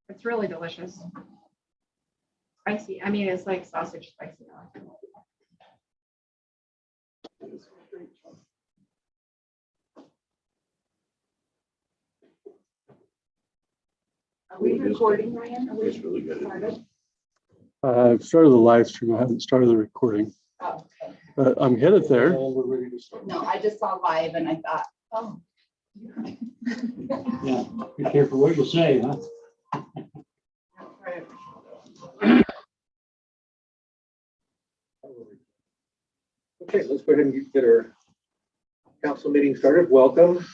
It's really delicious. Spicy. I mean, it's like sausage spicy. Are we recording, Ryan? Are we It's really good. started? I've started the live stream. I haven't started the recording. Oh, okay. But I'm headed there. We're ready to start. No, I just saw live and I thought, oh. Yeah, be careful what you say, huh? Okay, let's go ahead and get our council meeting started. Welcome.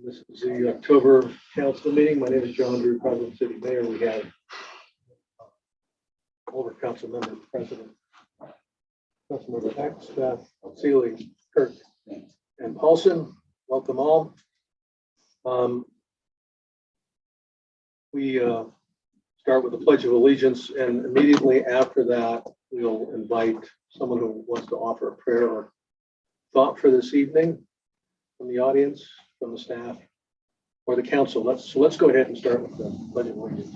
This is the October council meeting. My name is John Drew, Providence City Mayor. We have all of our council members present. Councilmember Heck, Beth, Seeley, Kirk, and Paulson. Welcome all. We start with the Pledge of Allegiance, and immediately after that, we'll invite someone who wants to offer a prayer or thought for this evening from the audience, from the staff, or the council. Let's go ahead and start with the Pledge of Allegiance.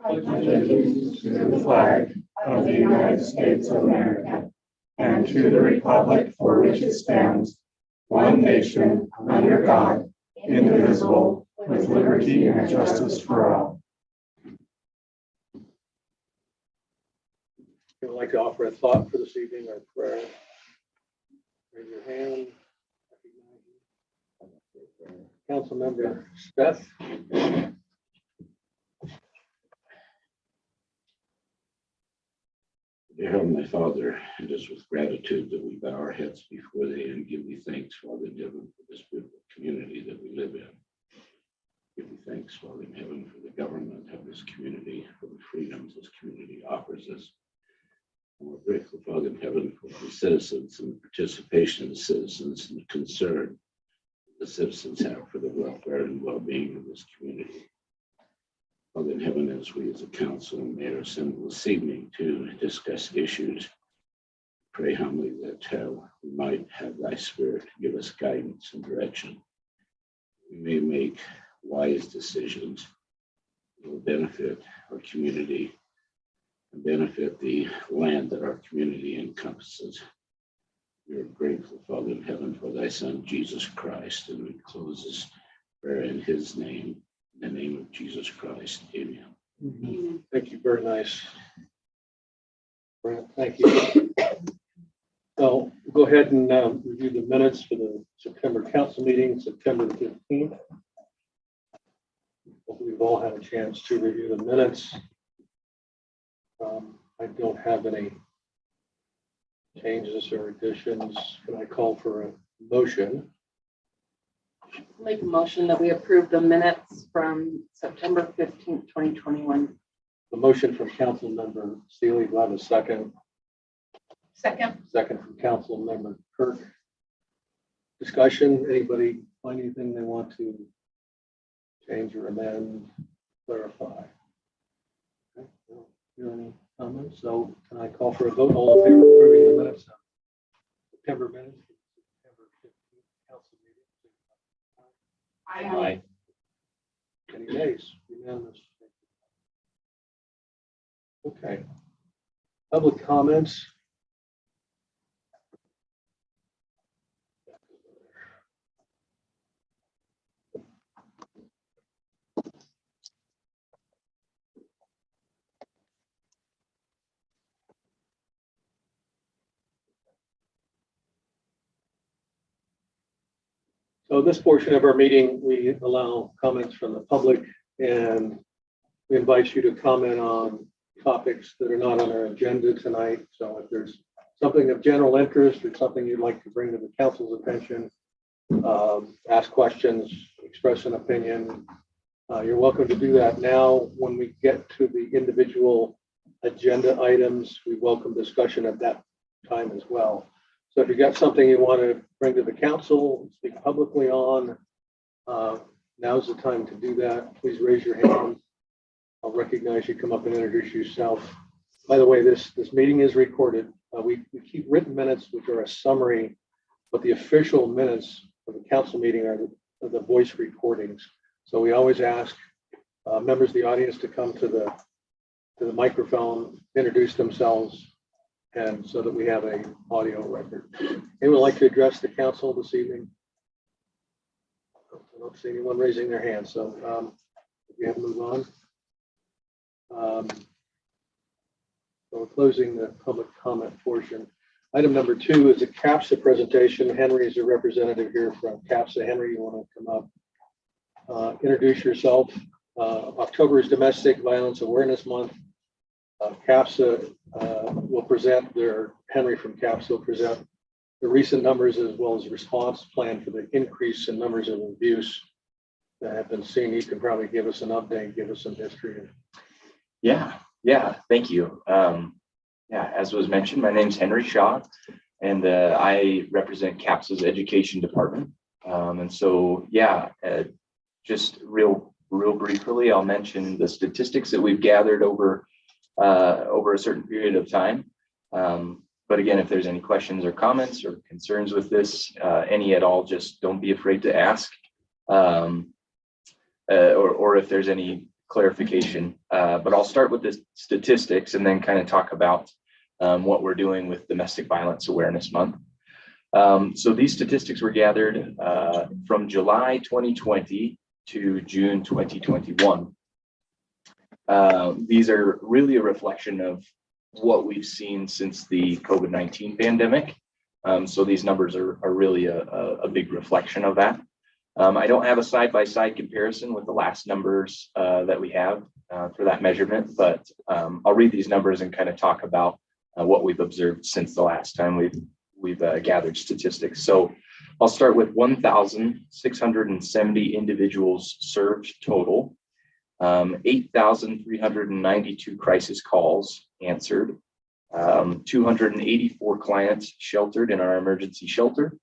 I pledge allegiance to the flag of the United States of America and to the republic for which it stands, one nation, under God, indivisible, with liberty and justice for all. If you'd like to offer a thought for this evening or prayer, raise your hand. Councilmember Steph. Dear Heavenly Father, it is with gratitude that we bow our heads before Thee and give Thee thanks, Father in heaven, for this beautiful community that we live in. Give Thee thanks, Father in heaven, for the government of this community, for the freedoms this community offers us. And we're grateful, Father in heaven, for the citizens and the participation of the citizens and the concern the citizens have for the welfare and well-being of this community. Father in heaven, as we as a council and mayor assemble this evening to discuss issues, pray humbly that we might have Thy Spirit give us guidance and direction. We may make wise decisions that will benefit our community and benefit the land that our community encompasses. We are grateful, Father in heaven, for Thy Son, Jesus Christ, and we close this prayer in His name. In the name of Jesus Christ, amen. Thank you, very nice. Brent, thank you. So we'll go ahead and review the minutes for the September council meeting, September 15th. Hopefully we've all had a chance to review the minutes. I don't have any changes or additions. Can I call for a motion? Make a motion that we approve the minutes from September 15th, 2021. The motion from council member Seeley. Do I have a second? Second. Second from council member Kirk. Discussion, anybody find anything they want to change or amend, clarify? Okay, don't hear any comments, so can I call for a vote? All in favor of approving the minutes? September minutes, September 15th council meeting. Aye. Any nays? Unanimous. Okay. Public comments. So this portion of our meeting, we allow comments from the public, and we invite you to comment on topics that are not on our agenda tonight. So if there's something of general interest or something you'd like to bring to the council's attention, ask questions, express an opinion, you're welcome to do that now. When we get to the individual agenda items, we welcome discussion at that time as well. So if you got something you want to bring to the council, speak publicly on, now's the time to do that. Please raise your hand. I'll recognize you, come up and introduce yourself. By the way, this meeting is recorded. We keep written minutes, which are a summary, but the official minutes of the council meeting are the voice recordings. So we always ask members of the audience to come to the microphone, introduce themselves, and so that we have a audio record. Anyone like to address the council this evening? I don't see anyone raising their hand, so we have to move on. So we're closing the public comment portion. Item number 2 is a CAPSA presentation. Henry is a representative here from CAPSA. Henry, you want to come up? Introduce yourself. October is Domestic Violence Awareness Month. CAPSA will present Henry from CAPSA will present the recent numbers as well as the response plan for the increase in numbers of abuse that have been seen. You can probably give us an update, give us some history. Yeah, thank you. As was mentioned, my name's Henry Shaw, and I represent CAPSA's education department. Just real briefly, I'll mention the statistics that we've gathered over a certain period of time. But again, if there's any questions or comments or concerns with this, any at all, just don't be afraid to ask, or if there's any clarification. But I'll start with the statistics and then kind of talk about what we're doing with Domestic Violence Awareness Month. So these statistics were gathered from July 2020 to June 2021. These are really a reflection of what we've seen since the COVID-19 pandemic. So these numbers are really a big reflection of that. I don't have a side-by-side comparison with the last numbers that we have for that measurement, but I'll read these numbers and kind of talk about what we've observed since the last time we've gathered statistics. So I'll start with 1,670 individuals served total, 8,392 crisis calls answered, 284 clients sheltered in our emergency shelter,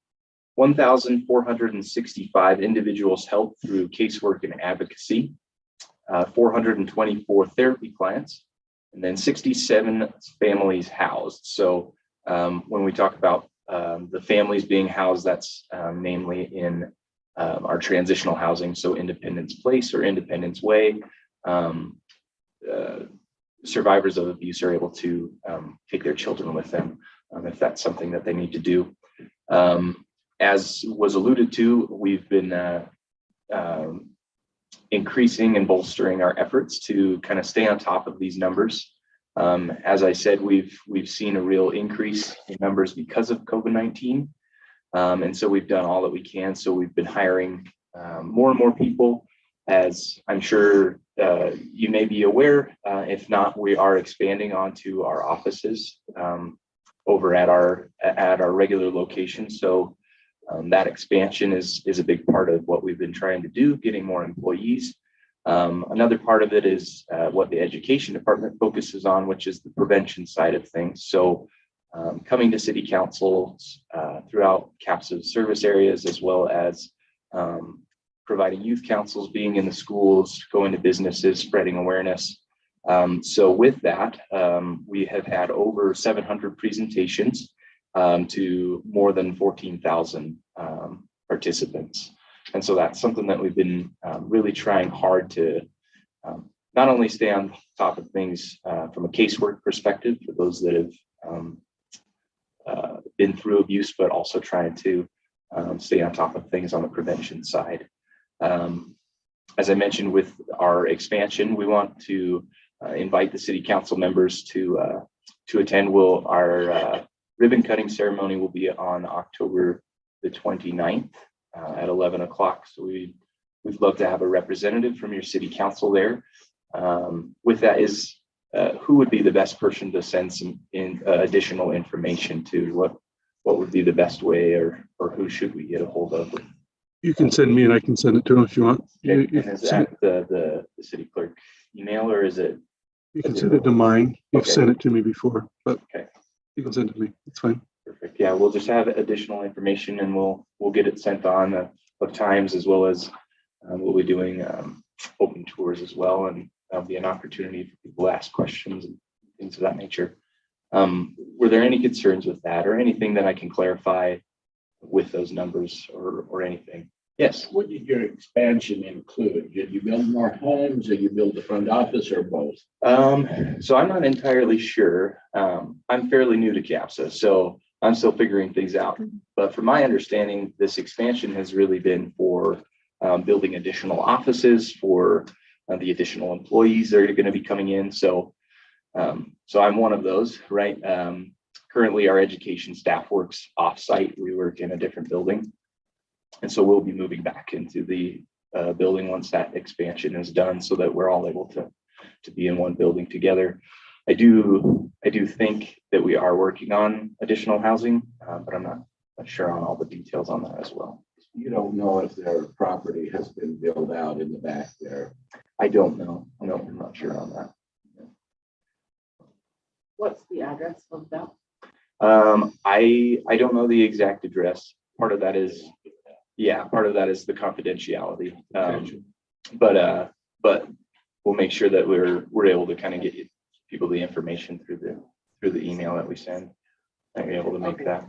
1,465 individuals helped through casework and advocacy, 424 therapy clients, and then 67 families housed. So when we talk about the families being housed, that's namely in our transitional housing, so Independence Place or Independence Way. Survivors of abuse are able to take their children with them if that's something that they need to do. As was alluded to, we've been increasing and bolstering our efforts to kind of stay on top of these numbers. As I said, we've seen a real increase in numbers because of COVID-19. And so we've done all that we can. So we've been hiring more and more people, as I'm sure you may be aware. If not, we are expanding onto our offices over at our regular location. So that expansion is a big part of what we've been trying to do, getting more employees. Another part of it is what the education department focuses on, which is the prevention side of things. So coming to city councils throughout CAPSA's service areas, as well as providing youth councils, being in the schools, going to businesses, spreading awareness. So with that, we have had over 700 presentations to more than 14,000 participants. And so that's something that we've been really trying hard to not only stay on top of things from a casework perspective for those that have been through abuse, but also trying to stay on top of things on the prevention side. As I mentioned, with our expansion, we want to invite the city council members to attend. Our ribbon cutting ceremony will be on October the 29th at 11 o'clock. So we'd love to have a representative from your city council there. With that is who would be the best person to send some additional information to? What would be the best way, or who should we get a hold of? You can send me and I can send it to them if you want. And is that the city clerk email, or is it? You can send it to mine. You've Okay. sent it to me before, but Okay. you can send it to me. It's fine. Perfect. Yeah, we'll just have additional information and we'll get it sent on of times, as well as we'll be doing open tours as well, and that'll be an opportunity for people to ask questions and things of that nature. Were there any concerns with that, or anything that I can clarify with those numbers, or anything? Yes. What did your expansion include? Did you build more homes? Did you build the front office or both? So I'm not entirely sure. I'm fairly new to CAPSA, so I'm still figuring things out. But from my understanding, this expansion has really been for building additional offices for the additional employees that are going to be coming in. So I'm one of those, right? Currently, our education staff works off-site. We work in a different building. And so we'll be moving back into the building once that expansion is done so that we're all able to be in one building together. I do think that we are working on additional housing, but I'm not sure on all the details on that as well. You don't know if their property has been built out in the back there. I don't know. No, I'm not sure on that. What's the address of that? I don't know the exact address. Part of that is the confidentiality. But we'll make sure that we're able to kind of get people the information through the email that we send. And be able to make that.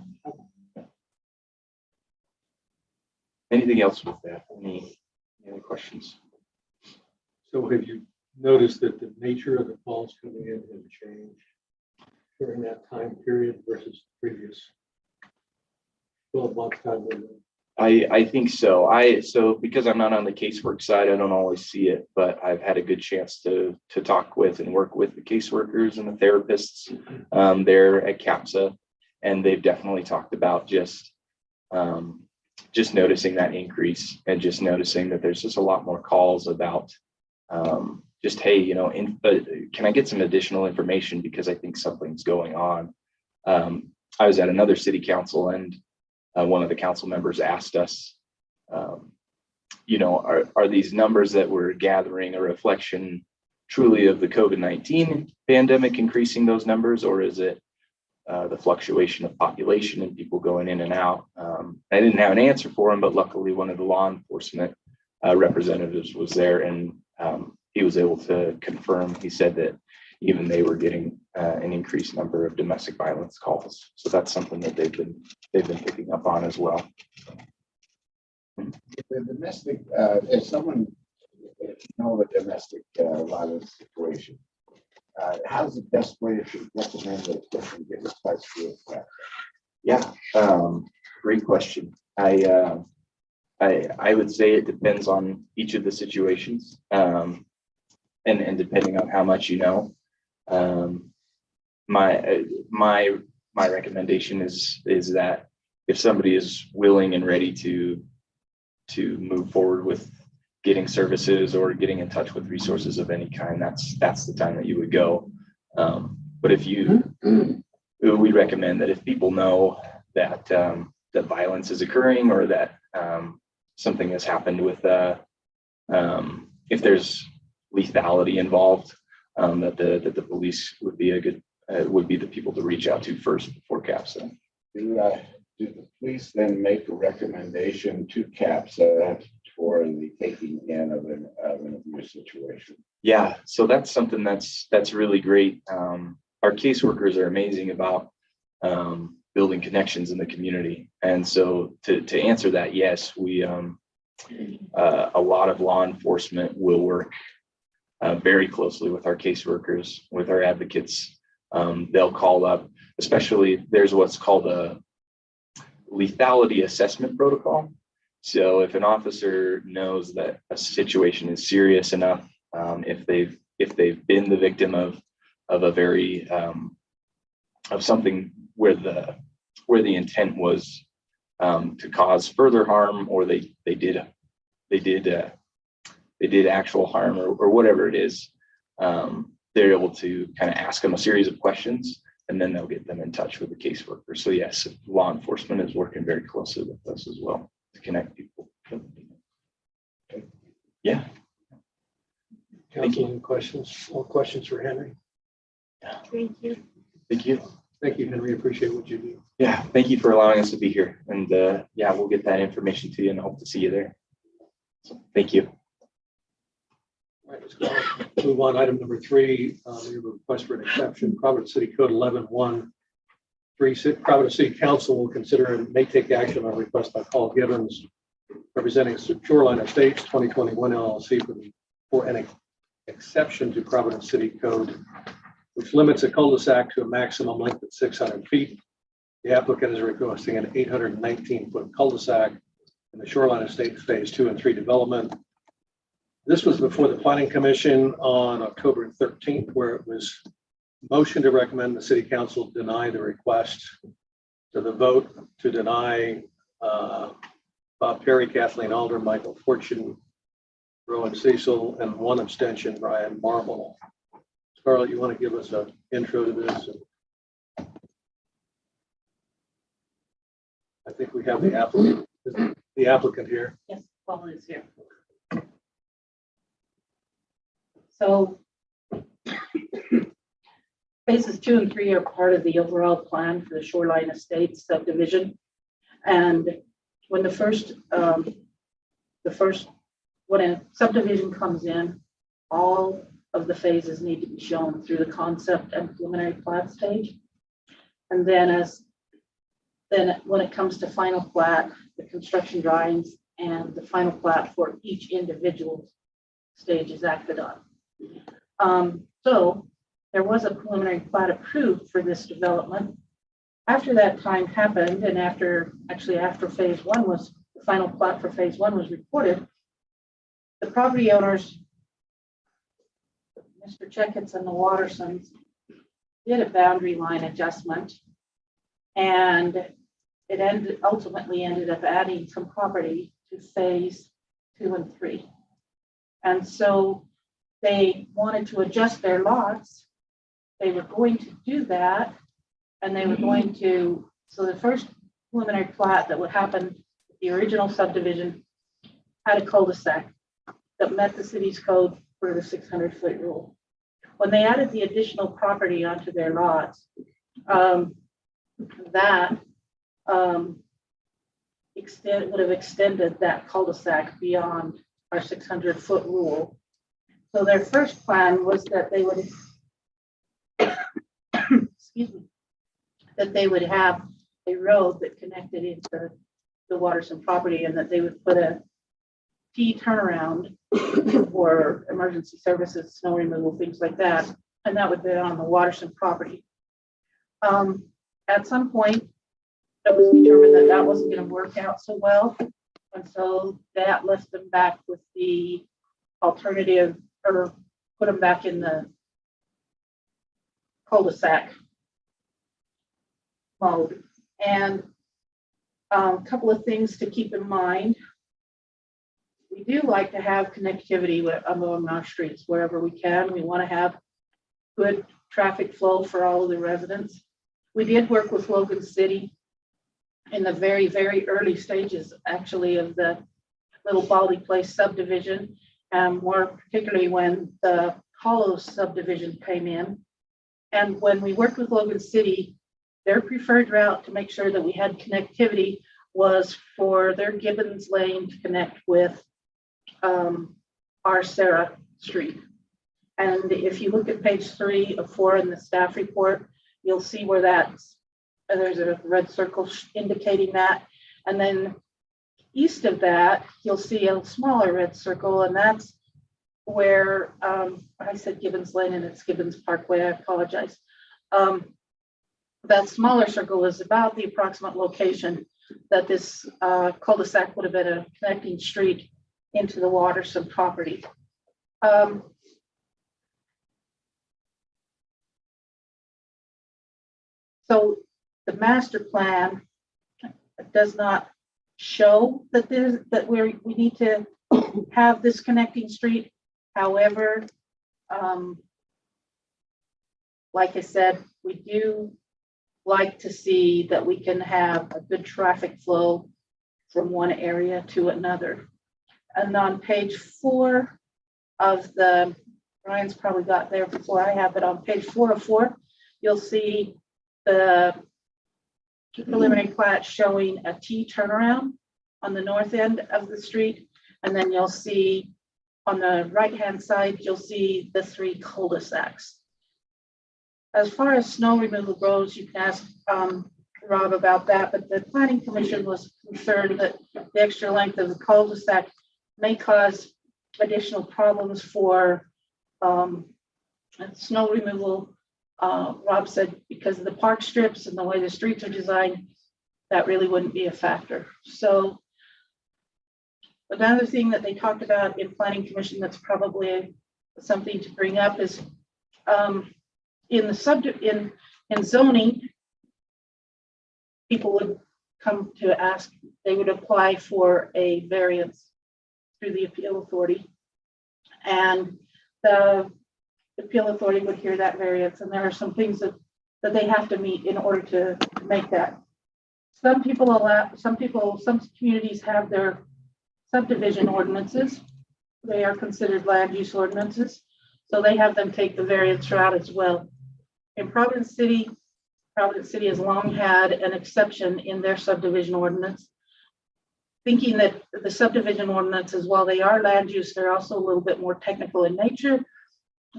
Anything else with that? Any other questions? So have you noticed that the nature of the calls coming in has changed during that time period versus previous 12-month time window? I think so. So because I'm not on the casework side, I don't always see it, but I've had a good chance to talk with and work with the caseworkers and the therapists there at CAPSA, and they've definitely talked about just noticing that increase and just noticing that there's just a lot more calls about just, hey, can I get some additional information because I think something's going on. I was at another city council and one of the council members asked us, are these numbers that we're gathering a reflection truly of the COVID-19 pandemic increasing those numbers, or is it the fluctuation of population and people going in and out? I didn't have an answer for him, but luckily one of the law enforcement representatives was there, and he was able to confirm. He said that even they were getting an increased number of domestic violence calls. So that's something that they've been picking up on as well. The domestic, if someone know a domestic violence situation, how's the best way to recommend that person get in touch with that? Yeah, great question. I would say it depends on each of the situations, and depending on how much you know. My recommendation is that if somebody is willing and ready to move forward with getting services or getting in touch with resources of any kind, that's the time that you would go. But we recommend that if people know that that violence is occurring, or that something has happened with if there's lethality involved, that the police would be the people to reach out to first before CAPSA. Do the police then make a recommendation to CAPSA for the taking in of an abuse situation? Yeah, so that's something that's really great. Our caseworkers are amazing about building connections in the community, and so to answer that, yes, we a lot of law enforcement will work very closely with our caseworkers, with our advocates. They'll call up, especially there's what's called a lethality assessment protocol. So if an officer knows that a situation is serious enough, if they've been the victim of a very of something where the intent was to cause further harm, or they did actual harm, or whatever it is, they're able to kind of ask them a series of questions, and then they'll get them in touch with the caseworker. So yes, law enforcement is working very closely with us as well to connect people. Yeah. Council, any questions? More questions for Henry? Thank you. Thank you. Thank you, Henry. Appreciate what you do. Yeah, thank you for allowing us to be here. And yeah, we'll get that information to you and hope to see you there. So thank you. All right, let's go move on. Item number 3, we have a request for an exception. Providence City Code 11-1. Providence City Council will consider and may take action on a request by Paul Gibbons representing Shoreline Estates 2021 LLC for an exception to Providence City Code, which limits a cul-de-sac to a maximum length of 600 feet. The applicant is requesting an 819-foot cul-de-sac in the Shoreline Estates Phase 2 and 3 development. This was before the Planning Commission on October 13th, where it was motion to recommend the City Council deny the request. So the vote to deny Bob Perry, Kathleen Alder, Michael Fortune, Rowan Cecil, and one abstention, Brian Marble. Scarlett, you want to give us an intro to this? I think we have the applicant here. Yes, Paul is here. So phases 2 and 3 are part of the overall plan for the Shoreline Estates subdivision. And when when a subdivision comes in, all of the phases need to be shown through the concept and preliminary plat stage. And then when it comes to final plat, the construction drawings and the final plat for each individual stage is acted on. So there was a preliminary plat approved for this development. After that time happened, and after phase 1 was, the final plat for phase 1 was reported, the property owners, Mr. Checketts and the Wattersons, did a boundary line adjustment, and it ultimately ended up adding some property to phase 2 and 3. And so they wanted to adjust their lots. They were going to do that, and they were going to, so the first preliminary plat that would happen, the original subdivision had a cul-de-sac that met the city's code for the 600-foot rule. When they added the additional property onto their lots, that would have extended that cul-de-sac beyond our 600-foot rule. So their first plan was that they would, excuse me, that they would have a road that connected into the Watterson property, and that they would put a T turnaround for emergency services, snow removal, things like that. And that would be on the Watterson property. At some point, it was determined that that wasn't going to work out so well. And so that left them back with the alternative, or put them back in the cul-de-sac mode. And a couple of things to keep in mind. We do like to have connectivity among our streets wherever we can. We want to have good traffic flow for all of the residents. We did work with Logan City in the very, very early stages, actually, of the Little Baldy Place subdivision, more particularly when the Hollows subdivision came in. And when we worked with Logan City, their preferred route to make sure that we had connectivity was for their Gibbons Lane to connect with our Sarah Street. And if you look at page 3 of 4 in the staff report, you'll see where there's a red circle indicating that. And then east of that, you'll see a smaller red circle, and that's where I said Gibbons Lane and it's Gibbons Parkway, I apologize. That smaller circle is about the approximate location that this cul-de-sac would have been a connecting street into the Watterson property. So the master plan does not show that we need to have this connecting street. However, like I said, we do like to see that we can have a good traffic flow from one area to another. And on page 4 of Ryan's probably got there before I have, but on page 4 of 4, you'll see the preliminary plat showing a T turnaround on the north end of the street. And then you'll see on the right-hand side, you'll see the 3 cul-de-sacs. As far as snow removal goes, you can ask Rob about that, but the planning commission was concerned that the extra length of the cul-de-sac may cause additional problems for snow removal. Rob said because of the park strips and the way the streets are designed, that really wouldn't be a factor. So another thing that they talked about in planning commission that's probably something to bring up is in the in zoning, people would come to ask, they would apply for a variance through the appeal authority. And the appeal authority would hear that variance, and there are some things that they have to meet in order to make that. Some communities have their subdivision ordinances. They are considered land use ordinances, so they have them take the variance route as well. In Providence City has long had an exception in their subdivision ordinance, thinking that the subdivision ordinances, while they are land use, they're also a little bit more technical in nature.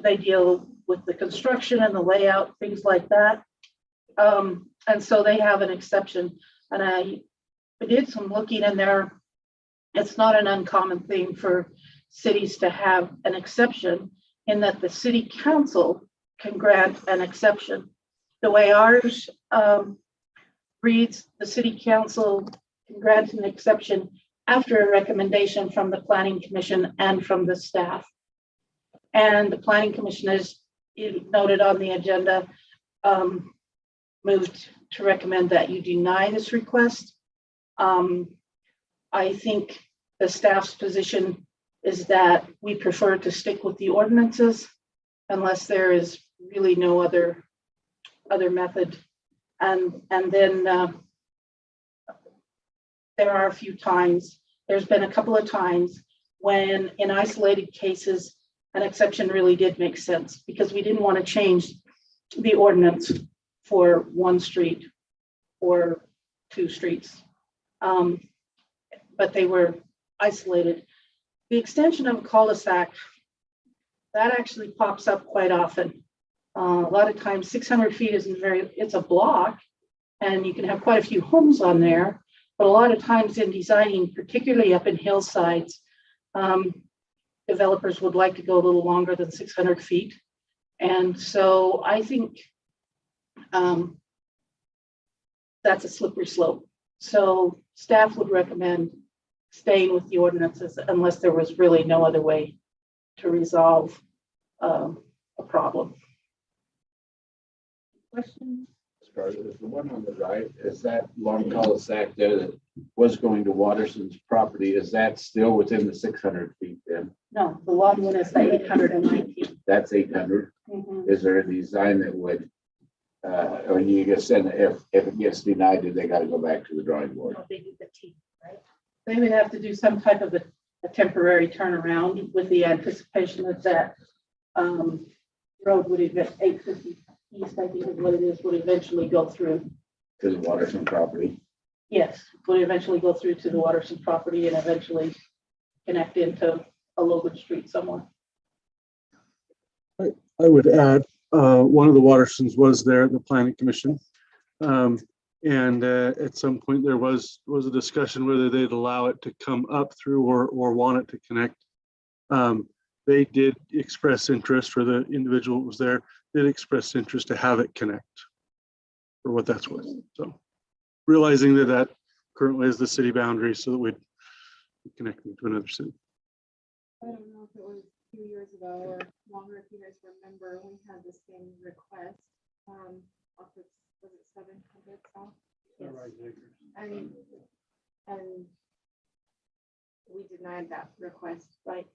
They deal with the construction and the layout, things like that. And so they have an exception. And I did some looking in there. It's not an uncommon thing for cities to have an exception in that the city council can grant an exception. The way ours reads, the city council can grant an exception after a recommendation from the planning commission and from the staff. And the planning commission, as noted on the agenda, moved to recommend that you deny this request. I think the staff's position is that we prefer to stick with the ordinances unless there is really no other method. And then there are a few times, there's been a couple of times when in isolated cases, an exception really did make sense because we didn't want to change the ordinance for one street or two streets. But they were isolated. The extension of a cul-de-sac, that actually pops up quite often. A lot of times 600 feet isn't it's a block and you can have quite a few homes on there, but a lot of times in designing, particularly up in hillsides, developers would like to go a little longer than 600 feet. And so I think that's a slippery slope. So staff would recommend staying with the ordinances unless there was really no other way to resolve a problem. Questions? Is the one on the right, is that long cul-de-sac there that was going to Watterson's property, is that still within the 600 feet then? No, the long one is the 819. That's 800. Mhm. Is there a design that would, or you just said if it gets denied, then they got to go back to the drawing board? They do the T, right? They would have to do some type of a temporary turnaround with the anticipation that that road would even 850 East, I think is what it is, would eventually go through. To the Watterson property? Yes, would eventually go through to the Watterson property and eventually connect into a Logan Street somewhere. I would add, one of the Wattersons was there at the planning commission. And at some point there was a discussion whether they'd allow it to come up through or want it to connect. They did express interest, or the individual who was there did express interest to have it connect for what that's worth. So realizing that currently is the city boundary so that we'd be connecting to another city. I don't know if it was a few years ago or longer, if you guys remember, we had the same request. Off of, was it 700 South? Yes. And we denied that request, right?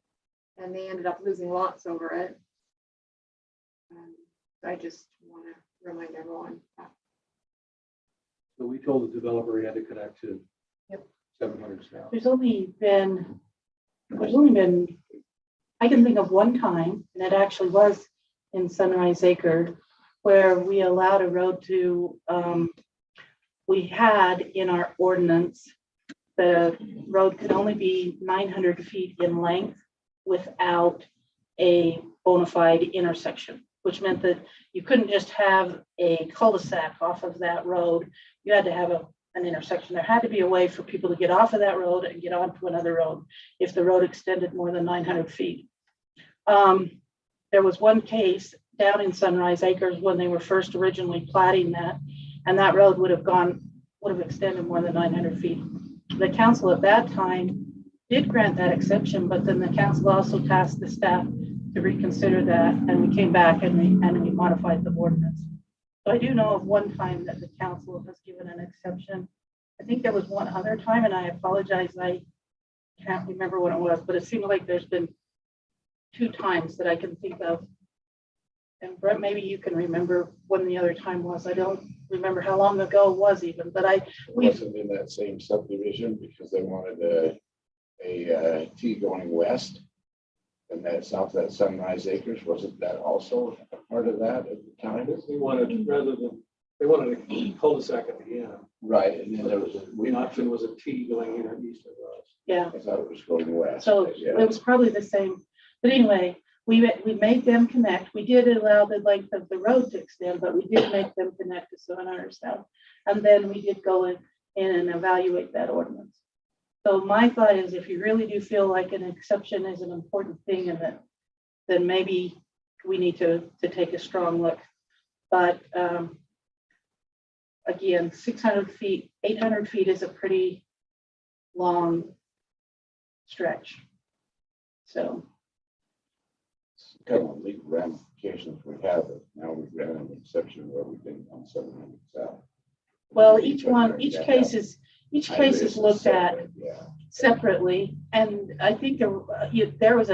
And they ended up losing lots over it. I just want to remind everyone that. So we told the developer he had to connect to Yep. 700 South. There's only been, I can think of one time, and it actually was in Sunrise Acre, where we allowed a road to, we had in our ordinance, the road could only be 900 feet in length without a bona fide intersection. which meant that you couldn't just have a cul-de-sac off of that road. You had to have an intersection. There had to be a way for people to get off of that road and get onto another road if the road extended more than 900 feet. There was one case down in Sunrise Acres when they were first originally platting that, and that road would have extended more than 900 feet. The council at that time did grant that exception, but then the council also tasked the staff to reconsider that, and we came back and we modified the ordinance. So I do know of one time that the council has given an exception. I think there was one other time, and I apologize, I can't remember what it was, but it seemed like there's been 2 times that I can think of. And Brett, maybe you can remember when the other time was. I don't remember how long ago it was even, but It wasn't in that same subdivision because they wanted a T going west. And that south of that Sunrise Acres, wasn't that also a part of that at the time? They wanted, they wanted a cul-de-sac at the end. Right, and then there was, The option was a T going either east or west. yeah. I thought it was going west. So Yeah. it was probably the same. But anyway, we made them connect. We did allow the length of the road to extend, but we did make them connect to 700 South. And then we did go in and evaluate that ordinance. So my thought is if you really do feel like an exception is an important thing and that, then maybe we need to take a strong look. But again, 600 feet, 800 feet is a pretty long stretch. So. Kind of legal ramifications we have, but now we've got an exception where we didn't on 700 South. Well, each case is looked at Yeah. separately, and I think there was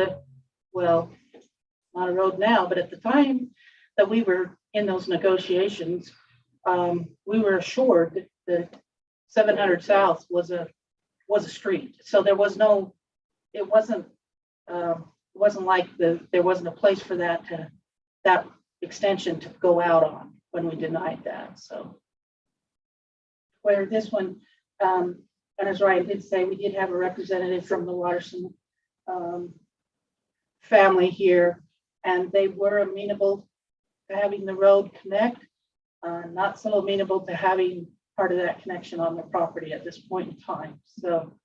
not a road now, but at the time that we were in those negotiations, we were assured that 700 South was a street. So there was no, it wasn't like there wasn't a place for that extension to go out on when we denied that. So where this one, and as Ryan did say, we did have a representative from the Watterson family here, and they were amenable to having the road connect, not so amenable to having part of that connection on the property at this point in time. So,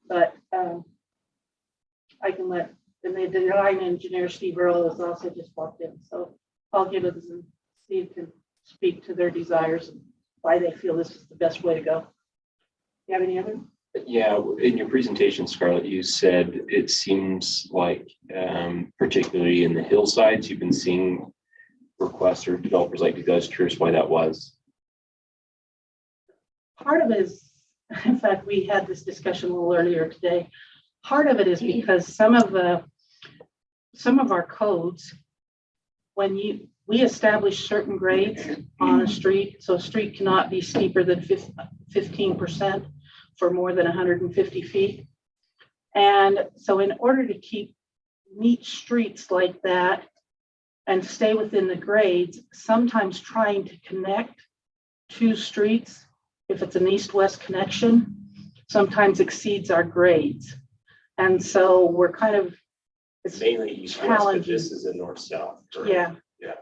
but I can let, and the design engineer, Steve Earl, has also just walked in. So Paul Gibbons and Steve can speak to their desires and why they feel this is the best way to go. You have any other? Yeah, in your presentation, Scarlett, you said it seems like, particularly in the hillsides, you've been seeing requests or developers like you. I was curious why that was. Part of it is, in fact, we had this discussion a little earlier today. Part of it is because some of our codes, when we establish certain grades on a street, so a street cannot be steeper than 15% for more than 150 feet. And so in order to meet streets like that and stay within the grades, sometimes trying to connect 2 streets, if it's an east-west connection, sometimes exceeds our grades. And so we're kind of, it's mainly east-west, but challenging. this is a north-south. Yeah. Yeah.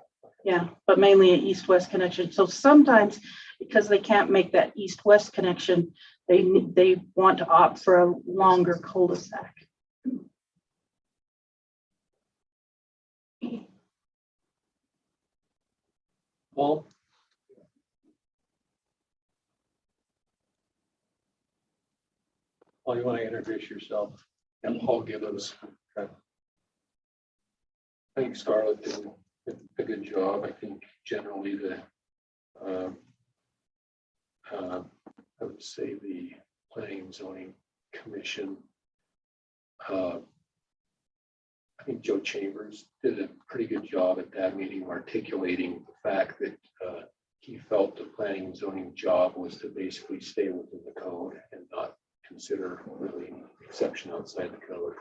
Yeah, but mainly an east-west connection. So sometimes, because they can't make that east-west connection, they want to opt for a longer cul-de-sac. Paul? Paul, you want to introduce yourself? I'm Paul Gibbons. Okay. I think Scarlett did a good job. I think generally I would say the Planning and Zoning Commission, I think Joe Chambers did a pretty good job at that meeting articulating the fact that he felt the Planning and Zoning job was to basically stay within the code and not consider really any exception outside the code.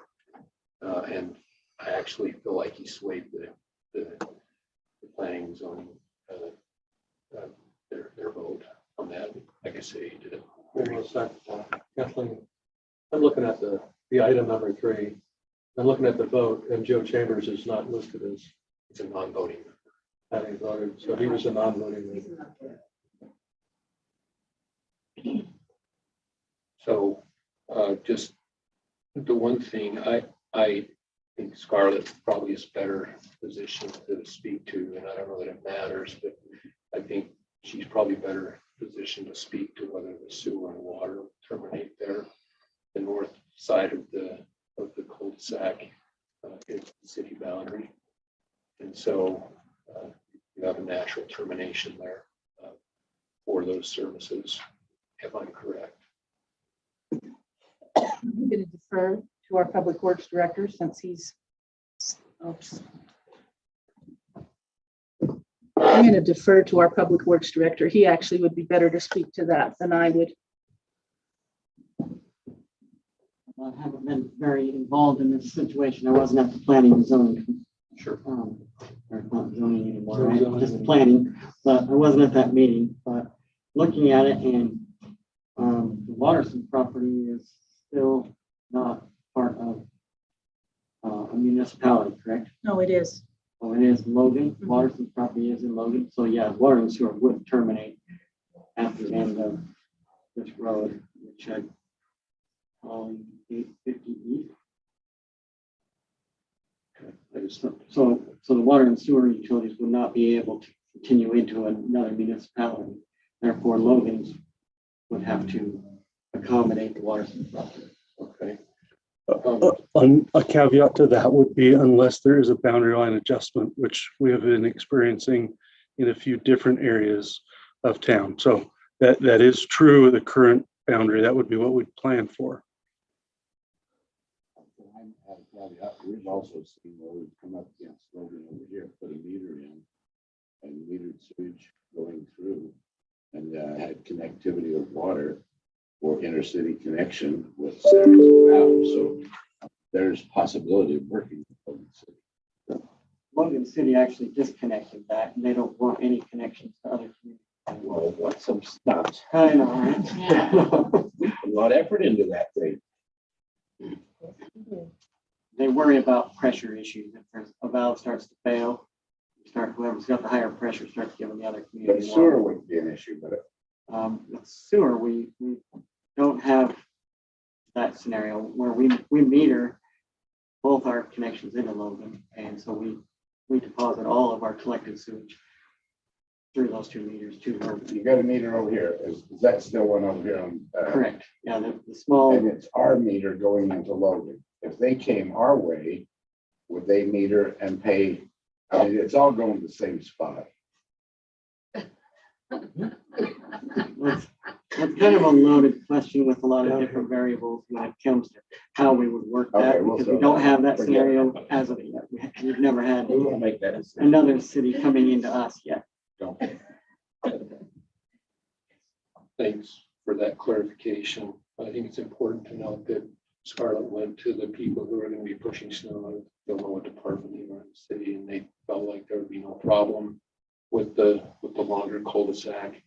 And I actually feel like he swayed the Planning and Zoning their vote on that. Like I say, he did it. Hold on a second, Kathleen. I'm looking at the item number 3. I'm looking at the vote, and Joe Chambers is not listed as. It's a non-voting. having voted, so he was a non-voting He's member. not there. So, just the one thing, I think Scarlett probably is better positioned to speak to, and I don't know that it matters, but I think she's probably better positioned to speak to whether the sewer and water terminate there. The north side of the cul-de-sac is the city boundary. And so you have a natural termination there for those services, if I'm correct. I'm going to defer to our Public Works Director since he's, oops. I'm going to defer to our Public Works Director. He actually would be better to speak to that than I would. I haven't been very involved in this situation. I wasn't at the planning and zoning. Sure. Or not zoning anymore, No right? zoning Just anymore. planning, but I wasn't at that meeting, but looking at it and the Waterson property is still not part of a municipality, correct? No, it is. Oh, it is Logan. Mhm. Waterson property is in Logan. So yeah, water and sewer would terminate at the end of this road, which I call 850 East. So the water and sewer utilities would not be able to continue into another municipality. Therefore, Logan's would have to accommodate the Waterson property. Okay. A caveat to that would be unless there is a boundary line adjustment, which we have been experiencing in a few different areas of town. So that is true of the current boundary. That would be what we'd plan for. We've also seen where we've come up against Logan over here, put a meter in and metered sewage going through and had connectivity of water for intercity connection with Sarah's and Adams. So there's possibility of working with Logan City. Logan City actually disconnected that and they don't want any connections to other communities. Well, what some stops. I know, right? A lot of effort into that thing. They worry about pressure issues. If there's a valve starts to fail, whoever's got the higher pressure starts giving the other But community sewer water. wouldn't be an issue, but With sewer, we don't have that scenario where we meter both our connections into Logan. And so we deposit all of our collected sewage through those two meters to her. you got a meter over here. Is that still one over here on? Correct. Yeah, the small, And it's our meter going into Logan. If they came our way, would they meter and pay? I mean, it's all going to the same spot. that's kind of a loaded question with a lot of different variables when it comes to how we would work that, Okay, we'll because we throw don't that have out. that Forget scenario as of yet. We've never had We won't make that decision. another city coming into us yet. Don't. Thanks for that clarification. I think it's important to note that Scarlett went to the people who are going to be pushing snow. I don't know what department they were in the city, and they felt like there would be no problem with the longer cul-de-sac.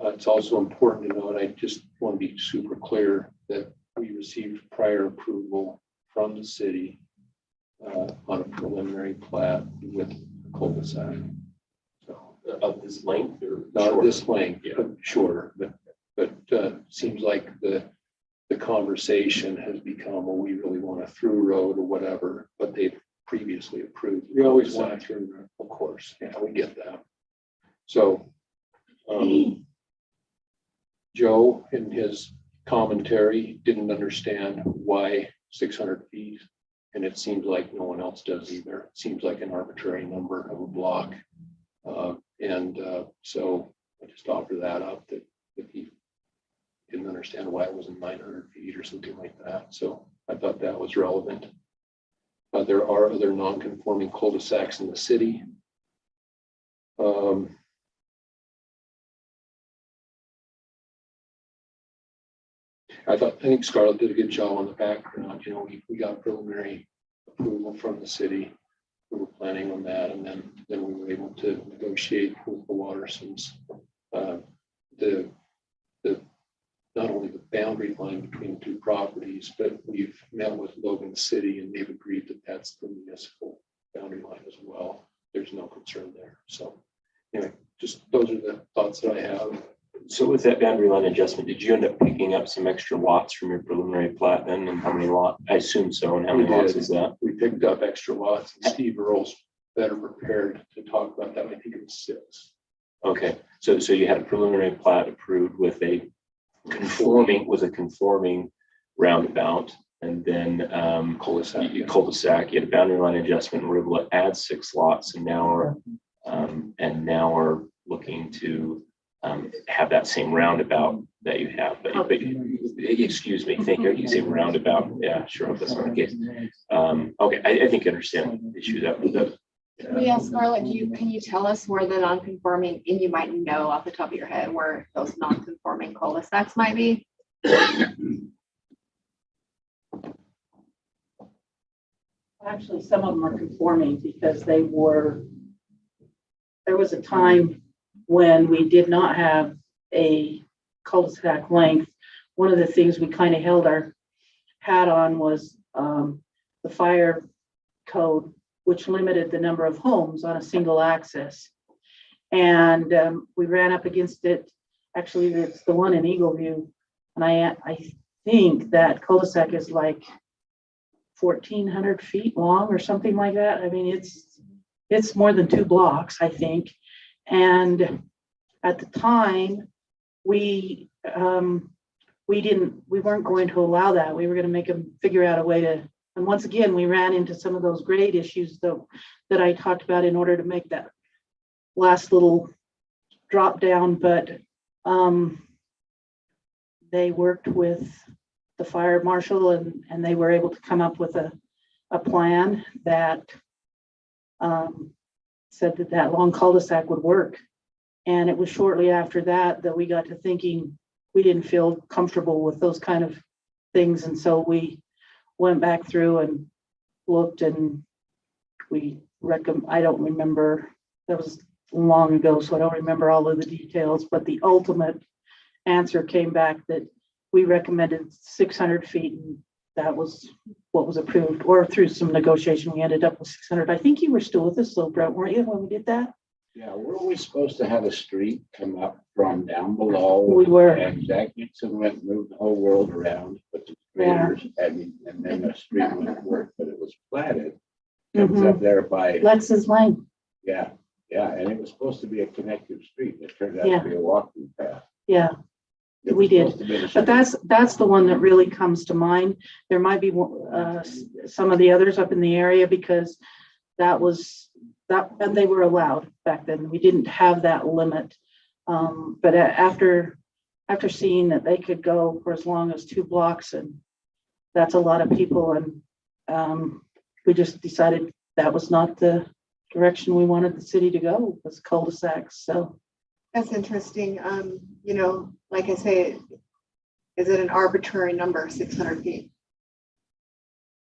It's also important to note, I just want to be super clear that we received prior approval from the city on a preliminary plat with cul-de-sac. So Of this length or? not shorter? this length, but shorter, but seems like the conversation has become, well, we really want a through road or whatever, but they've previously approved. We always want a through road. Of course, yeah, we get that. So, Joe, in his commentary, didn't understand why 600 feet. And it seems like no one else does either. It seems like an arbitrary number of a block. So I just offer that up that if he didn't understand why it wasn't 900 feet or something like that. So I thought that was relevant. There are other non-conforming cul-de-sacs in the city. I think Scarlett did a good job on the background. You know, we got preliminary approval from the city. We were planning on that, and then we were able to negotiate with the Watersons. Not only the boundary line between the two properties, but we've met with Logan City, and they've agreed that that's the municipal boundary line as well. concern there. So anyway, just those are the thoughts that I have. So with that boundary line adjustment, did you end up picking up some extra lots from your preliminary plat then? And how many lot? I assume so. And how many We lots did. is that? We picked up extra lots and Steve Earl's better prepared to talk about that. I think it was 6. Okay, so you had a preliminary plat approved with a conforming roundabout, and then Cul-de-sac. cul-de-sac, you had a boundary line adjustment, and we're able to add 6 lots, and now we're looking to have that same roundabout that you have. But excuse me, thank you. You say roundabout. Yeah, sure. Hope that's not the case. Okay, I think I understand the issue that. Yeah, Scarlett, can you tell us where the non-conforming, and you might know off the top of your head where those non-conforming cul-de-sacs might be? Actually, some of them are conforming because there was a time when we did not have a cul-de-sac length. One of the things we kind of held our hat on was the fire code, which limited the number of homes on a single axis. And we ran up against it. Actually, it's the one in Eagleview. And I think that cul-de-sac is like 1,400 feet long or something like that. I mean, it's more than 2 blocks, I think. And at the time, we weren't going to allow that. We were going to make them figure out a way to. And once again, we ran into some of those grade issues though that I talked about in order to make that last little drop down. But they worked with the fire marshal and they were able to come up with a plan that said that long cul-de-sac would work. And it was shortly after that we got to thinking we didn't feel comfortable with those kind of things. And so we went back through and looked, and I don't remember, that was long ago, so I don't remember all of the details, but the ultimate answer came back that we recommended 600 feet, and that was what was approved, or through some negotiation, we ended up with 600. I think you were still with us though, Brett, weren't you, when we did that? Yeah, weren't we supposed to have a street come up from down below? We were. And Jack Nixon went and moved the whole world around, but the graders, and then the street wouldn't work, but it was platted. Comes up there by, Lex's Lane. yeah, and it was supposed to be a connective street. It turned out Yeah. to be a walking path. Yeah, It we was did. supposed to be the but that's the one that really comes to mind. There might be some of the others up in the area because and they were allowed back then. We didn't have that limit. But after seeing that they could go for as long as 2 blocks, and that's a lot of people, and we just decided that was not the direction we wanted the city to go, was cul-de-sacs. So That's interesting. Like I say, is it an arbitrary number, 600 feet?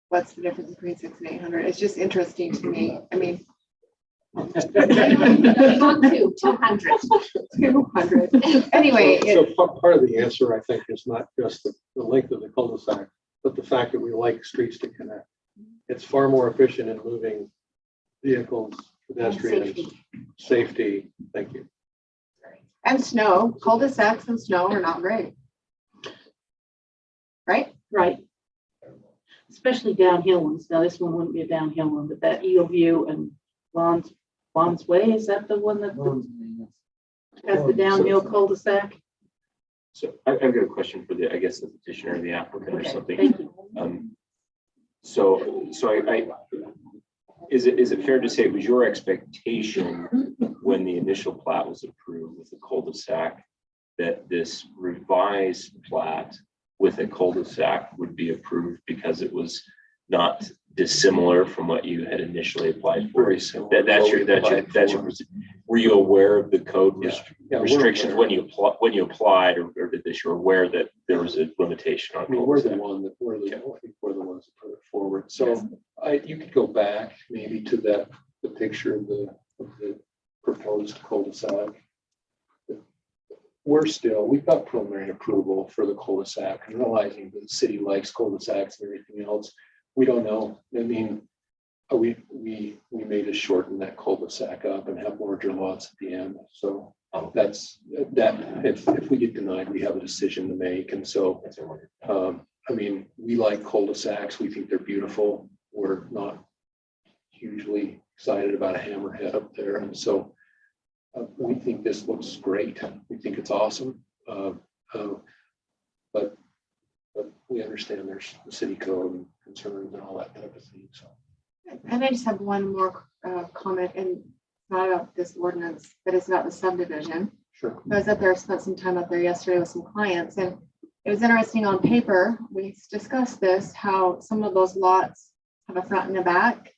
What's the difference between 600 and 800? It's just interesting to me. I mean, 200. 200. Anyway, So part of the answer, I think, is not just the length of the cul-de-sac, but the fact that we like streets to connect. It's far more efficient in moving vehicles, pedestrians, safety. Thank you. and snow, cul-de-sacs and snow are not great. Right? right. Especially downhill ones. Now, this one wouldn't be a downhill one, but that Eagleview and Vaughn's Way, is that the one that has the downhill cul-de-sac? So I've got a question for the petitioner or the applicant or Okay, something. thank you. Is it fair to say it was your expectation when the initial plat was approved with the cul-de-sac that this revised plat with a cul-de-sac would be approved because it was not dissimilar from what you had initially applied for? Very similar. That's your. Were you aware of the code Yeah, we're restrictions aware. when you applied, or did this? You're aware that there was a limitation on I mean, we're the cul-de-sac? one that, I think we're the ones that put it forward. So you could go back maybe to the picture of the proposed cul-de-sac. We've got preliminary approval for the cul-de-sac, and realizing that the city likes cul-de-sacs and everything else. We don't know. I mean, We made us shorten that cul-de-sac up and have larger lots at the end. So that's, if we get denied, we have a decision to make. And so, I mean, we like cul-de-sacs. We think they're beautiful. We're not hugely excited about a hammerhead up there. And so we think this looks great. We think it's awesome. But we understand there's the city code and concerns and all that type of thing. So. And I just have one more comment, and not about this ordinance, but it's about the subdivision. Sure. I was up there, spent some time up there yesterday with some clients, and it was interesting on paper. We discussed this, how some of those lots have a front and a back,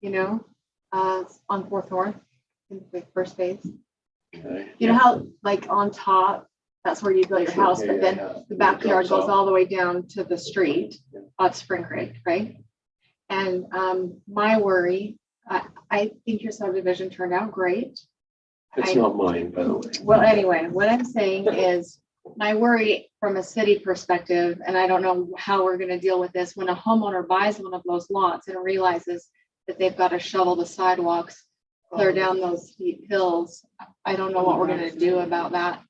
you know, on 4th North, in the first phase. Okay. You know how, like, on top, that's where you build your house, but then the backyard goes all the way down to the street at Spring Creek, right? And my worry, I think your subdivision turned out great. It's not mine, by the way. Well, anyway, what I'm saying is my worry from a city perspective, and I don't know how we're going to deal with this, when a homeowner buys one of those lots and realizes that they've got to shovel the sidewalks, clear down those steep hills. I don't know what we're going to do about that.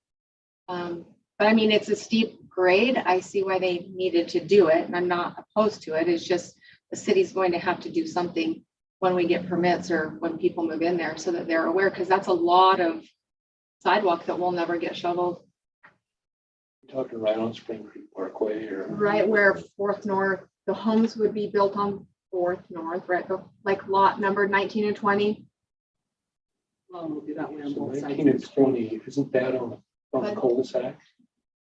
But I mean, it's a steep grade. I see why they needed to do it, and I'm not opposed to it. It's just the city's going to have to do something when we get permits or when people move in there so that they're aware, because that's a lot of sidewalk that will never get shoveled. You're talking right on Spring Creek Parkway or? Right where 4th North, the homes would be built on 4th North, right? Like lot number 19 and 20. Well, we'll do that way on So both 19 and sides. 20, isn't that on the cul-de-sac?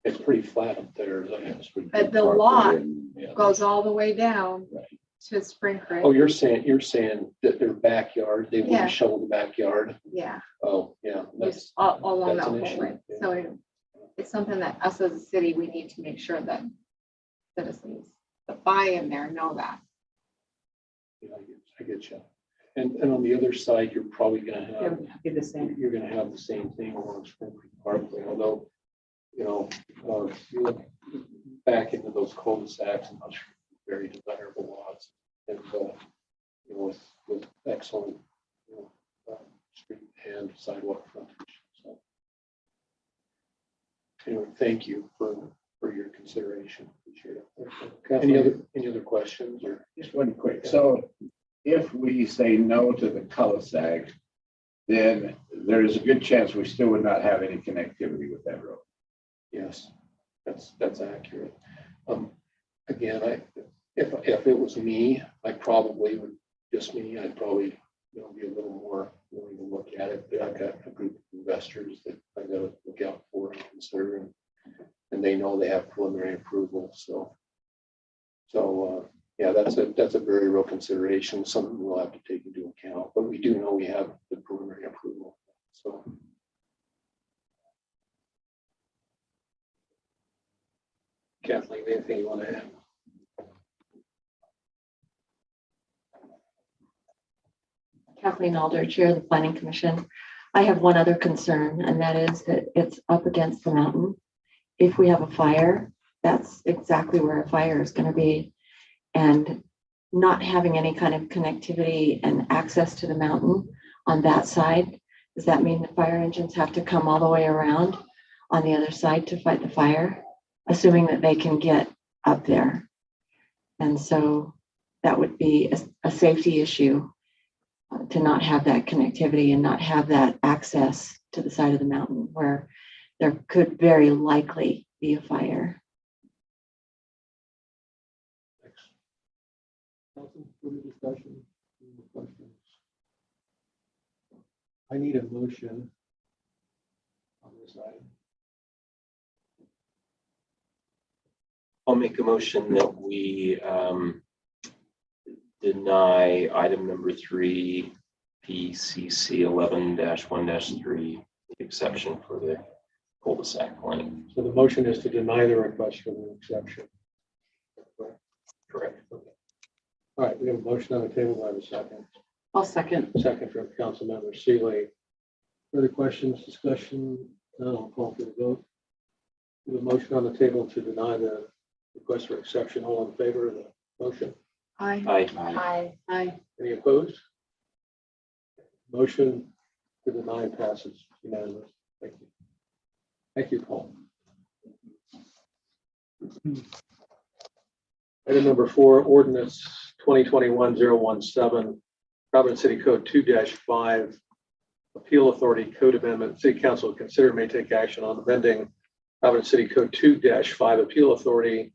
It's pretty flat up there. But the lot Yeah. goes all the way down Right. to Spring Creek. Oh, you're saying that their backyard, they Yeah. wouldn't shovel the backyard? Yeah, Oh, yeah. just all along that that's an whole issue, way. yeah. So it's something that us as a city, we need to make sure that citizens that buy in there know that. Yeah, I get you. And on the other side, you're probably gonna It have, would be the same. you're gonna have the same thing along Spring Creek Parkway, although, you know, if you look back into those cul-de-sacs and those very desirable lots and, you know, with excellent, you know, street and sidewalk frontage. So anyway, thank you for your consideration. Appreciate it. Any other questions or? Just one quick. So if we say no to the cul-de-sac, then there is a good chance we still would not have any connectivity with that road. Yes, that's accurate. Again, if it was me, I probably would, just me, I'd probably, you know, be a little more willing to look at it. But I've got a group of investors that I gotta look out for and consider, and they know they have preliminary approval, so yeah, that's a very real consideration, something we'll have to take into account, but we do know we have the preliminary approval, so. Kathleen, anything you want to add? Kathleen Alder, Chair of the Planning Commission. I have one other concern, and that is that it's up against the mountain. If we have a fire, that's exactly where a fire is going to be. And not having any kind of connectivity and access to the mountain on that side, does that mean the fire engines have to come all the way around on the other side to fight the fire, assuming that they can get up there? And so that would be a safety issue to not have that connectivity and not have that access to the side of the mountain where there could very likely be a fire. Further discussion? Any questions? I need a motion on this item. I'll make a motion that we deny item number 3, PCC 11-1-3, the exception for the cul-de-sac lane. So the motion is to deny the request for the exception. Correct. Okay. All right, we have a motion on the table. Do I have a second? I'll second. Second from Councilmember Seeley. Further questions, discussion? None, I'll call for the vote. We have a motion on the table to deny the request for exception. All in favor of the motion? Aye. Aye. Aye. Any opposed? Motion to deny passes unanimous. Thank you. Thank you, Paul. Item number 4, ordinance 2021-017, Providence City Code 2-5, Appeal Authority Code Amendment. City Council consider may take action on amending Providence City Code 2-5 Appeal Authority,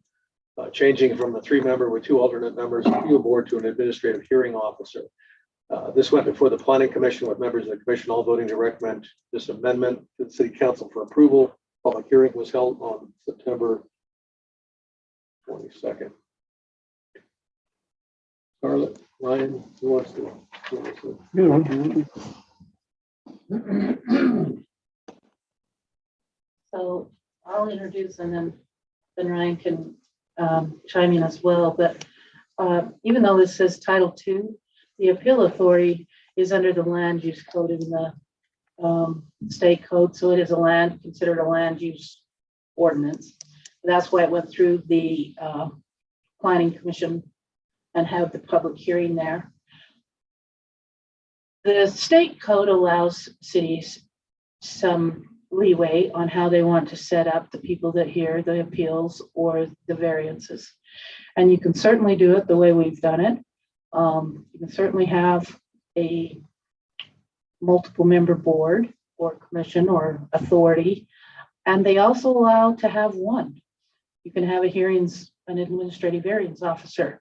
changing from the 3-member with 2 alternate members appeal board to an administrative hearing officer. This went before the Planning Commission with members of the commission all voting to recommend this amendment to the City Council for approval. Public hearing was held on September 22nd. Scarlett, Ryan, who wants to? So I'll introduce and then Ryan can chime in as well. But even though this says Title II, the appeal authority is under the land use code in the state code. So it is considered a land use ordinance. That's why it went through the Planning Commission and have the public hearing there. The state code allows cities some leeway on how they want to set up the people that hear the appeals or the variances. And you can certainly do it the way we've done it. You can certainly have a multiple member board or commission or authority. And they also allow to have one. You can have an administrative hearings officer.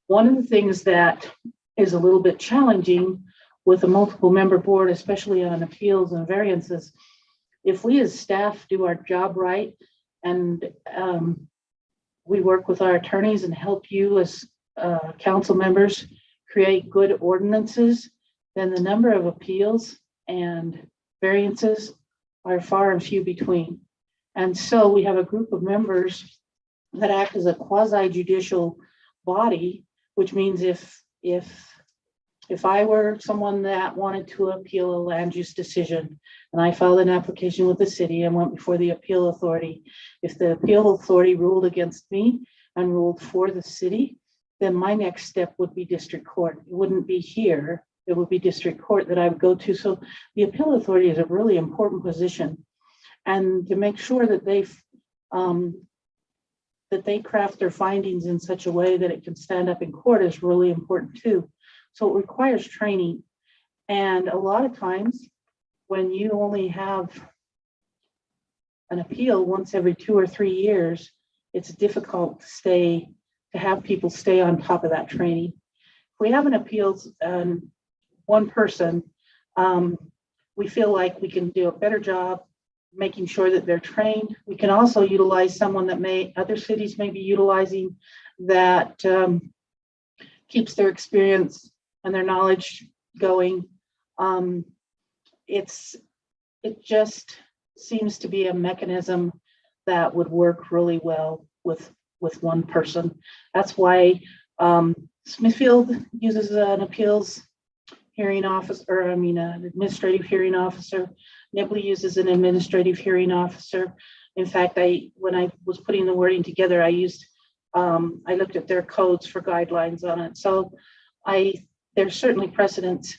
One of the things that is a little bit challenging with a multiple member board, especially on appeals and variances, if we as staff do our job right and we work with our attorneys and help you as council members create good ordinances, then the number of appeals and variances are far and few between. And so we have a group of members that act as a quasi judicial body, which means if I were someone that wanted to appeal a land use decision and I filed an application with the city and went before the appeal authority, if the appeal authority ruled against me and ruled for the city, then my next step would be district court. It wouldn't be here. It would be district court that I would go to. So the appeal authority is a really important position. And to make sure that they craft their findings in such a way that it can stand up in court is really important too. So it requires training. And a lot of times when you only have an appeal once every 2 or 3 years, it's difficult to have people stay on top of that training. If we have an appeals one person, we feel like we can do a better job making sure that they're trained. We can also utilize someone that other cities may be utilizing that keeps their experience and their knowledge going. It just seems to be a mechanism that would work really well with one person. That's why Smithfield uses an appeals hearing officer, an administrative hearing officer. Nibley uses an administrative hearing officer. In fact, when I was putting the wording together, I looked at their codes for guidelines on it. So there's certainly precedence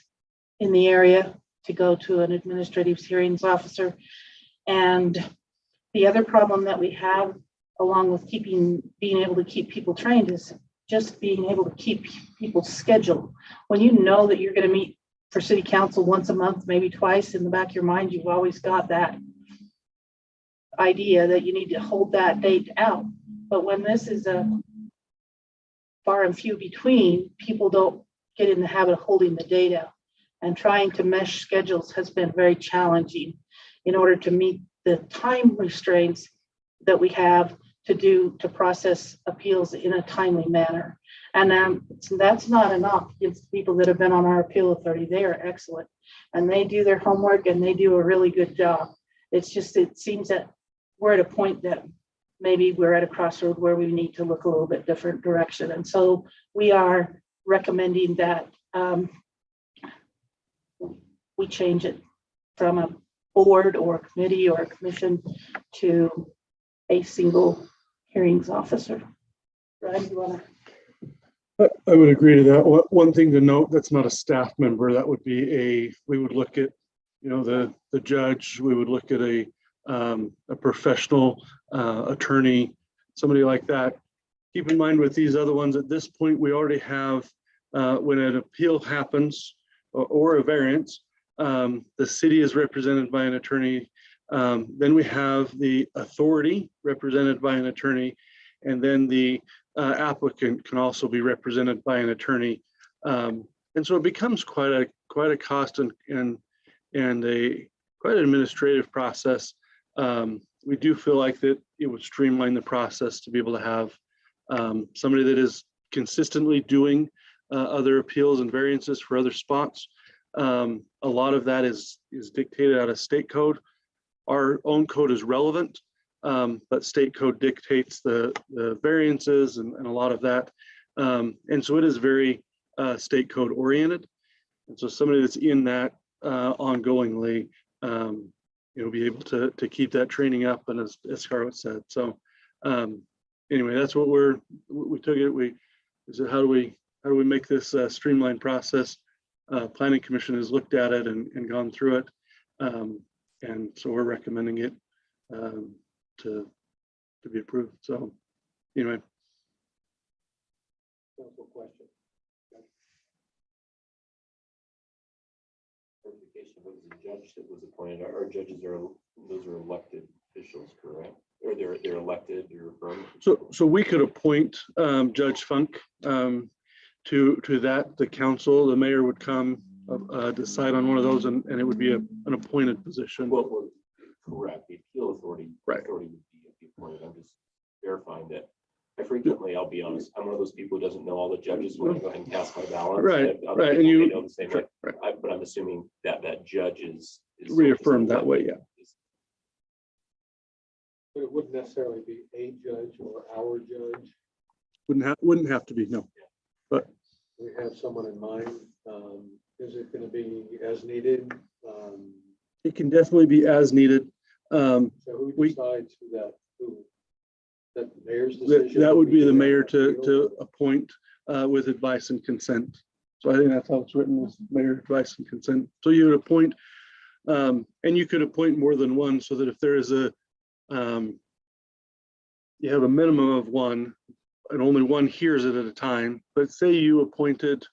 in the area to go to an administrative hearings officer. And the other problem that we have, along with being able to keep people trained, is just being able to keep people's schedule. When you know that you're going to meet for city council once a month, maybe twice, in the back of your mind, you've always got that idea that you need to hold that date out. But when this is a far and few between, people don't get in the habit of holding the date out. And trying to mesh schedules has been very challenging in order to meet the time restraints that we have to process appeals in a timely manner. And that's not enough against people that have been on our appeal authority. They are excellent and they do their homework and they do a really good job. It's just, it seems that we're at a point that maybe we're at a crossroad where we need to look a little bit different direction. And so we are recommending that we change it from a board or a committee or a commission to a single hearings officer. Ryan, you want to? I would agree to that. One thing to note, that's not a staff member. That would be we would look at, the judge, we would look at a professional attorney, somebody like that. Keep in mind with these other ones, at this point, we already have, when an appeal happens or a variance, the city is represented by an attorney. Then we have the authority represented by an attorney, and then the applicant can also be represented by an attorney. And so it becomes quite a cost and quite an administrative process. We do feel like that it would streamline the process to be able to have somebody that is consistently doing other appeals and variances for other spots. A lot of that is dictated out of state code. Our own code is relevant, but state code dictates the variances and a lot of that. And so it is very state code oriented. And so somebody that's in that ongoingly, be able to keep that training up, and as Scarlett said. So anyway, that's what we took it. We said, how do we make this streamlined process? Planning Commission has looked at it and gone through it. And so we're recommending it to be approved. So anyway. Question. Clarification, what is a judge that was appointed? Our judges those are elected officials, correct? Or they're elected, you're affirmed? So we could appoint Judge Funk to that. The council, the mayor would come decide on one of those, and it would be an appointed position. Well, correct. The appeal authority, Right. authority would be appointed. I'm just verifying that. I frequently, I'll be honest, I'm one of those people who doesn't know all the judges when I go ahead and cast my ballot. Right, Other right, and people you- may know the same way. Right. But I'm assuming that judge is Reaffirmed that way, yeah. But it wouldn't necessarily be a judge or our judge. Wouldn't have to be, no. But We have someone in mind. Is it going to be as needed? it can definitely be as needed. So who We- decides that the mayor's decision? That would be the mayor appeal? to appoint with advice and consent. So I think that's how it's written, is mayor advice and consent. So you would appoint, and you could appoint more than one, so that if there is you have a minimum of one and only one hears it at a time. But say you appointed,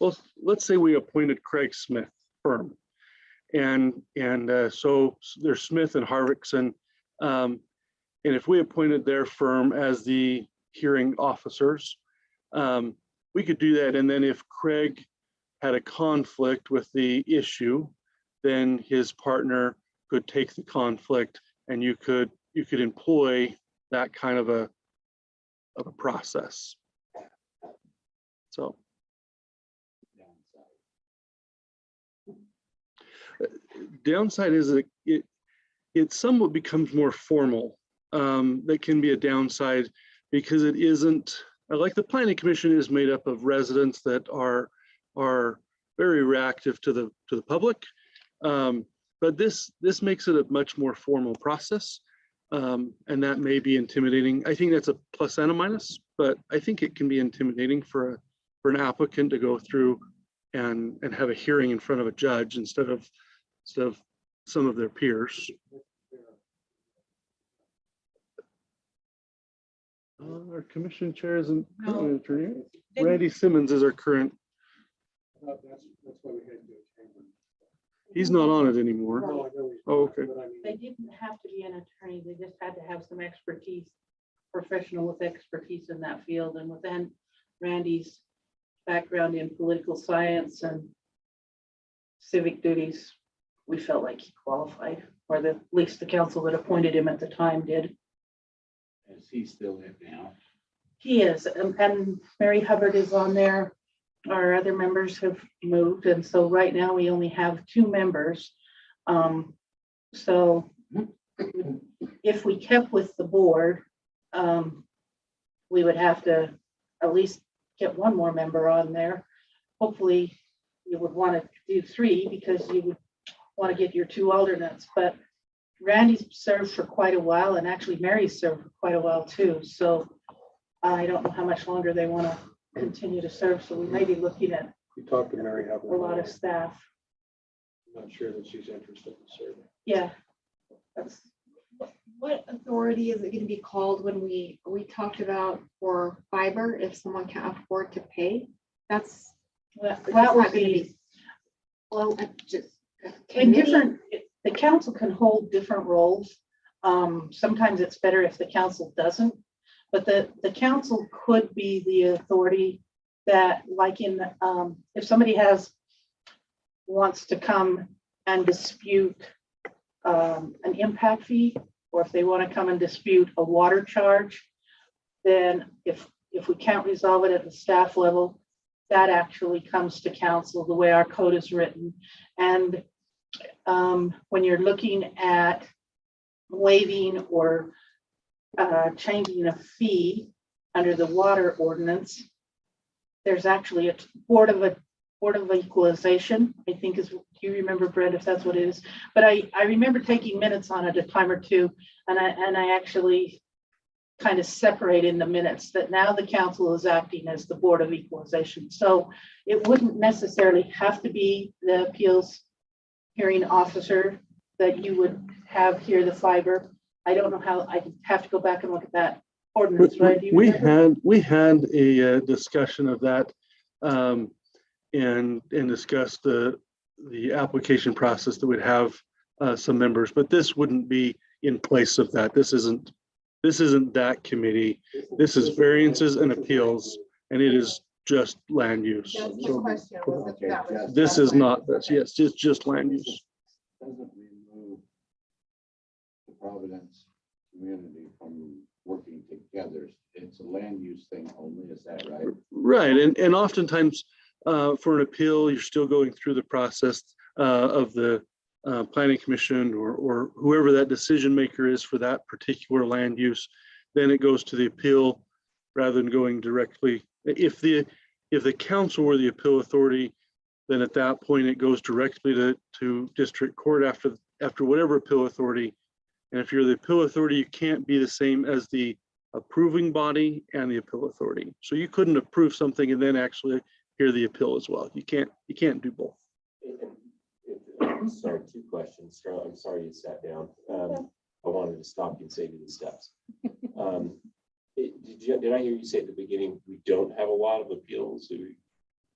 well, let's say we appointed Craig Smith firm. And so there's Smith and Harvickson. And if we appointed their firm as the hearing officers, we could do that. And then if Craig had a conflict with the issue, then his partner could take the conflict, and you could employ that kind of a process. So. Downside is that it somewhat becomes more formal. That can be a downside because it isn't, like the Planning Commission is made up of residents that are very reactive to the public. But this makes it a much more formal process. And that may be intimidating. I think that's a plus and a minus, but I think it can be intimidating for an applicant to go through and have a hearing in front of a judge instead of some of their peers. Our commission chair isn't an attorney. Randy Simmons is our current. That's why we had Joe Chambers. He's not on it anymore. No, I know he's Oh, not, okay. but I mean, They didn't have to be an attorney, they just had to have some expertise, professional with expertise in that field. And within Randy's background in political science and civic duties, we felt like he qualified, or at least the council that appointed him at the time did. Is he still in now? He is, and Mary Hubbard is on there. Our other members have moved, and so right now we only have 2 members. So if we kept with the board, we would have to at least get 1 more member on there. Hopefully you would want to do 3 because you would want to get your 2 alternates, but Randy's served for quite a while, and actually Mary's served for quite a while too. So I don't know how much longer they want to continue to serve, so we may be looking at We talked to Mary a Hubbard. lot of staff. I'm not sure that she's interested in serving. Yeah. That's, What authority is it gonna be called when we talked about for fiber, if someone can't afford to pay? That's, that What's would that gonna be, be? Well, just. in different, the council can hold different roles. Sometimes it's better if the council doesn't, but the council could be the authority that, like in, if somebody wants to come and dispute an impact fee, or if they want to come and dispute a water charge, then if we can't resolve it at the staff level, that actually comes to council, the way our code is written. And when you're looking at waiving or changing a fee under the water ordinance, there's actually a board of equalization, I think is, do you remember, Brett, if that's what it is? But I remember taking minutes on it a time or two, and I actually kind of separate in the minutes that now the council is acting as the board of equalization. So it wouldn't necessarily have to be the appeals hearing officer that you would have hear the fiber. I don't know how, I have to go back and look at that ordinance, right? Do you remember? We had a discussion of that and discussed the application process that would have some members, but this wouldn't be in place of that. This isn't that committee. This is variances and appeals, and it is just land use. That's the question. Was if that was This is not this. Yes, it's just land use. Doesn't remove the Providence community from working together. It's a land use thing only, is that right? Right, and oftentimes for an appeal, you're still going through the process of the planning commission or whoever that decision maker is for that particular land use. Then it goes to the appeal rather than going directly. If the council were the appeal authority, then at that point it goes directly to district court after whatever appeal authority. And if you're the appeal authority, you can't be the same as the approving body and the appeal authority. So you couldn't approve something and then actually hear the appeal as well. You can't do both. Sorry, two questions. I'm sorry you sat down. I wanted to stop you and save you the steps. Did I hear you say at the beginning, we don't have a lot of appeals? We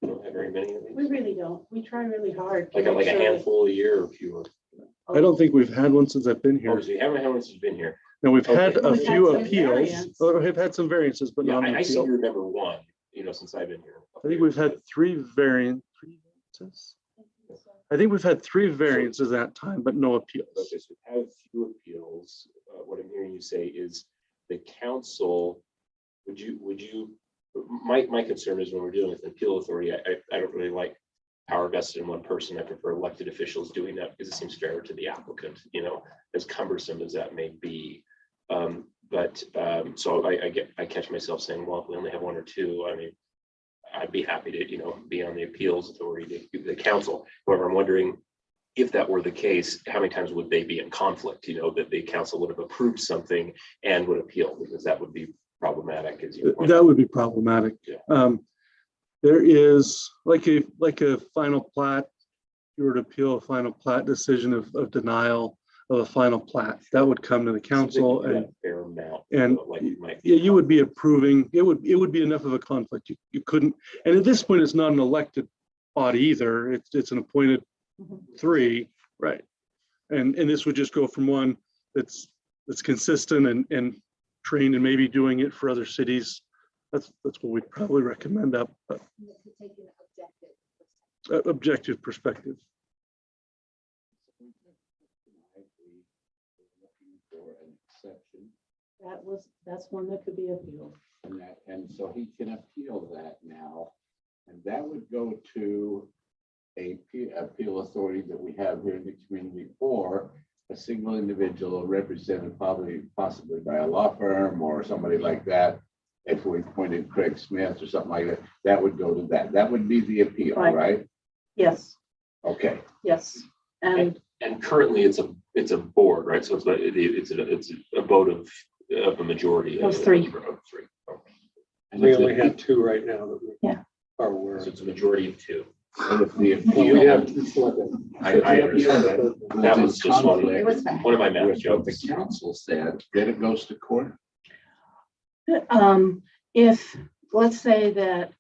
don't have very many of these? We really don't. We try really hard. Like a handful a year or fewer? I don't think we've had one since I've been here. Oh, so you haven't had one since you've been here? Now, we've had Okay. a We've had few some appeals, variants. or have had some variances, but Yeah, not an I seem appeal. to remember one, since I've been here. I think we've had three variances. I think we've had three variances that time, but no appeals. Okay, so we have few appeals. What I'm hearing you say is the council, my concern is when we're dealing with an appeal authority, I don't really like power vested in one person. I prefer elected officials doing that because it seems fairer to the applicant, as cumbersome as that may be. So I catch myself saying, well, if we only have one or two, I mean, I'd be happy to, be on the appeals authority, the council. However, I'm wondering if that were the case, how many times would they be in conflict, that the council would have approved something and would appeal, because that would be problematic, as you pointed out. That would be problematic. Yeah. There is like a final plat, if you were to appeal a final plat decision of denial of a final plat, that would come to the council Seems like and a fair amount, like it might be. yeah, you would be approving, it would be enough of a conflict. You couldn't, and at this point, it's not an elected body either. It's an appointed three, right? And this would just go from one that's consistent and trained and maybe doing it for other cities. That's what we'd probably recommend up. Objective perspective. For an exception, That's one that could be appealed. and so he can appeal that now, and that would go to a appeal authority that we have here in the community, or a single individual represented possibly by a law firm or somebody like that. If we appointed Craig Smith or something like that, that would go to that. That would be the appeal, Right. right? Yes, Okay. yes. And And currently it's a board, right? So it's a vote of a majority Of three. Of three. We only have two right now that we Yeah. are aware of. So it's a majority of two. And if the Well, we appeal- have two selected. I understand that. That was just one It was fast. of my math With what the jokes. council said, then it goes to court. If, let's say that,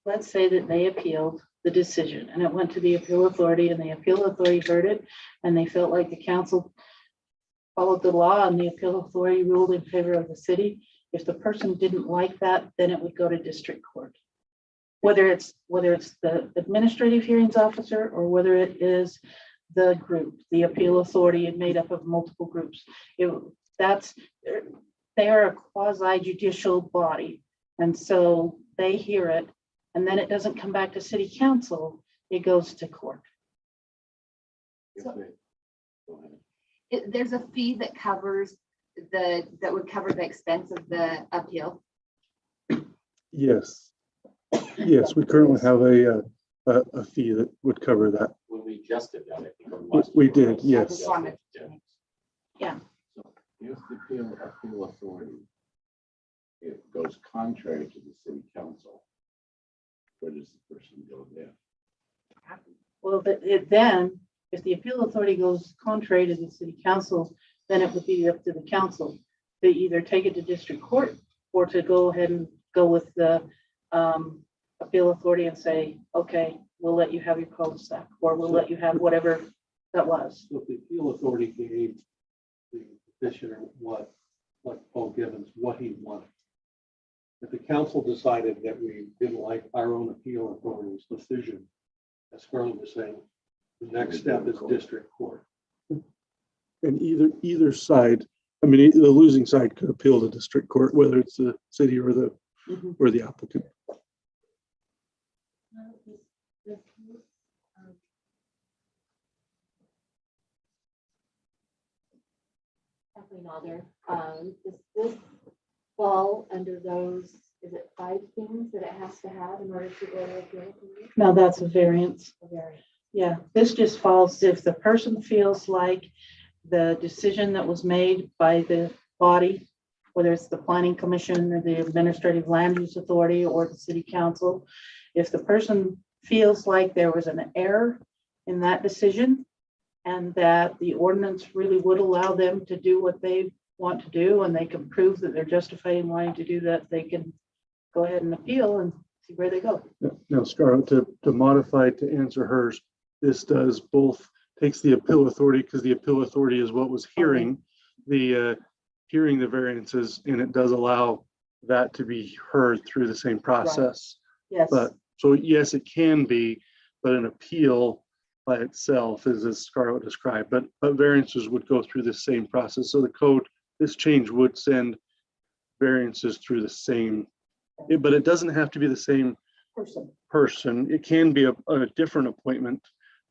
let's say that they appealed the decision and it went to the appeal authority and the appeal authority heard it and they felt like the council followed the law and the appeal authority ruled in favor of the city. If the person didn't like that, then it would go to district court. Whether it's the administrative hearings officer or whether it is the group, the appeal authority made up of multiple groups. They are a quasi judicial body. And so they hear it and then it doesn't come back to city council, it goes to court. There's a fee that covers that would cover the expense of the appeal. Yes. Yes, we currently have a fee that would cover that. When we just did that, I think. We did, yes. Just wanted to- Yeah. If the appeal authority, it goes contrary to the city council, where does the person go then? Well, then, if the appeal authority goes contrary to the city council, then it would be up to the council to either take it to district court or to go ahead and go with the appeal authority and say, okay, we'll let you have your cul-de-sac, or we'll let you have whatever that was. So if the appeal authority gave the petitioner what Paul Gibbons, what he wanted. If the council decided that we didn't like our own appeal authority's decision, as Scarlett was saying, the next step is district court. And either side, I mean, the losing side could appeal to district court, whether it's the city or the applicant. Kathleen Alder, does this fall under those, is it 5 things that it has to have in order to go to appeal? Now that's a variance. A variance. Yeah, this just falls if the person feels like the decision that was made by the body, whether it's the planning commission or the administrative land use authority or the city council, if the person feels like there was an error in that decision and that the ordinance really would allow them to do what they want to do and they can prove that they're justified in wanting to do that, they can go ahead and appeal and see where they go. Now, Scarlett, to modify to answer hers, this does both, takes the appeal authority, because the appeal authority is what was hearing the variances, and it does allow that to be heard through the same process. Yes. But, so yes, it can be, but an appeal by itself is as Scarlett described, but variances would go through the same process. So the code, this change would send variances through the same, but it doesn't have to be the same person. It can be a different appointment.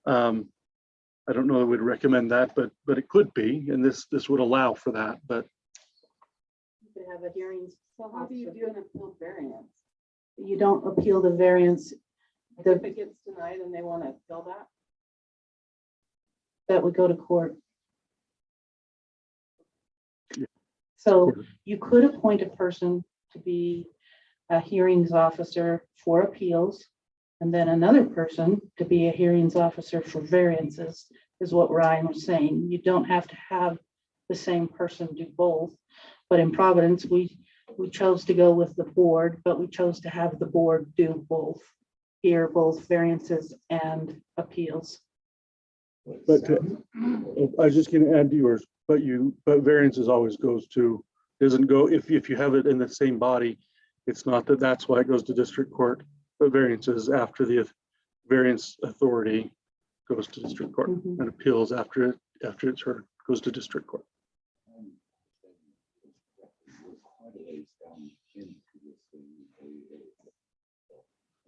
I don't know that we'd recommend that, but it could be, and this would allow for that, but. You could have a hearings. So how do you do an appeal variance? You don't appeal the variance. If it gets denied and they want to appeal that? That would go to court. Yeah. So you could appoint a person to be a hearings officer for appeals, and then another person to be a hearings officer for variances, is what Ryan was saying. You don't have to have the same person do both. But in Providence, we chose to go with the board, but we chose to have the board do both, hear both variances and appeals. But I was just gonna add to yours, but variances always goes to, doesn't go, if you have it in the same body, it's not that's why it goes to district court, but variances after the variance authority goes to district court, and appeals after it's heard goes to district court.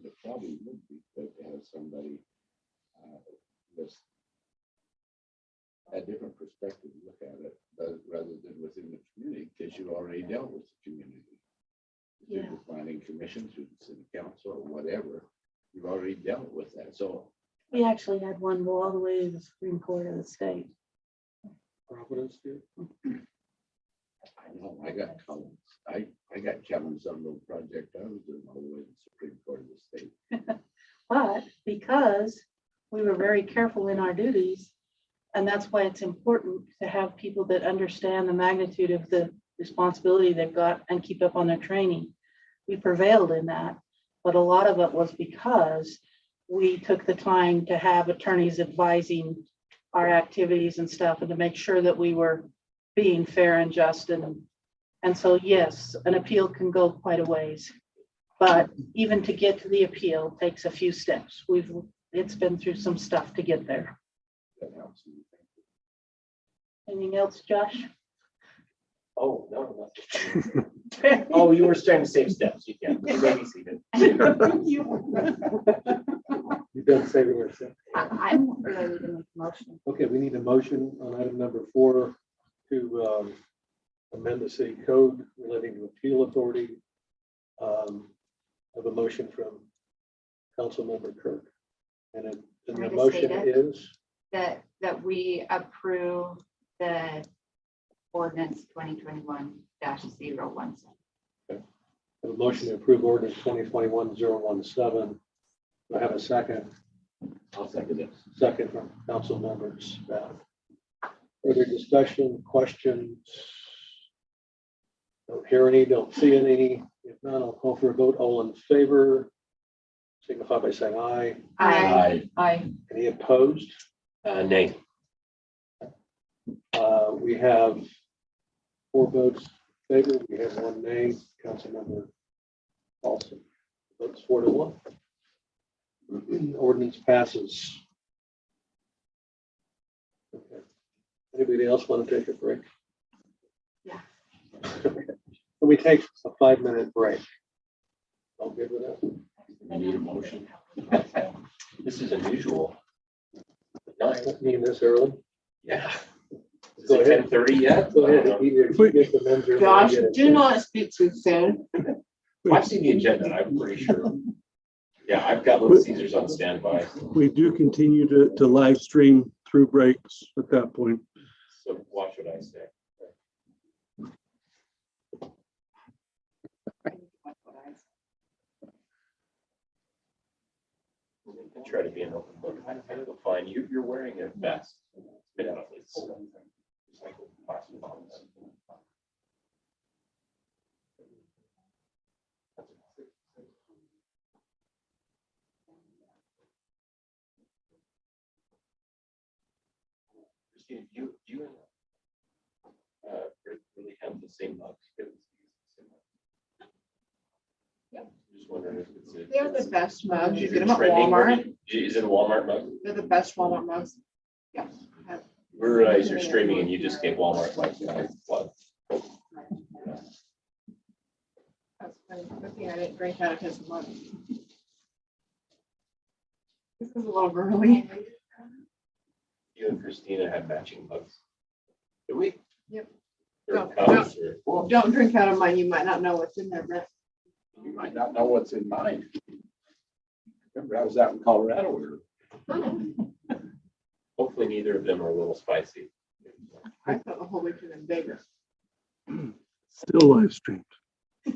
It probably would be good to have somebody just a different perspective look at it, but rather than within the community, because you already dealt with the community. Through the planning commission, through the city council, or whatever, you've already dealt with that. So We actually had one go all the way to the Supreme Court of the state. Providence did. I know, I got comments. I got Kevin's on the project. I was doing all the way to the Supreme Court of the state. But because we were very careful in our duties, and that's why it's important to have people that understand the magnitude of the responsibility they've got and keep up on their training. We prevailed in that, but a lot of it was because we took the time to have attorneys advising our activities and stuff, and to make sure that we were being fair and just. And so, yes, an appeal can go quite a ways, but even to get to the appeal takes a few steps. It's been through some stuff to get there. That helps me. Anything else, Josh? Oh, no. Oh, you were trying to save steps. You can. Maybe seated. You've done saving yourself. I'm ready to make a motion. Okay, we need a motion on item number 4 to amend the city code relating to appeal authority. I have a motion from Councilmember Kirk. And Can the I just motion state it? is, That we approve the ordinance 2021-017. I have a motion to approve ordinance 2021-017. Do I have a second? I'll second it. Second from Councilmember Smith. Further discussion, questions? Don't hear any, don't see any. If not, I'll call for a vote. All in favor, signify by saying aye. Aye. Any opposed? Nay. We have 4 votes in favor. We have 1 nay. Councilmember Paulson votes 4-1. Ordinance passes. Okay. Anybody else want to take a break? Yeah. Can we take a 5-minute break? All good with that? I need a motion. This is unusual. I don't mean this early. Yeah. Is Go it ahead. 10:30 yet? Go ahead. Either you get the men's room or Josh, get it. do not speak too soon. I've seen the agenda. I'm pretty sure. Yeah, I've got Little Caesars on standby. We do continue to live stream through breaks at that point. So watch what I say. I try to be an open book. I feel fine. You're wearing a vest. It's recycled plastic bottles. Christine, do you really have the same mugs? Yeah. Just wondering if it's. They're the best mugs. You Is get it them at trending? Walmart. Is it a Walmart mug? They're the best Walmart mugs. Yeah. We realize you're streaming and you just gave Walmart like what? That's funny. Good thing I didn't drink out of his mug. This is a little girly. You and Christina had matching mugs. Did we? Yep. Or No, cups or- Don't drink out of mine. You might not know what's in there, Brett. You might not know what's in mine. Remember, I was out in Colorado. Hopefully neither of them are a little spicy. I thought the whole week was bigger. Still live streamed. Did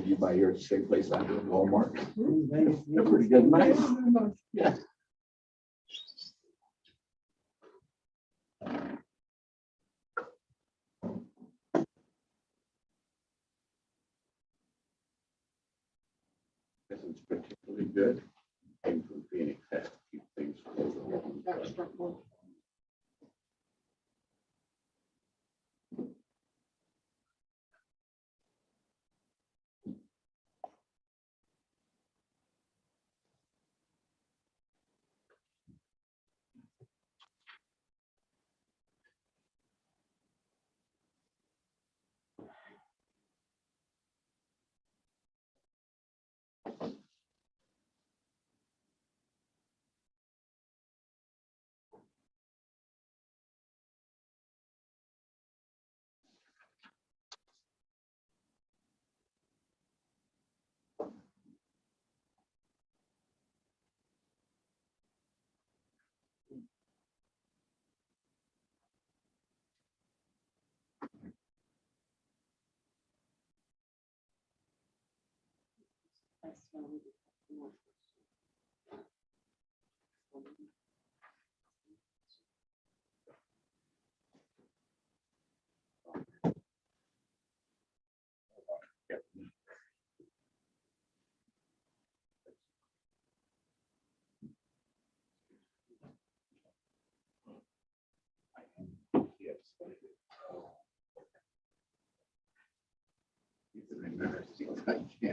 you buy yours at the same place I do in Walmart? They're pretty good. Nice. Yeah. This is particularly good. Came from Phoenix. Has to keep things cold. Extra cool.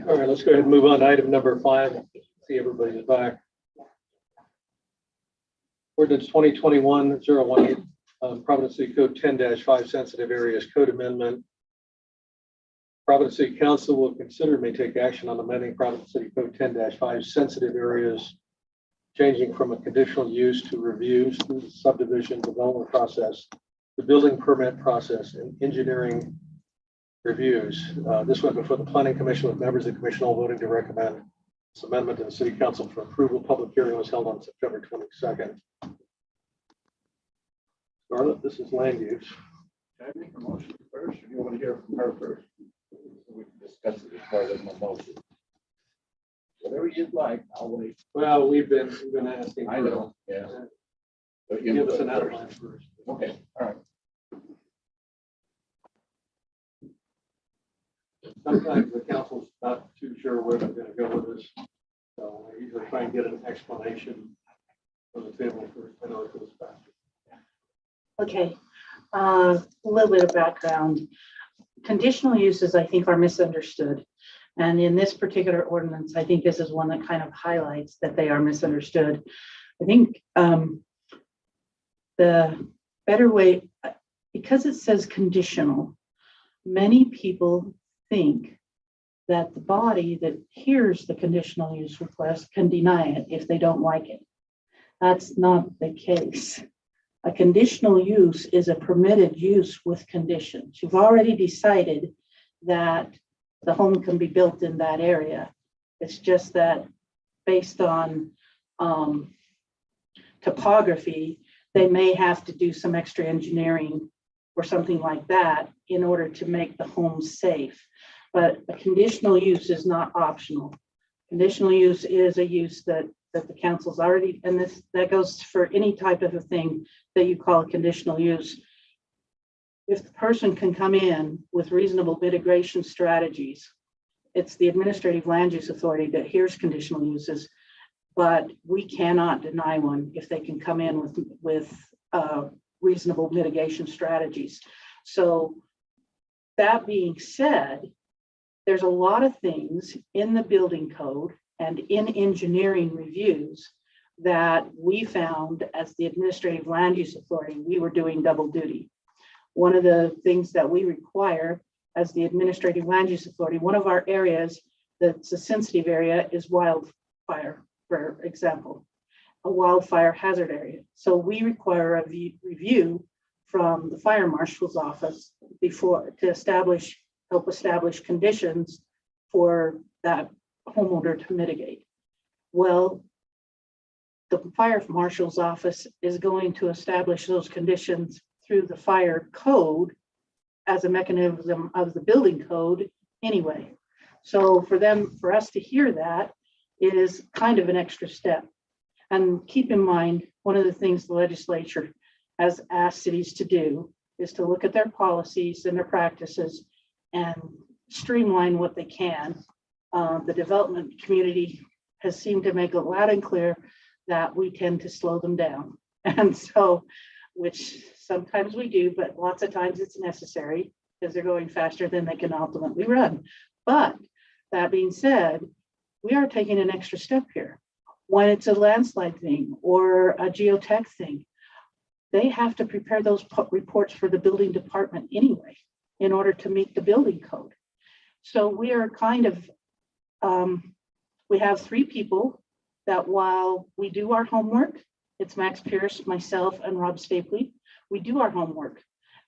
All right, let's go ahead and move on to item number 5. See everybody's back. Ordinance 2021-018, Providence City Code 10-5 sensitive areas code amendment. Providence City Council will consider and may take action on amending Providence City Code 10-5 sensitive areas, changing from a conditional use to reviews through the subdivision development process, the building permit process, and engineering reviews. This went before the Planning Commission with members of the commission all voting to recommend this amendment to the City Council for approval. Public hearing was held on September 22nd. Scarlett, this is land use. Can I make a motion first, or do you want to hear from her first? We can discuss it as part of my motion. Whatever you'd like, I'll wait. Well, we've been asking. I know, yeah. But you Give us an first. outline first. Okay, all right. Sometimes the council's not too sure where they're going to go with this. So I usually try and get an explanation from the table first. I know it goes faster. Okay, a little bit of background. Conditional uses, I think, are misunderstood. And in this particular ordinance, I think this is one that kind of highlights that they are misunderstood. I think the better way, because it says conditional, many people think that the body that hears the conditional use request can deny it if they don't like it. That's not the case. A conditional use is a permitted use with conditions. You've already decided that the home can be built in that area. It's just that based on topography, they may have to do some extra engineering or something like that in order to make the home safe. But a conditional use is not optional. Conditional use is a use that the council's already, and that goes for any type of a thing that you call a conditional use. If the person can come in with reasonable mitigation strategies, it's the Administrative Land Use Authority that hears conditional uses, but we cannot deny one if they can come in with reasonable mitigation strategies. So that being said, there's a lot of things in the building code and in engineering reviews that we found as the Administrative Land Use Authority, we were doing double duty. One of the things that we require as the Administrative Land Use Authority, one of our areas that's a sensitive area is wildfire, for example, a wildfire hazard area. So we require a review from the fire marshal's office before to help establish conditions for that homeowner to mitigate. Well, the fire marshal's office is going to establish those conditions through the fire code as a mechanism of the building code anyway. So for us to hear that is kind of an extra step. And keep in mind, one of the things the legislature has asked cities to do is to look at their policies and their practices and streamline what they can. The development community has seemed to make it loud and clear that we tend to slow them down. And so, which sometimes we do, but lots of times it's necessary because they're going faster than they can ultimately run. But that being said, we are taking an extra step here. When it's a landslide thing or a geotech thing, they have to prepare those reports for the building department anyway, in order to meet the building code. So we are kind of, we have 3 people that while we do our homework, it's Max Pierce, myself, and Rob Stapley, we do our homework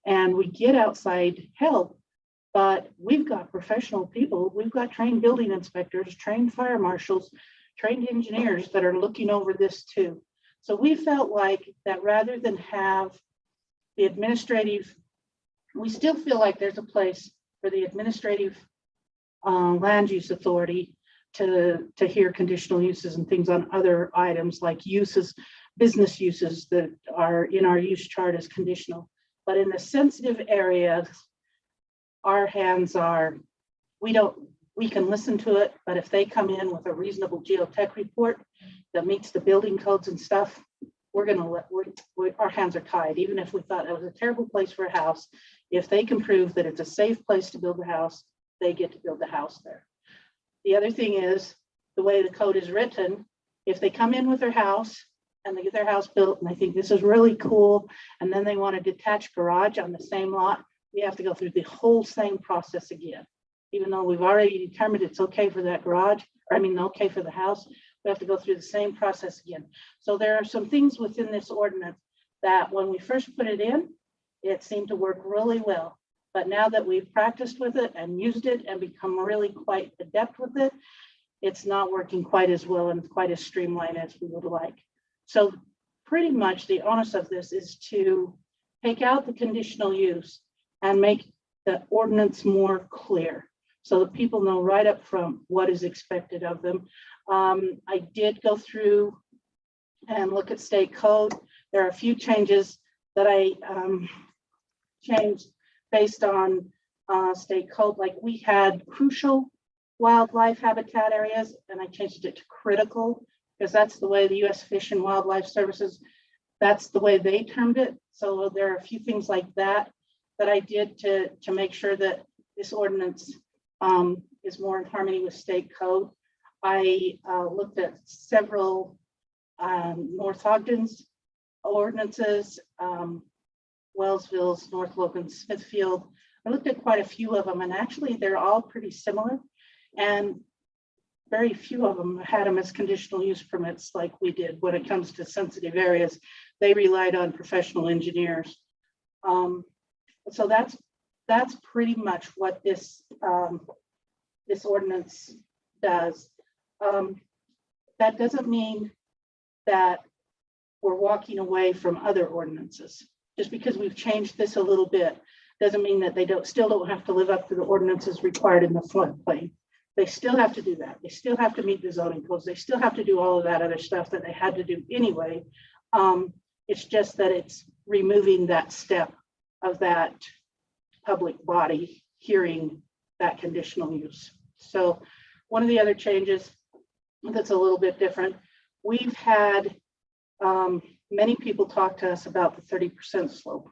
and we get outside help, but we've got professional people, we've got trained building inspectors, trained fire marshals, trained engineers that are looking over this too. So we felt like that rather than have the administrative, we still feel like there's a place for the Administrative Land Use Authority to hear conditional uses and things on other items like uses, business uses that are in our use chart as conditional. But in the sensitive areas, our hands are, we can listen to it, but if they come in with a reasonable geotech report that meets the building codes and stuff, our hands are tied. Even if we thought it was a terrible place for a house, if they can prove that it's a safe place to build a house, they get to build the house there. The other thing is the way the code is written, if they come in with their house and they get their house built and they think this is really cool, and then they want a detached garage on the same lot, we have to go through the whole same process again. Even though we've already determined it's okay for that garage, or I mean, okay for the house, we have to go through the same process again. So there are some things within this ordinance that when we first put it in, it seemed to work really well. But now that we've practiced with it and used it and become really quite adept with it, it's not working quite as well and quite as streamlined as we would like. So pretty much the onus of this is to take out the conditional use and make the ordinance more clear so that people know right up front what is expected of them. I did go through and look at state code. There are a few changes that I changed based on state code. Like we had crucial wildlife habitat areas, and I changed it to critical because that's the way the U.S. Fish and Wildlife Services, that's the way they termed it. So there are a few things like that that I did to make sure that this ordinance is more in harmony with state code. I looked at several North Ogden's ordinances, Wellsville's, North Logan, Smithfield. I looked at quite a few of them, and actually they're all pretty similar, and very few of them had them as conditional use permits like we did. When it comes to sensitive areas, they relied on professional engineers. So that's pretty much what this this ordinance does. That doesn't mean that we're walking away from other ordinances. Just because we've changed this a little bit doesn't mean that they still don't have to live up to the ordinances required in the floodplain. They still have to do that. They still have to meet the zoning codes. They still have to do all of that other stuff that they had to do anyway. It's just that it's removing that step of that public body hearing that conditional use. So one of the other changes that's a little bit different, we've had many people talk to us about the 30% slope.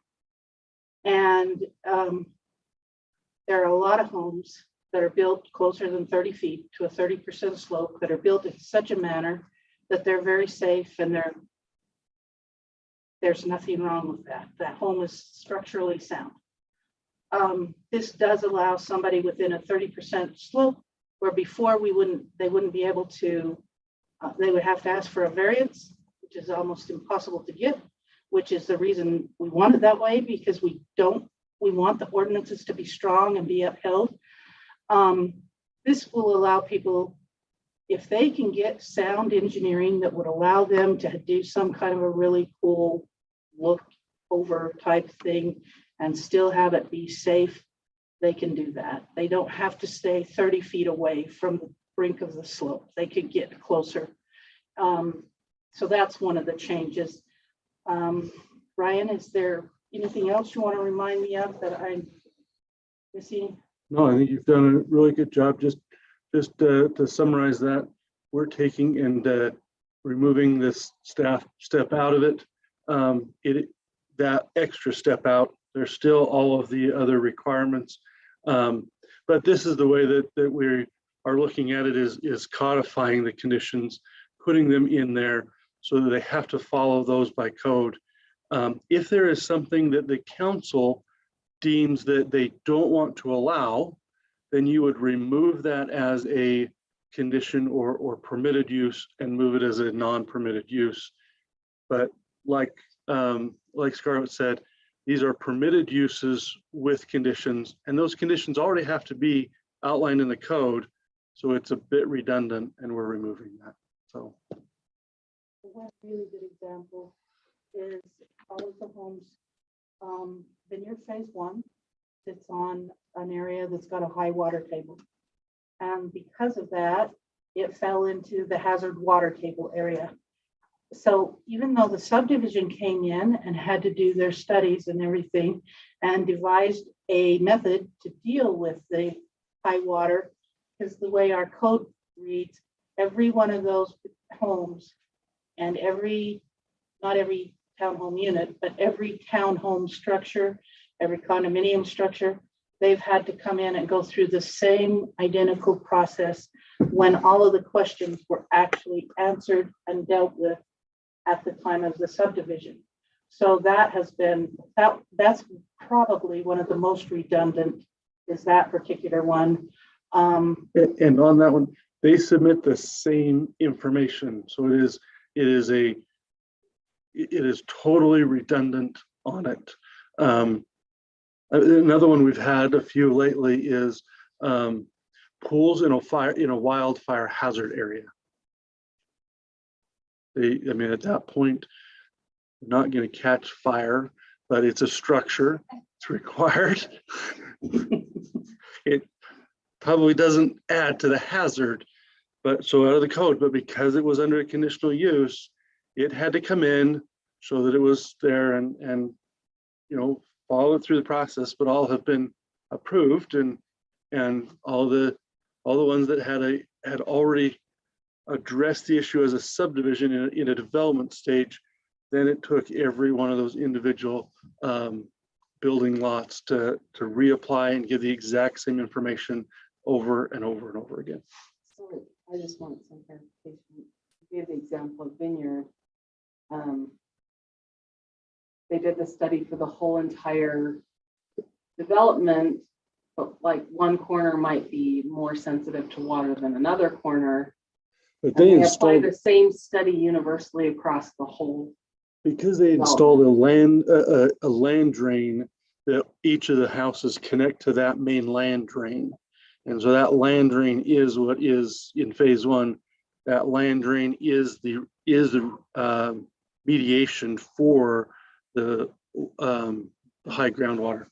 And there are a lot of homes that are built closer than 30 feet to a 30% slope that are built in such a manner that they're very safe and there's nothing wrong with that. That home is structurally sound. This does allow somebody within a 30% slope where before they wouldn't be able to, they would have to ask for a variance, which is almost impossible to get, which is the reason we want it that way, because we want the ordinances to be strong and be upheld. This will allow people, if they can get sound engineering that would allow them to do some kind of a really cool look over type thing and still have it be safe, they can do that. They don't have to stay 30 feet away from the brink of the slope. They could get closer. So that's one of the changes. Ryan, is there anything else you want to remind me of that I'm missing? No, I think you've done a really good job. Just to summarize that, we're taking and removing this staff step out of it. That extra step out, there's still all of the other requirements. But this is the way that we are looking at it, is codifying the conditions, putting them in there so that they have to follow those by code. If there is something that the council deems that they don't want to allow, then you would remove that as a condition or permitted use and move it as a non-permitted use. But like Scarlett said, these are permitted uses with conditions, and those conditions already have to be outlined in the code. So it's a bit redundant, and we're removing that. So One really good example is all of the homes, Vineyard Phase 1, it's on an area that's got a high water table. And because of that, it fell into the hazard water table area. So even though the subdivision came in and had to do their studies and everything and devised a method to deal with the high water, because the way our code reads, every one of those homes and not every townhome unit, but every townhome structure, every condominium structure, they've had to come in and go through the same identical process when all of the questions were actually answered and dealt with at the time of the subdivision. So that has been, that's probably one of the most redundant, is that particular one. And on that one, they submit the same information. So it is totally redundant on it. Another one we've had a few lately is pools in a wildfire hazard area. I mean, at that point, not going to catch fire, but it's a structure. It's required. It probably doesn't add to the hazard, but so out of the code, but because it was under a conditional use, it had to come in, show that it was there and you know, follow it through the process, but all have been approved and all the ones that had already addressed the issue as a subdivision in a development stage, then it took every one of those individual building lots to reapply and give the exact same information over and over and over again. So I just want some clarification. You gave the example of Vineyard. They did the study for the whole entire development, but like one corner might be more sensitive to water than another corner. But And they apply installed, the same study universally across the whole. because they installed a land drain that each of the houses connect to that main land drain. And so that land drain is what is in phase one. That land drain is the mediation for the high groundwater.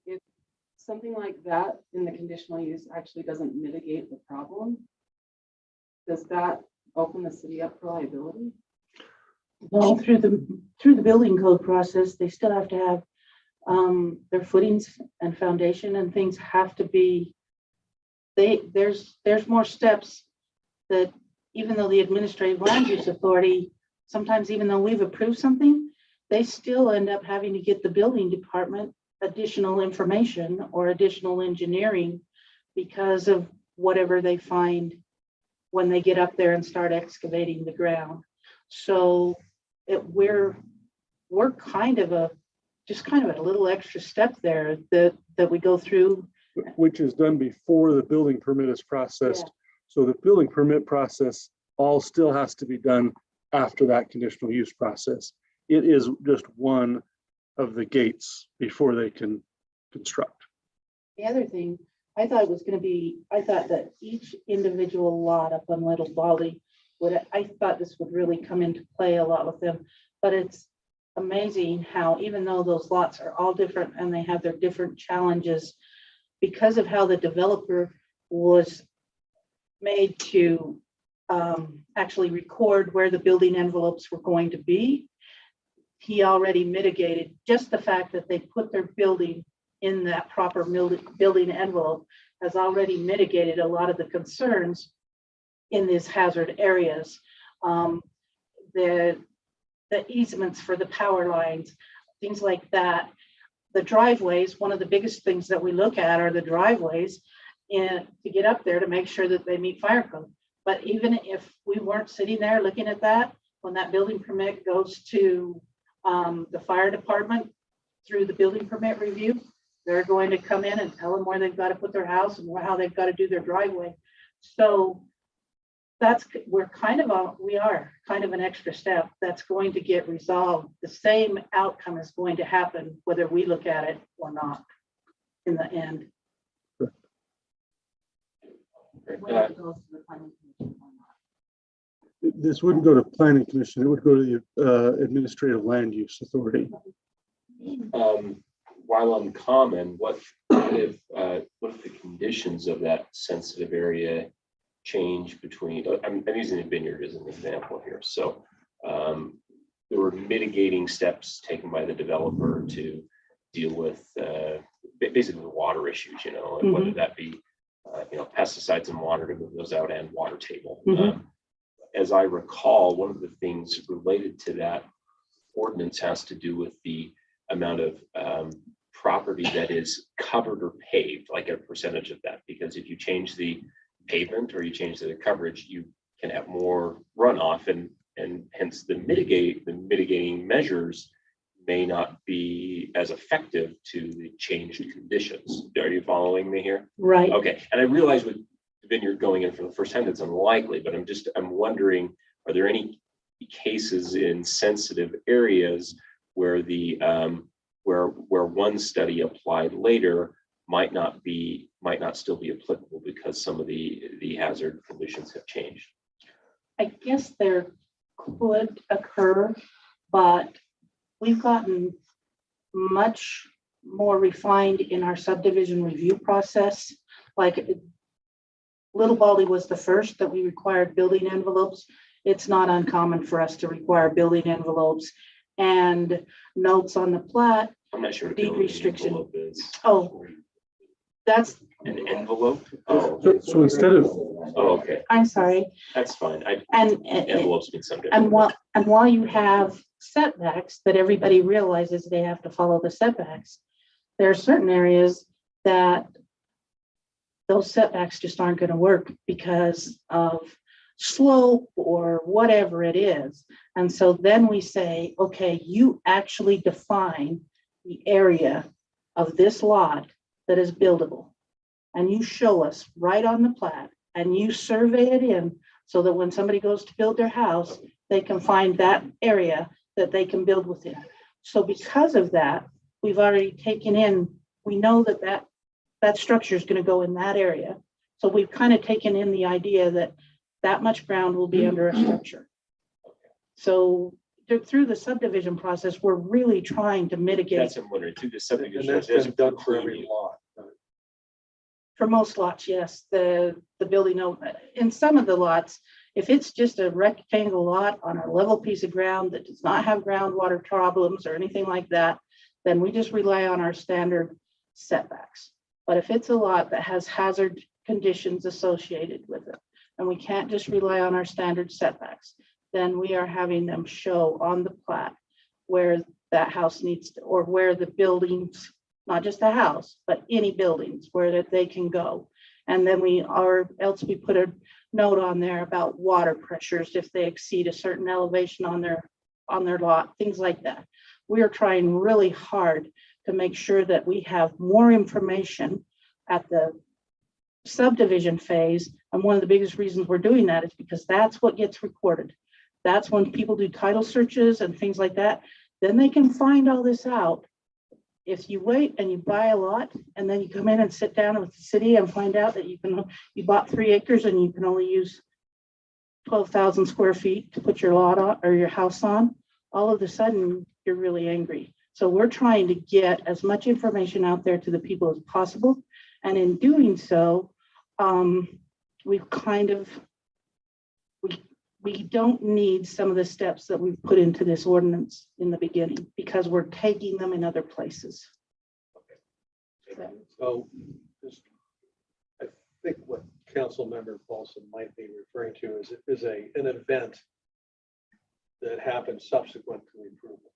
If something like that in the conditional use actually doesn't mitigate the problem, does that open the city up for liability? Well, through the building code process, they still have to have their footings and foundation and things have to be, there's more steps that even though the administrative land use authority, sometimes even though we've approved something, they still end up having to get the building department additional information or additional engineering because of whatever they find when they get up there and start excavating the ground. So we're kind of a little extra step there that we go through. Which is done before the building permit is processed. Yeah. So the building permit process all still has to be done after that conditional use process. It is just one of the gates before they can construct. The other thing, I thought that each individual lot up on Little Baldy I thought this would really come into play a lot with them, but it's amazing how even though those lots are all different and they have their different challenges, because of how the developer was made to actually record where the building envelopes were going to be, he already mitigated just the fact that they put their building in that proper building envelope has already mitigated a lot of the concerns in these hazard areas. The easements for the power lines, things like that. The driveways, one of the biggest things that we look at are the driveways and to get up there to make sure that they meet fire code. But even if we weren't sitting there looking at that, when that building permit goes to the fire department through the building permit review, they're going to come in and tell them where they've got to put their house and how they've got to do their driveway. So we are kind of an extra step that's going to get resolved. The same outcome is going to happen whether we look at it or not in the end. Whether it goes to the planning commission or not. This wouldn't go to planning commission, it would go to the administrative land use authority. While uncommon, what what if the conditions of that sensitive area change between, I'm using the vineyard as an example here. So there were mitigating steps taken by the developer to deal with basically the water issues, and whether that be, pesticides and water to move those out and water table. As I recall, one of the things related to that ordinance has to do with the amount of property that is covered or paved, like a percentage of that, because if you change the pavement or you change the coverage, you can have more runoff, and hence the mitigating measures may not be as effective to the changed conditions. Are you following me here? Right. Okay, and I realize with the vineyard going in for the first time, that's unlikely, but I'm wondering, are there any cases in sensitive areas where the where one study applied later might not still be applicable because some of the hazard conditions have changed? I guess there could occur, but we've gotten much more refined in our subdivision review process. Like Little Baldy was the first that we required building envelopes. It's not uncommon for us to require building envelopes and notes on the plat. I'm not sure. Deed restriction. Envelope is. Oh, that's, An envelope? Oh, So instead of, oh, okay, I'm sorry. that's fine. And, Envelopes mean something. and while you have setbacks that everybody realizes they have to follow the setbacks, there are certain areas that those setbacks just aren't going to work because of slope or whatever it is. And so then we say, okay, you actually define the area of this lot that is buildable. And you show us right on the plat and you survey it in so that when somebody goes to build their house, they can find that area that they can build within. So because of that, we've already taken in, we know that structure is going to go in that area. So we've kind of taken in the idea that much ground will be under a structure. So through the subdivision process, we're really trying to mitigate. That's what I'm wondering too, the And subdivision. that's been done for every lot. For most lots, yes, the building, in some of the lots, if it's just a rectangle lot on a level piece of ground that does not have groundwater problems or anything like that, then we just rely on our standard setbacks. But if it's a lot that has hazard conditions associated with it, and we can't just rely on our standard setbacks, then we are having them show on the plat where that house needs to, or where the buildings, not just the house, but any buildings where that they can go. And then we put a note on there about water pressures if they exceed a certain elevation on their lot, things like that. We are trying really hard to make sure that we have more information at the subdivision phase. And one of the biggest reasons we're doing that is because that's what gets recorded. That's when people do title searches and things like that. Then they can find all this out. If you wait and you buy a lot and then you come in and sit down with the city and find out that you bought 3 acres and you can only use 12,000 square feet to put your lot on or your house on, all of a sudden you're really angry. So we're trying to get as much information out there to the people as possible. And in doing so, we've kind of, we don't need some of the steps that we've put into this ordinance in the beginning because we're taking them in other places. So I think what Council Member Paulson might be referring to is an event that happened subsequent to the approval,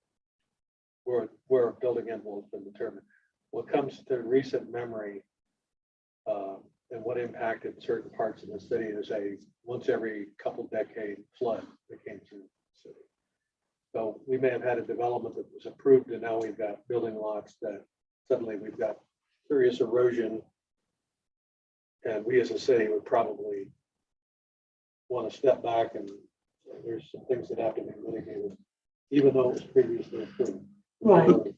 where a building envelope has been determined. What comes to recent memory and what impacted certain parts of the city is a once every couple decade flood that came through the city. So we may have had a development that was approved and now we've got building lots that suddenly we've got serious erosion. And we as a city would probably want to step back, and there's some things that have to be mitigated, even though it was previously approved. Right.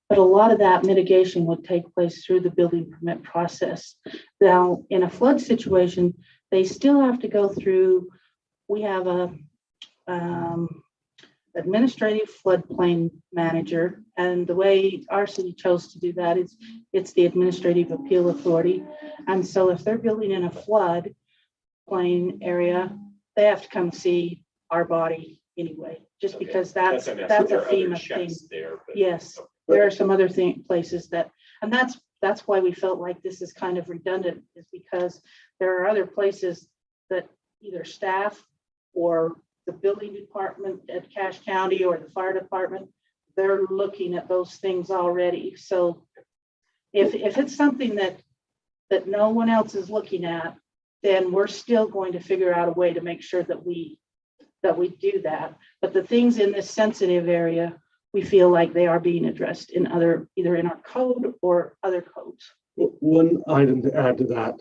But a lot of that mitigation would take place through the building permit process. Now, in a flood situation, they still have to go through, we have a administrative floodplain manager. And the way our city chose to do that is it's the Administrative Appeal Authority. And so if they're building in a flood plain area, they have to come see our body anyway, just Okay. because that's I mean, a there are other FEMA thing. checks there, but- Yes, there are some other places that, and that's why we felt like this is kind of redundant, is because there are other places that either staff or the building department at Cache County or the fire department, they're looking at those things already. So if it's something that no one else is looking at, then we're still going to figure out a way to make sure that we do that. But the things in this sensitive area, we feel like they are being addressed in either in our code or other codes. One item to add to that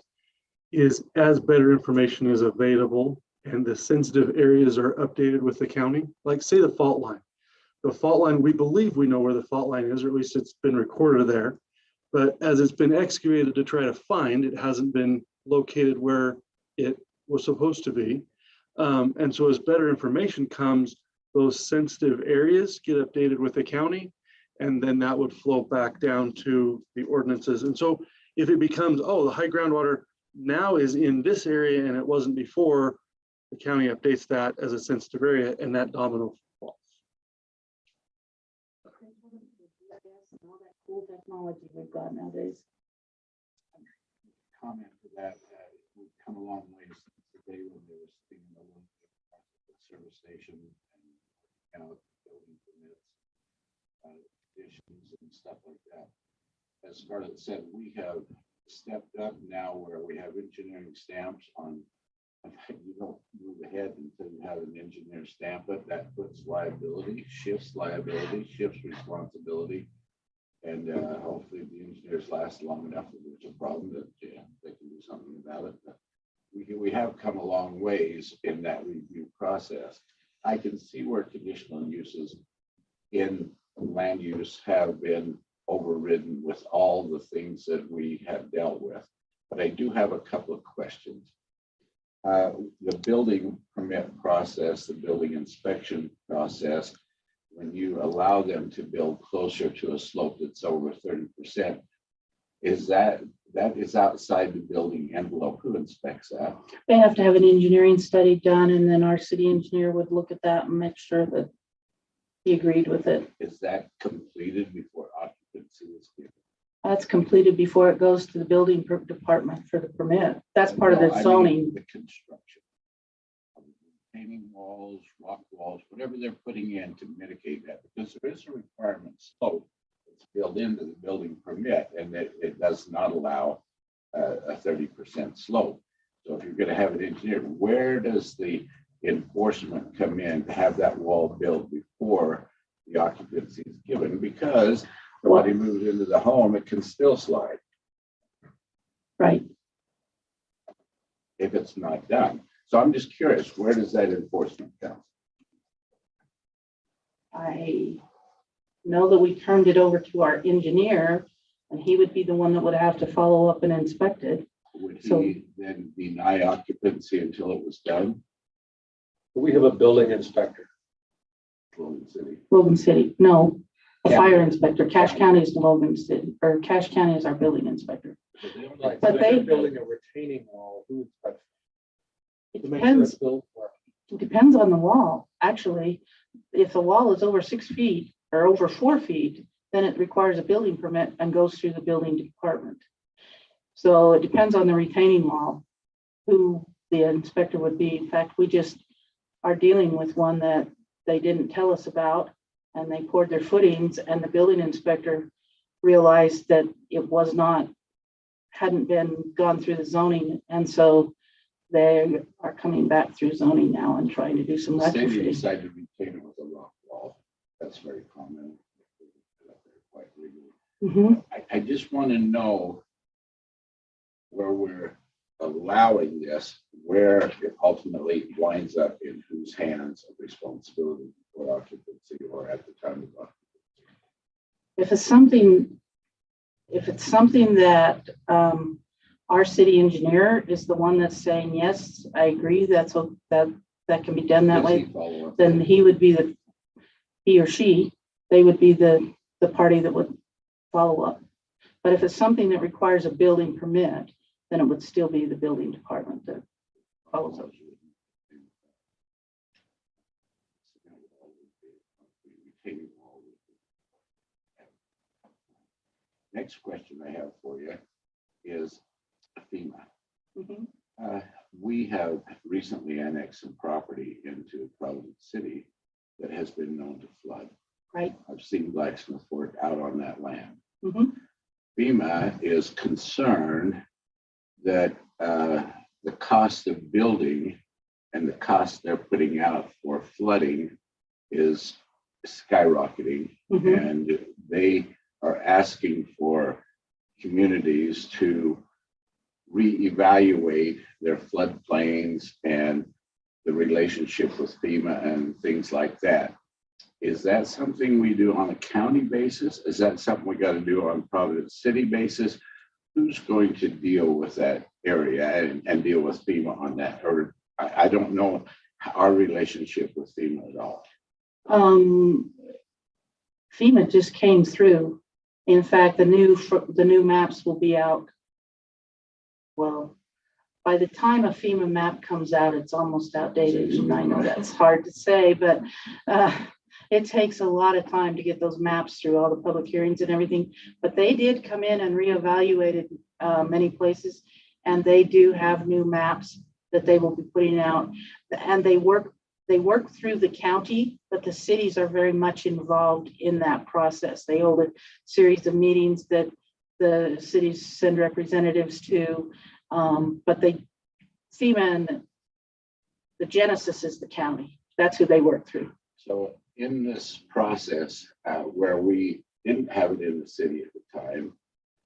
is as better information is available and the sensitive areas are updated with the county, like say the fault line. The fault line, we believe we know where the fault line is, or at least it's been recorded there. But as it's been excavated to try to find, it hasn't been located where it was supposed to be. And so as better information comes, those sensitive areas get updated with the county, and then that would flow back down to the ordinances. And so if it becomes, oh, the high groundwater now is in this area and it wasn't before, the county updates that as a sensitive area, and that domino falls. All that cool technology we've got nowadays. Comment to that, we've come a long way since the day when there was thinking of the service station and building permits, additions and stuff like that. As Scarlett said, we have stepped up now where we have engineering stamps on. You don't move ahead until you have an engineer stamp it. That puts liability, shifts responsibility. And hopefully the engineers last long enough that there's a problem that they can do something about it. But we have come a long ways in that review process. I can see where conditional uses in land use have been overridden with all the things that we have dealt with. But I do have a couple of questions. The building permit process, the building inspection process, when you allow them to build closer to a slope that's over 30%, is that is outside the building envelope? Who inspects that? They have to have an engineering study done, and then our city engineer would look at that and make sure that he agreed with it. Is that completed before occupancy is given? That's completed before it goes to the building department for the permit. That's part of No, the I mean zoning. the construction. Retaining walls, rock walls, whatever they're putting in to mitigate that, because there is a requirement slope that's built into the building permit, and it does not allow a 30% slope. So if you're going to have it engineered, where does the enforcement come in to have that wall built before the occupancy is given? Because somebody moves into the home, it can still slide. Right. If it's not done. So I'm just curious, where does that enforcement come? I know that we turned it over to our engineer, and he would be the one that would have to follow up and inspect it. Would So- he then deny occupancy until it was done? We have a building inspector. Logan City. Logan City, no, a Yeah. fire inspector. Cache County is Logan City, or Cache County is our building inspector. Right, But if they- they're building a retaining wall, who inspects? It To make sure depends. it's built for. It depends on the wall, actually. If the wall is over 6 feet or over 4 feet, then it requires a building permit and goes through the building department. So it depends on the retaining wall, who the inspector would be. In fact, we just are dealing with one that they didn't tell us about, and they poured their footings, and the building inspector realized that it was not, hadn't been gone through the zoning, and so they are coming back through zoning now and trying to do some Say they retrofitting. decide to retain it with a rock wall. That's very common. Quite legally. Mhm. I just want to know where we're allowing this, where it ultimately winds up in whose hands of responsibility for occupancy or at the time of occupancy. If it's something that our city engineer is the one that's saying, yes, I agree, that can be done that Does he way, follow up? then he would be he or she, they would be the party that would follow up. But if it's something that requires a building permit, then it would still be the building department that follows up. Next question I have for you is FEMA. Mhm. We have recently annexed some property into Providence City that has been known to flood. Right. I've seen Blacksmith Fork out on that land. Mhm. FEMA is concerned that the cost of building and the cost they're putting out for flooding is skyrocketing. Mhm. And they are asking for communities to reevaluate their floodplains and the relationship with FEMA and things like that. Is that something we do on a county basis? Is that something we got to do on Providence City basis? Who's going to deal with that area and deal with FEMA on that? Or I don't know our relationship with FEMA at all. FEMA just came through. In fact, the new maps will be out. Well, by the time a FEMA map comes out, it's almost outdated. And I know that's hard to say, but it takes a lot of time to get those maps through all the public hearings and everything. But they did come in and reevaluated many places, and they do have new maps that they will be putting out. And they work through the county, but the cities are very much involved in that process. They hold a series of meetings that the cities send representatives to, but FEMA and the genesis is the county. That's who they work through. So in this process, where we didn't have it in the city at the time,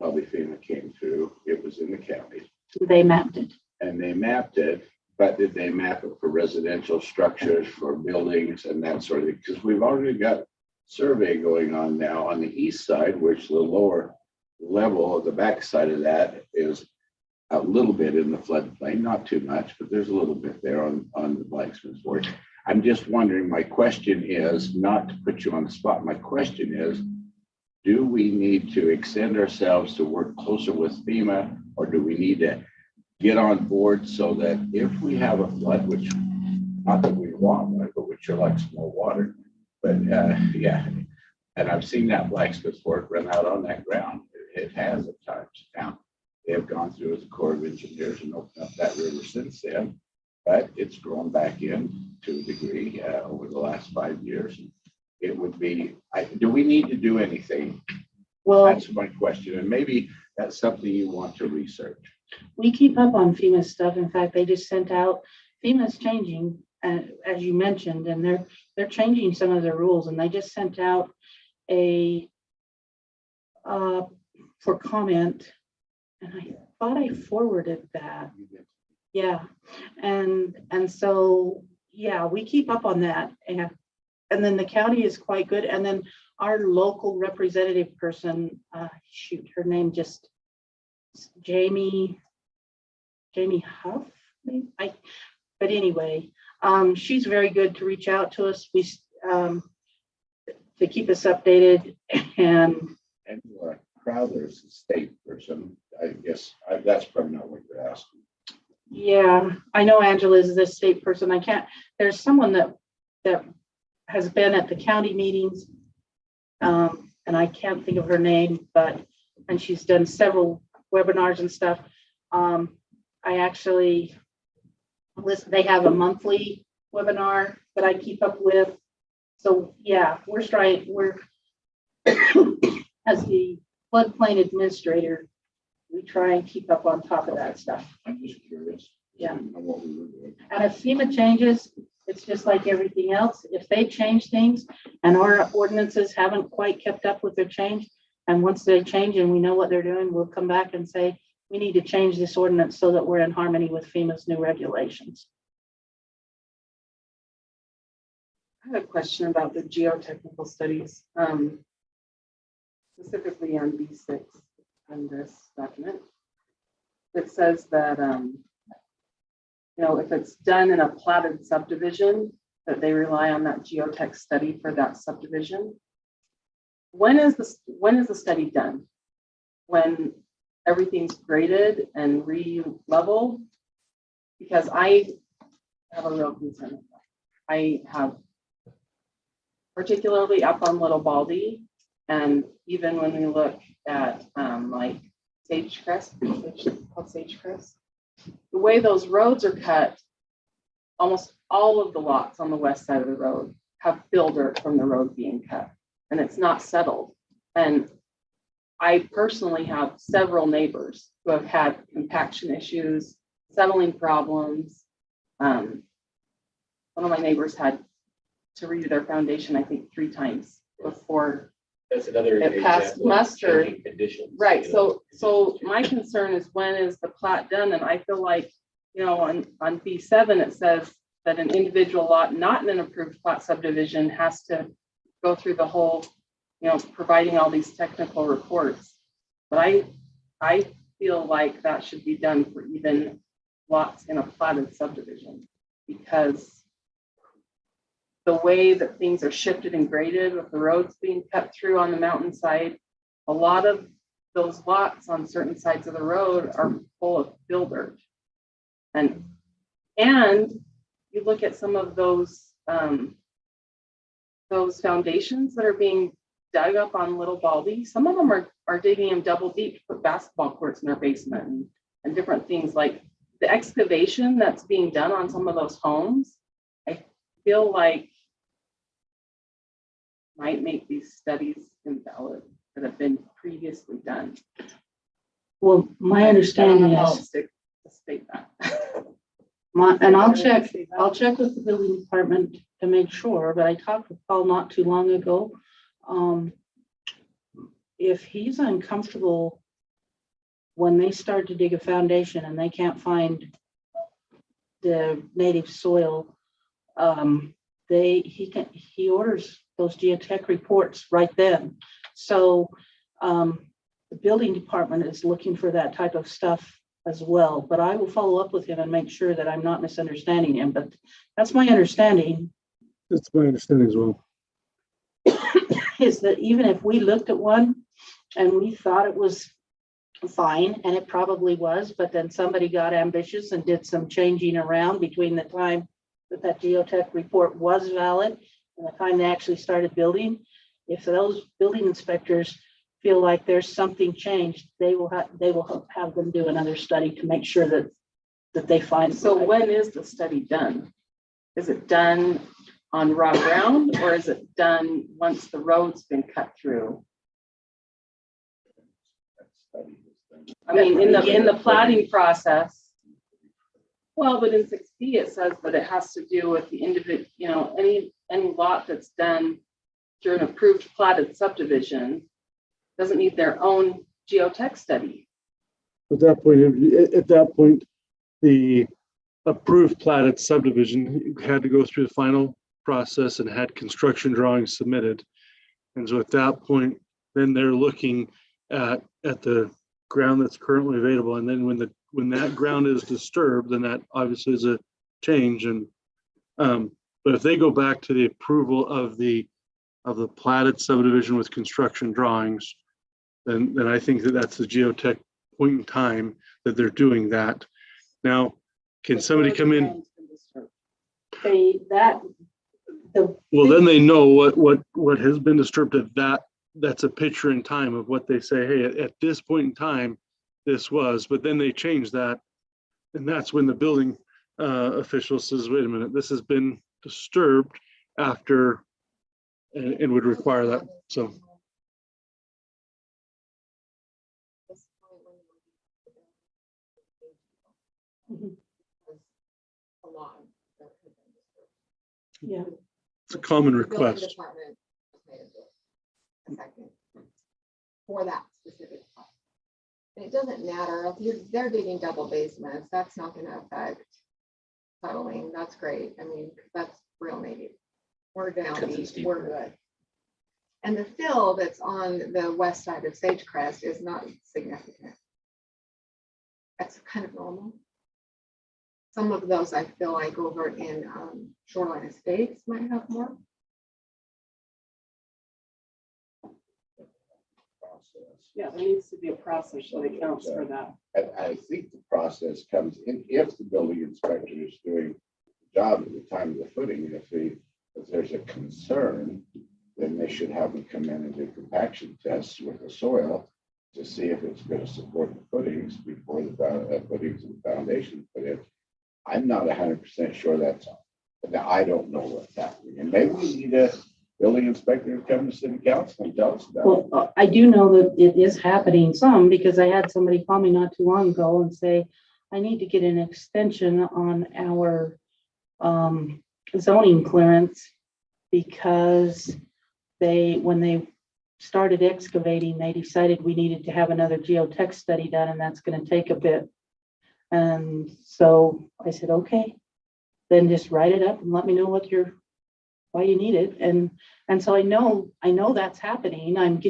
probably FEMA came through, it was in the county. They mapped it. And they mapped it, but did they map it for residential structures, for buildings and that sort of thing? Because we've already got survey going on now on the east side, which the lower level of the backside of that is a little bit in the floodplain, not too much, but there's a little bit there on the Blacksmith Fork. I'm just wondering, my question is, not to put you on the spot, my question is, do we need to extend ourselves to work closer with FEMA, or do we need to get on board so that if we have a flood, which not that we want one, but would sure like some more water, but yeah, and I've seen that Blacksmith Fork run out on that ground. It has at times. Now, they have gone through as a Corps of Engineers and opened up that river since then, but it's grown back in to a degree over the last 5 years. It would be, do we need to do anything? Well, that's my question. And maybe that's something you want to research. We keep up on FEMA stuff. In fact, they just sent out, FEMA's changing, as you mentioned, and they're changing some of their rules, and they just sent out a for comment, and I thought I forwarded that. Yeah, and so yeah, we keep up on that, and then the county is quite good, and then our local representative person, shoot, her name just Jamie Huff, maybe? But anyway, she's very good to reach out to us. We to keep us updated, and Crowther's a state person. I guess that's probably not what you're asking. Yeah, I know Angela is the state person. There's someone that has been at the county meetings, and I can't think of her name, and she's done several webinars and stuff. I actually listen, they have a monthly webinar that I keep up with. So yeah, we're as the floodplain administrator, we try and keep up on top of that stuff. I'm just curious. Yeah. I didn't know what we were doing. And if FEMA changes, it's just like everything else. If they change things and our ordinances haven't quite kept up with their change, and once they change and we know what they're doing, we'll come back and say, we need to change this ordinance so that we're in harmony with FEMA's new regulations. I have a question about the geotechnical studies, specifically on B6 on this document. It says that, if it's done in a platted subdivision, that they rely on that geotech study for that subdivision. When is the study done? When everything's graded and re-leveled? Because I have a real concern with that. I have, particularly up on Little Baldy, and even when we look at like Sagecrest, called Sagecrest, the way those roads are cut, almost all of the lots on the west side of the road have fill dirt from the road being cut, and it's not settled. And I personally have several neighbors who have had compaction issues, settling problems. One of my neighbors had to redo their foundation, I think 3 times before That's another it passed example of muster. changing conditions. Right, you know. so my concern is, when is the plat done? And I feel like, you know, on B7, it says that an individual lot not in an approved plat subdivision has to go through the whole, you know, providing all these technical reports. But I feel like that should be done for even lots in a platted subdivision, because the way that things are shifted and graded with the roads being cut through on the mountainside, a lot of those lots on certain sides of the road are full of fill dirt. And you look at some of those foundations that are being dug up on Little Baldy, some of them are digging them double deep to put basketball courts in their basement and different things. Like the excavation that's being done on some of those homes, I feel like might make these studies invalid that have been previously done. Well, my I don't understanding know how is, to state that. and I'll check with the building department to make sure, but I talked with Paul not too long ago. If he's uncomfortable when they start to dig a foundation and they can't find the native soil, he orders those geotech reports right then. So the building department is looking for that type of stuff as well, but I will follow up with him and make sure that I'm not misunderstanding him, but that's my understanding. That's my understanding as well. Is that even if we looked at one and we thought it was fine, and it probably was, but then somebody got ambitious and did some changing around between the time that geotech report was valid and the time they actually started building, if those building inspectors feel like there's something changed, they will have them do another study to make sure that they find. So when is the study done? Is it done on raw ground, or is it done once the road's been cut through? I mean, in the platting process. Well, but in 6B, it says that it has to do with the individual, you know, any lot that's done through an approved platted subdivision doesn't need their own geotech study. At that point, the approved platted subdivision had to go through the final process and had construction drawings submitted. And so at that point, then they're looking at the ground that's currently available. And then when that ground is disturbed, then that obviously is a change. And but if they go back to the approval of the platted subdivision with construction drawings, then I think that's the geotech point in time that they're doing that. Now, can somebody come in? Well, then they know what has been disturbed at that. That's a picture in time of what they say, hey, at this point in time, this was, but then they change that. And that's when the building official says, wait a minute, this has been disturbed after, and would require that. So. Yeah. It's a common The building request. department made a second for that specific part. And it doesn't matter if they're digging double basements, that's not going to affect settling. That's great. I mean, that's real native. We're down east, we're good. And the fill that's on the west side of Sagecrest is not significant. That's kind of normal. Some of those I feel like over in Shoreline Estates might have more. Yeah, there needs to be a process that accounts for that. I think the process comes in if the building inspector is doing the job at the time of the footing. If there's a concern, then they should have them come in and do compaction tests with the soil to see if it's going to support the footings before the footings and foundations. But if I'm not 100% sure that's, I don't know what's happening. And maybe we need a building inspector to come to city council and tell us about it. Well, I do know that it is happening some because I had somebody call me not too long ago and say, I need to get an extension on our zoning clearance because when they started excavating, they decided we needed to have another geotech study done, and that's going to take a bit. And so I said, okay, then just write it up and let me know why you need it. And so I know that's happening. I'm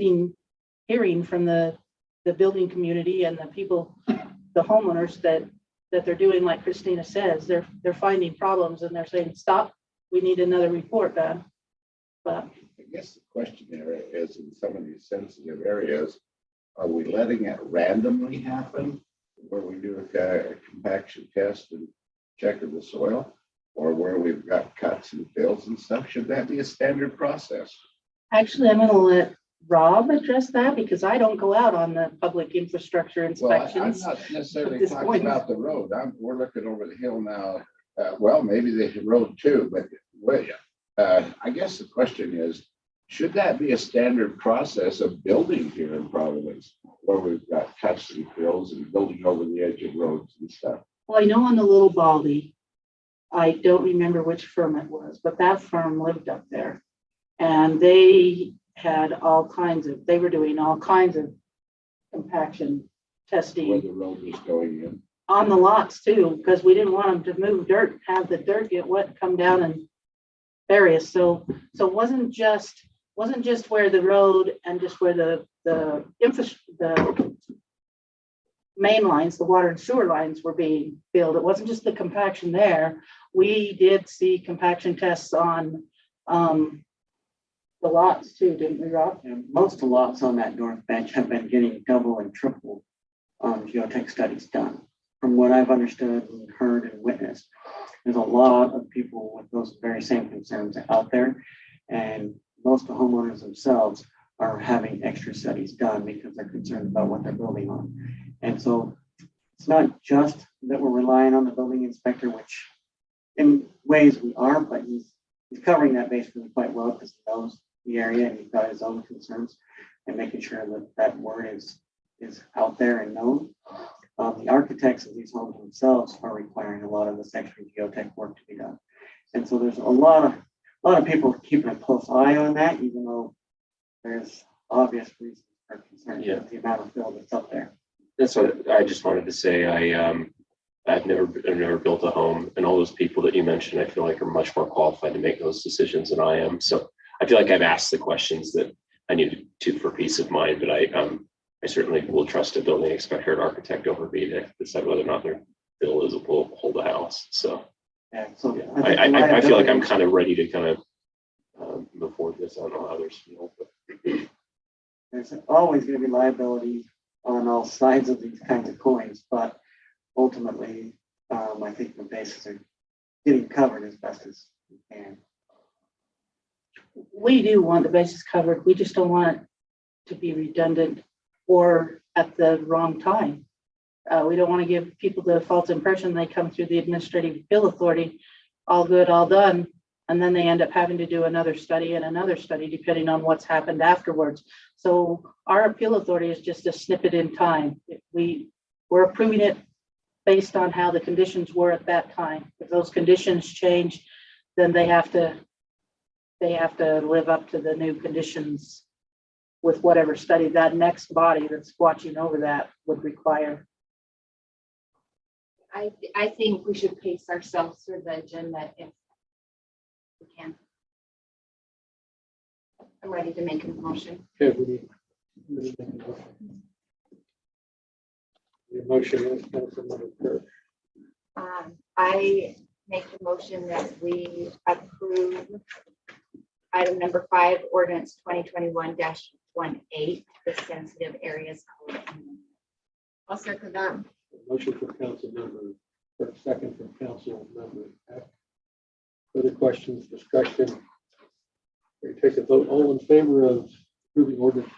hearing from the building community and the people, the homeowners that they're doing like Christina says, they're finding problems and they're saying, stop, we need another report done. But I guess the question there is, in some of these sensitive areas, are we letting it randomly happen where we do a compaction test and check of the soil, or where we've got cuts and fills and stuff? Should that be a standard process? actually, I'm going to let Rob address that because I don't go out on the public infrastructure Well, I'm inspections. not necessarily at this talking point. about the road. We're looking over the hill now. Well, maybe the road too, but I guess the question is, should that be a standard process of building here in Providence, where we've got cuts and fills and building over the edge of roads and stuff? Well, I know on the Little Baldy, I don't remember which firm it was, but that firm lived up there. And they had they were doing all kinds of compaction Where testing the road was going in. on the lots too, because we didn't want them to move dirt, have the dirt get wet, come down and bury us. So it wasn't just where the road and just where the main lines, the water and sewer lines were being filled. It wasn't just the compaction there. We did see compaction tests on the lots too, didn't we, Rob? And most of the lots on that north bench have been getting double and triple geotech studies done. From what I've understood and heard and witnessed, there's a lot of people with those very same concerns out there. And most of the homeowners themselves are having extra studies done because they're concerned about what they're building on. And so it's not just that we're relying on the building inspector, which in ways we are, but he's covering that base really quite well because he knows the area and he's got his own concerns and making sure that that word is out there and known. The architects of these homes themselves are requiring a lot of this extra geotech work to be done. And so there's a lot of people keeping a close eye on that, even though there's obvious reasons for concern with the amount of fill that's up there. That's what I just wanted to say. I've never built a home, and all those people that you mentioned, I feel like are much more qualified to make those decisions than I am. So I feel like I've asked the questions that I needed to for peace of mind, but I certainly will trust a building inspector and architect over me to decide whether or not their bill will hold a house. So Yeah, so I feel like I'm kind of ready to kind of move forward with this. I don't know how others feel, but there's always going to be liability on all sides of these kinds of coins, but ultimately, I think the bases are getting covered as best as we can. We do want the bases covered. We just don't want it to be redundant or at the wrong time. We don't want to give people the false impression they come through the administrative appeal authority, all good, all done, and then they end up having to do another study and another study depending on what's happened afterwards. So our appeal authority is just a snippet in time. We're approving it based on how the conditions were at that time. If those conditions change, then they have to live up to the new conditions with whatever study that next body that's watching over that would require. I think we should pace ourselves through the agenda if we can. I'm ready to make a motion. Okay, we need to make a motion. The motion is Councilmember Kirk. I make the motion that we approve item number 5, ordinance 2021-18, the sensitive areas code. I'll second that. Motion from council member, or second from council member Peck. Further questions, discussion? We take a vote. All in favor of approving ordinance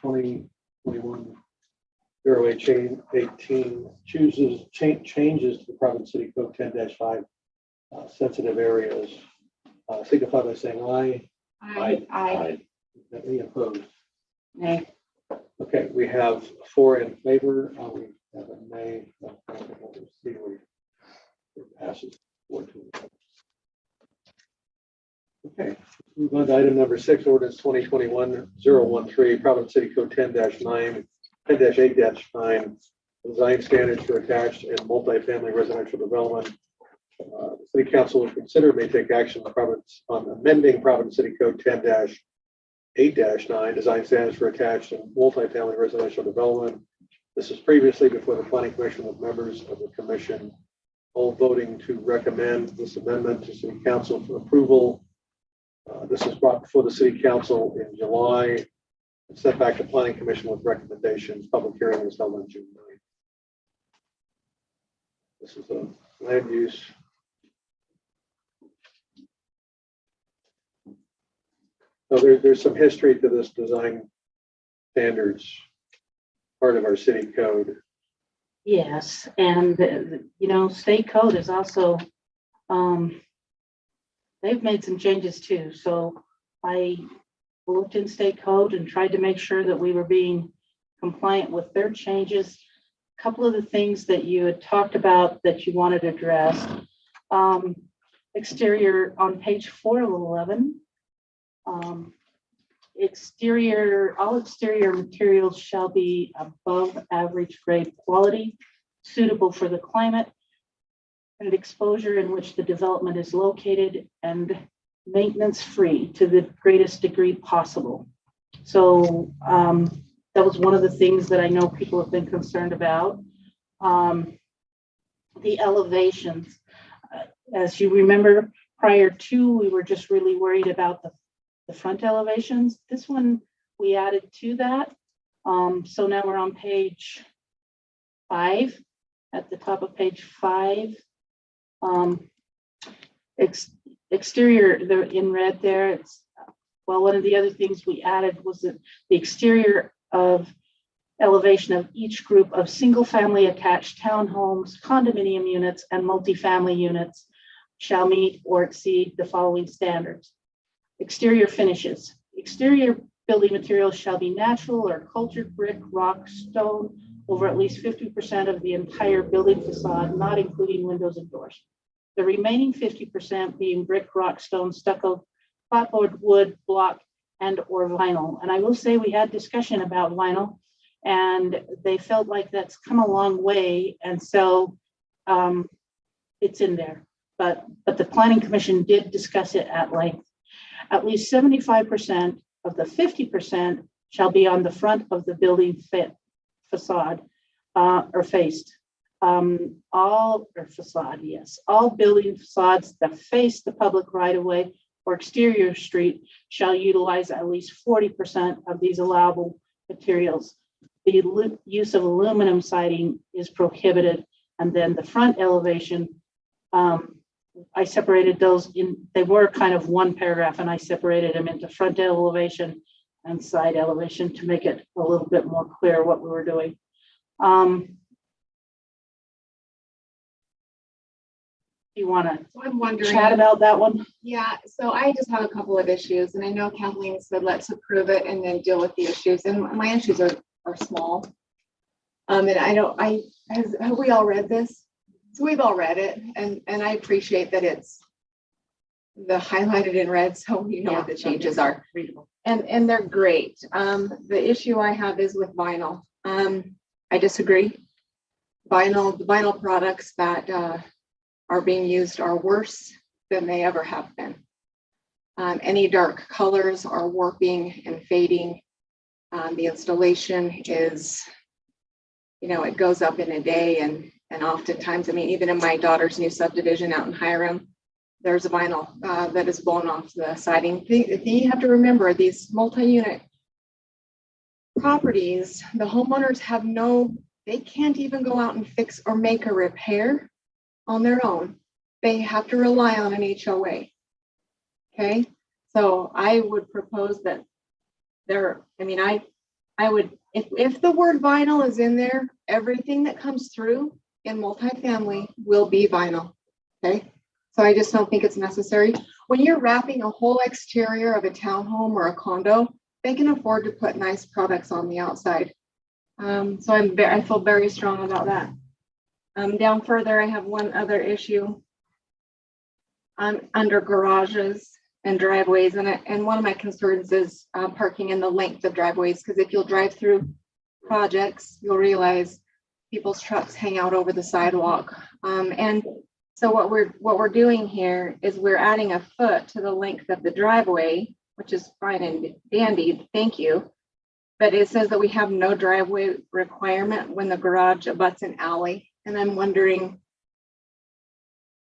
2021-018 changes to the Providence City Code 10-5 sensitive areas, signify by saying aye. Aye. Any opposed? Nay. Okay, we have 4 in favor. We have a nay. It passes 4-2. Okay, move on to item number 6, ordinance 2021-013, Providence City Code 10-8-9, design standards for attached and multifamily residential development. The City Council will consider may take action on amending Providence City Code 10-8-9, design standards for attached and multifamily residential development. This is previously before the Planning Commission with members of the commission, all voting to recommend this amendment to City Council for approval. This was brought before the City Council in July and sent back to Planning Commission with recommendations. Public hearing was held on June 9th. This is a land use. So there's some history to this design standards, part of our city code. Yes, and state code is also, they've made some changes too. So I looked in state code and tried to make sure that we were being compliant with their changes. A couple of the things that you had talked about that you wanted addressed. Exterior on page 4 of 11. All exterior materials shall be above average grade quality, suitable for the climate and exposure in which the development is located, and maintenance free to the greatest degree possible. So that was one of the things that I know people have been concerned about. The elevations, as you remember, prior to, we were just really worried about the front elevations. This one we added to that. So now we're on page 5, at the top of page 5. Exterior, they're in red there. One of the other things we added was that the exterior of elevation of each group of single family attached townhomes, condominium units, and multifamily units shall meet or exceed the following standards. Exterior finishes. Exterior building materials shall be natural or cultured brick, rock, stone over at least 50% of the entire building facade, not including windows and doors. The remaining 50% being brick, rock, stone, stucco, clapboard, wood, block, and or vinyl. And I will say we had discussion about vinyl, and they felt like that's come a long way. And so it's in there. But the Planning Commission did discuss it at length. At least 75% of the 50% shall be on the front of the building facade or faced. All building facades that face the public right of way or exterior street shall utilize at least 40% of these allowable materials. The use of aluminum siding is prohibited. And then the front elevation, I separated those they were kind of one paragraph, and I separated them into front elevation and side elevation to make it a little bit more clear what we were doing. You want to I'm wondering. chat about that one? Yeah, so I just have a couple of issues, and I know Kathleen said let's approve it and then deal with the issues, and my issues are small. And have we all read this? So we've all read it, and I appreciate that it's the highlighted in red, so we know what the changes are. Readable. And they're great. The issue I have is with vinyl. I disagree. The vinyl products that are being used are worse than they ever have been. Any dark colors are warping and fading. The installation is, it goes up in a day, and And oftentimes, I mean, even in my daughter's new subdivision out in Hiram, there's a vinyl that is blown off the siding. The thing you have to remember, these multi-unit properties, the homeowners have they can't even go out and fix or make a repair on their own. They have to rely on an HOA. Okay, so I would propose that I would, if the word vinyl is in there, everything that comes through in multifamily will be vinyl. Okay, so I just don't think it's necessary. When you're wrapping a whole exterior of a townhome or a condo, they can afford to put nice products on the outside. So I feel very strong about that. Down further, I have one other issue. Under garages and driveways, and one of my concerns is parking and the length of driveways, because if you'll drive through projects, you'll realize people's trucks hang out over the sidewalk. And so what we're doing here is we're adding a foot to the length of the driveway, which is fine and dandy, thank you. But it says that we have no driveway requirement when the garage abuts an alley. And I'm wondering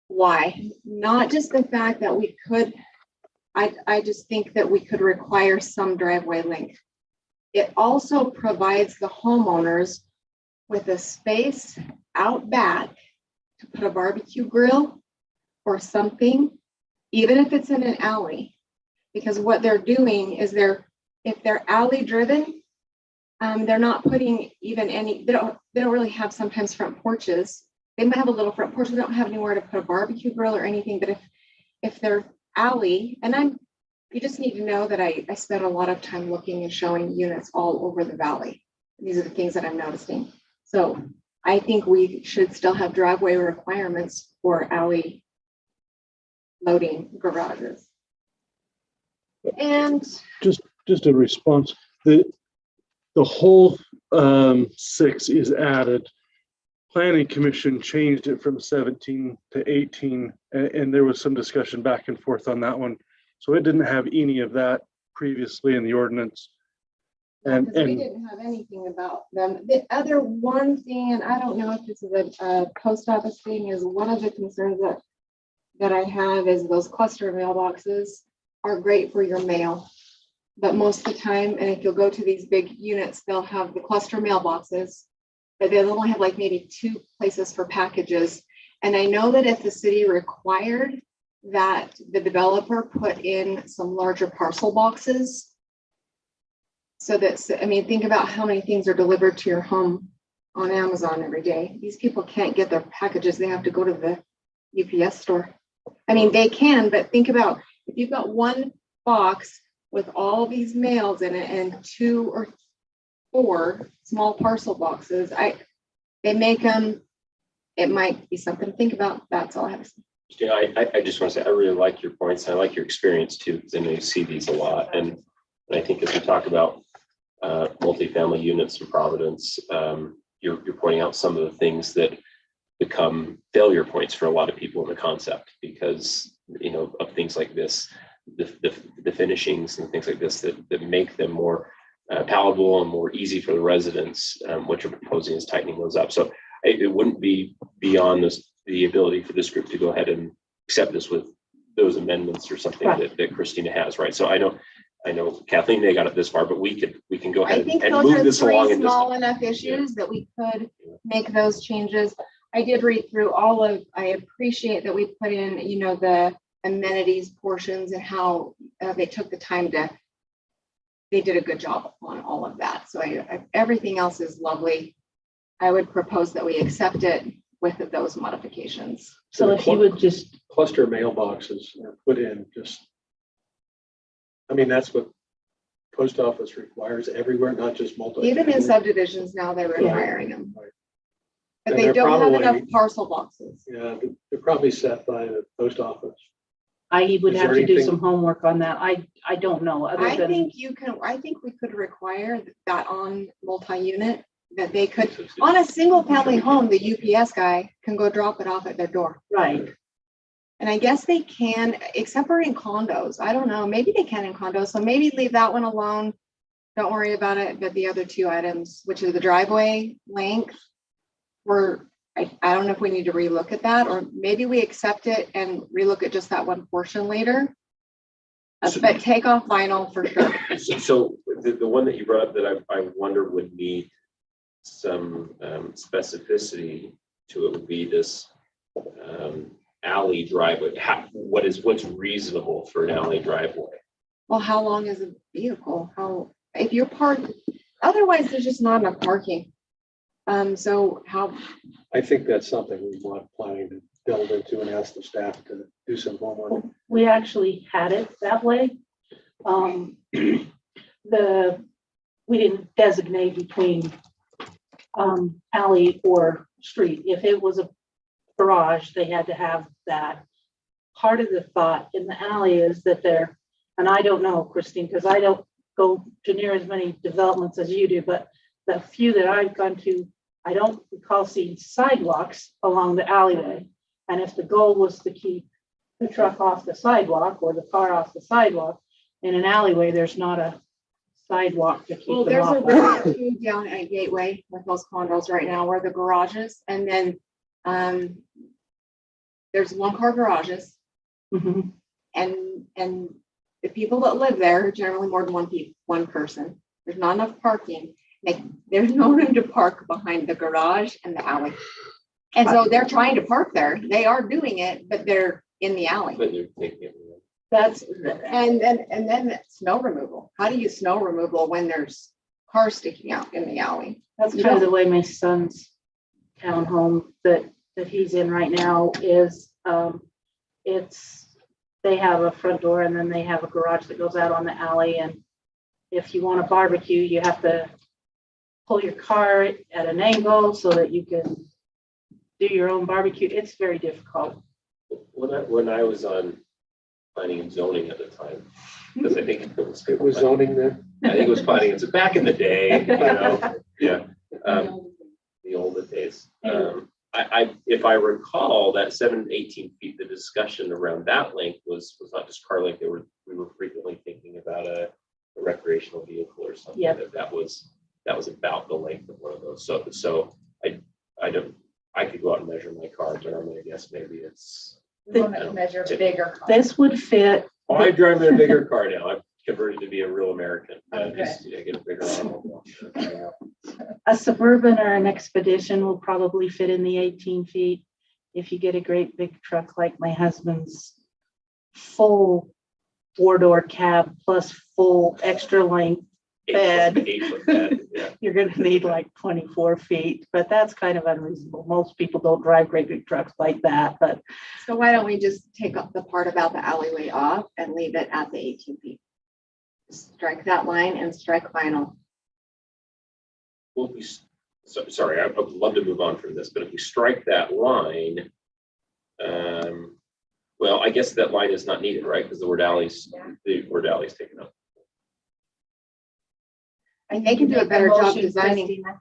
why. Not just the fact that we could, I just think that we could require some driveway length. It also provides the homeowners with a space out back to put a barbecue grill or something, even if it's in an alley. Because what they're doing is if they're alley driven, they're not putting even any, they don't really have sometimes front porches. They might have a little front porch, they don't have anywhere to put a barbecue grill or anything, but if they're alley, and you just need to know that I spent a lot of time looking and showing units all over the valley. These are the things that I'm noticing. So I think we should still have driveway requirements for alley loading garages. And Just a response, the whole 6 is added. Planning Commission changed it from 17 to 18, and there was some discussion back and forth on that one. So it didn't have any of that previously in the ordinance. And we didn't have anything about them. The other one thing, and I don't know if this is a post office thing, is one of the concerns that I have is those cluster mailboxes are great for your mail. But most of the time, and if you'll go to these big units, they'll have the cluster mailboxes, but they'll only have like maybe 2 places for packages. And I know that if the city required that the developer put in some larger parcel boxes, so that's, I mean, think about how many things are delivered to your home on Amazon every day. These people can't get their packages. They have to go to the UPS store. I mean, they can, but think about if you've got one box with all these mails in it and 2 or 4 small parcel boxes, they make them, it might be something to think about. That's all I have to say. Yeah, I just want to say, I really like your points. I like your experience too, because I know you see these a lot. And I think as we talk about multifamily units in Providence, you're pointing out some of the things that become failure points for a lot of people in the concept because, of things like this, the finishings and things like this that make them more palatable and more easy for the residents. What you're proposing is tightening those up. So it wouldn't be beyond the ability for this group to go ahead and accept this with those amendments or something that Christina has, right? So I know Kathleen, they got it this far, but we can go ahead and move this along. I think those are 3 small enough issues that we could make those changes. I did read through I appreciate that we put in, the amenities portions and how they took the time they did a good job on all of that. So everything else is lovely. I would propose that we accept it with those modifications. So if you would just, Cluster mailboxes are put in that's what post office requires everywhere, not just multi. Even in subdivisions now, they're requiring them. Right. But And they they're don't have probably- enough parcel boxes. Yeah, they're probably set by the post office. I would Is have there to do anything- some homework on that. I don't know. Other I than think we could require that on multi-unit, that they could, on a single family home, the UPS guy can go drop it off at their door. Right. And I guess they can, except for in condos. I don't know, maybe they can in condos. So maybe leave that one alone. Don't worry about it. But the other 2 items, which is the driveway length, we're I don't know if we need to relook at that, or maybe we accept it and relook at just that one portion later. But take off vinyl for sure. So the one that you brought up that I wonder would need some specificity to it would be this alley driveway. What's reasonable for an alley driveway? Well, how long is a vehicle? If you're parked, otherwise there's just not enough parking. So how, I think that's something we want planning to delve into and ask the staff to do some homework. We actually had it that way. We didn't designate between alley or street. If it was a garage, they had to have that. Part of the thought in the alley is that and I don't know, Christine, because I don't go to near as many developments as you do, but the few that I've gone to, I don't recall seeing sidewalks along the alleyway. And if the goal was to keep the truck off the sidewalk or the car off the sidewalk, in an alleyway, there's not a sidewalk to keep well, them there's a off. road too down at Gateway with those condos right now where the garages, and then there's 1-car garages, Mhm. and the people that live there are generally more than one person. There's not enough parking. There's no room to park behind the garage and the alley. And so they're trying to park there. They are doing it, but they're in the alley. But they're taking it. That's, And then snow removal. How do you snow removal when there's cars sticking out in the alley? that's kind of the way my son's townhome that he's in right now is, they have a front door and then they have a garage that goes out on the alley. And if you want to barbecue, you have to pull your car at an angle so that you can do your own barbecue. It's very difficult. When I was on planning and zoning at the time, because I think It was zoning then. I think it was planning. It's back in the day, you know, yeah. The older days. If I recall, that 7-18 feet, the discussion around that length was not just car length. We were frequently thinking about a recreational vehicle or something. Yep. That was about the length of one of those. So I could go out and measure my car, but I'm gonna guess maybe it's. Measure bigger. This would fit. Oh, I drive in a bigger car now. I've converted to be a real American. Okay. I get a bigger automobile. A Suburban or an Expedition will probably fit in the 18 feet. If you get a great big truck like my husband's, full 4-door cab plus full extra length bed, 8-foot bed, yeah. you're gonna need like 24 feet, but that's kind of unreasonable. Most people don't drive great big trucks like that, but So why don't we just take up the part about the alleyway off and leave it at the 18 feet? Strike that line and strike vinyl. Well, sorry, I would love to move on from this, but if we strike that line, well, I guess that line is not needed, right? Because the word alley's taken up. And they can do a better job designing. Christina.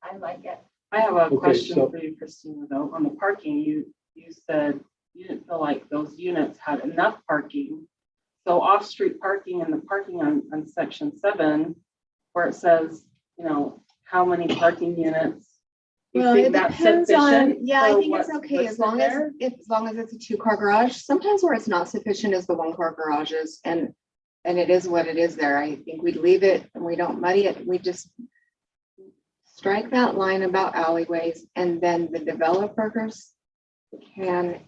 I like it. I have a Okay, question so- for you, Christina, though, on the parking, you said you didn't feel like those units had enough parking. So off-street parking and the parking on section 7, where it says, you know, how many parking units? You Well, think it that's depends on, sufficient yeah, I for think it's what- okay what's as long there? as it's a 2-car garage. Sometimes where it's not sufficient is the 1-car garages, and it is what it is there. I think we'd leave it and we don't muddy it. We just strike that line about alleyways, and then the developers can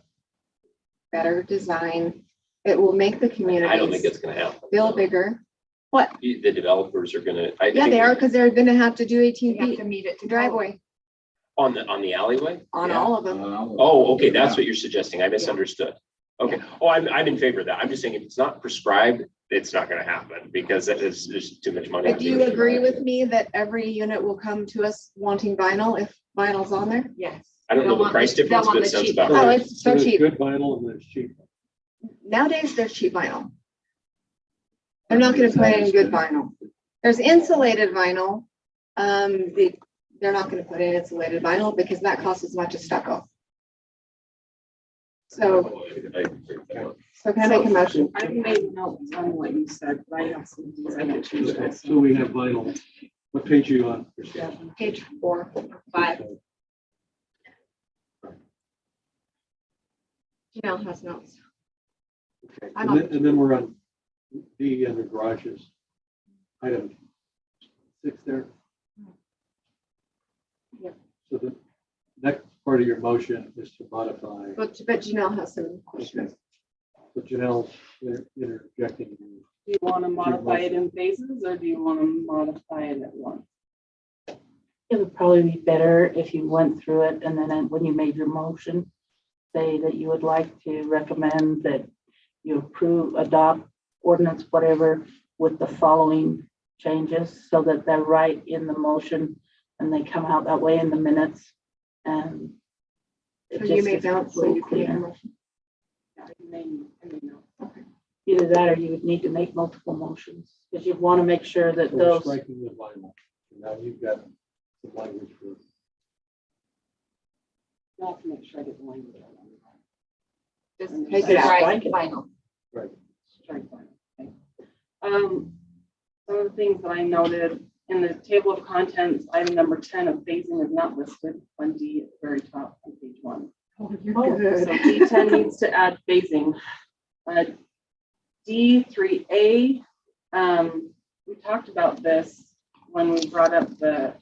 better design. It will make the community I don't think it's gonna happen. feel bigger. What? The developers are gonna. Yeah, they are, because they're gonna have to do 18 You have feet to meet it to driveway On the alleyway? on all of them. Oh, okay, that's what you're suggesting. I misunderstood. Okay. Oh, I'm in favor of that. I'm just saying if it's not prescribed, it's not gonna happen because there's too much money. But do you agree with me that every unit will come to us wanting vinyl if vinyl's on there? Yes. I don't know the price difference, but it sounds about Oh, right. it's so There's cheap. Good vinyl and there's cheap. Nowadays, there's cheap vinyl. They're not gonna put in good vinyl. There's insulated vinyl. They're not gonna put in insulated vinyl because that costs as much as stucco. So can I make a motion? I made notes on what you said, but I have some things I didn't change. Okay, so we have vinyl. What page are you on? Page 4, 5. Janelle has notes. Okay, I'm and then we're on D under garages. Item 6 there. Yep. So the next part of your motion is to modify, But Janelle has some questions. so Janelle's interjecting. Do you want to modify it in phases or do you want to modify it at once? It would probably be better if you went through it and then when you made your motion, say that you would like to recommend that you approve, adopt ordinance, whatever, with the following changes so that they're right in the motion and they come out that way in the minutes. And it So you just made gets a notes, so little you can make a cleaner. motion. Yeah, I mean, no. Either that or you would need to make multiple motions because you want to make sure that So we're those. striking the vinyl. Now you've got some language for. I'll have to make sure I get the language out. Just And take just it out. strike it. Final. Right. Strike that, okay. Some of the things that I noted in the table of contents, item number 10 of phasing is not listed on D at the very top on page 1. Oh, you're Oh, good. So D10 needs to add phasing. D3A, we talked about this when we brought up the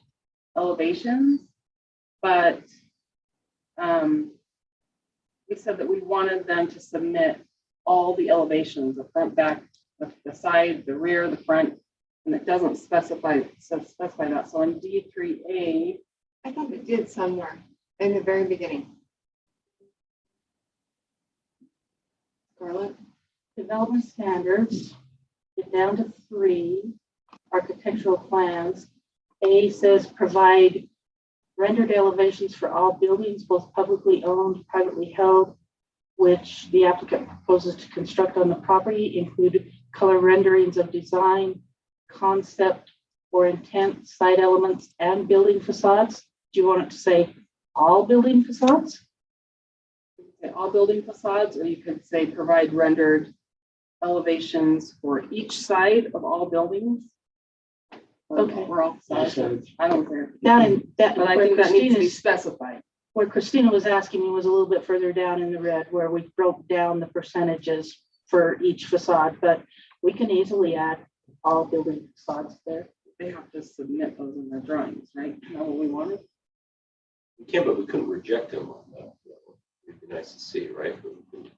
elevations, but we said that we wanted them to submit all the elevations, the front, back, the side, the rear, the front, and it doesn't specify that. So in D3A, I thought it did somewhere in the very beginning. Scarlett? Development standards, get down to 3, architectural plans. A says provide rendered elevations for all buildings, both publicly owned, privately held, which the applicant proposes to construct on the property, include color renderings of design, concept or intent, site elements, and building facades. Do you want it to say all building facades? you could say all building facades, or you could say provide rendered elevations for each side of all buildings. Okay. Or all facades. I don't care. Down in that, But I where think that needs to be Christina's, specified. where Christina was asking me was a little bit further down in the red, where we broke down the percentages for each facade, but we can easily add all building facades there. They have to submit those in their drawings, right? Is that what we wanted? We can, but we couldn't reject them on that. It'd be nice to see, right? But we couldn't.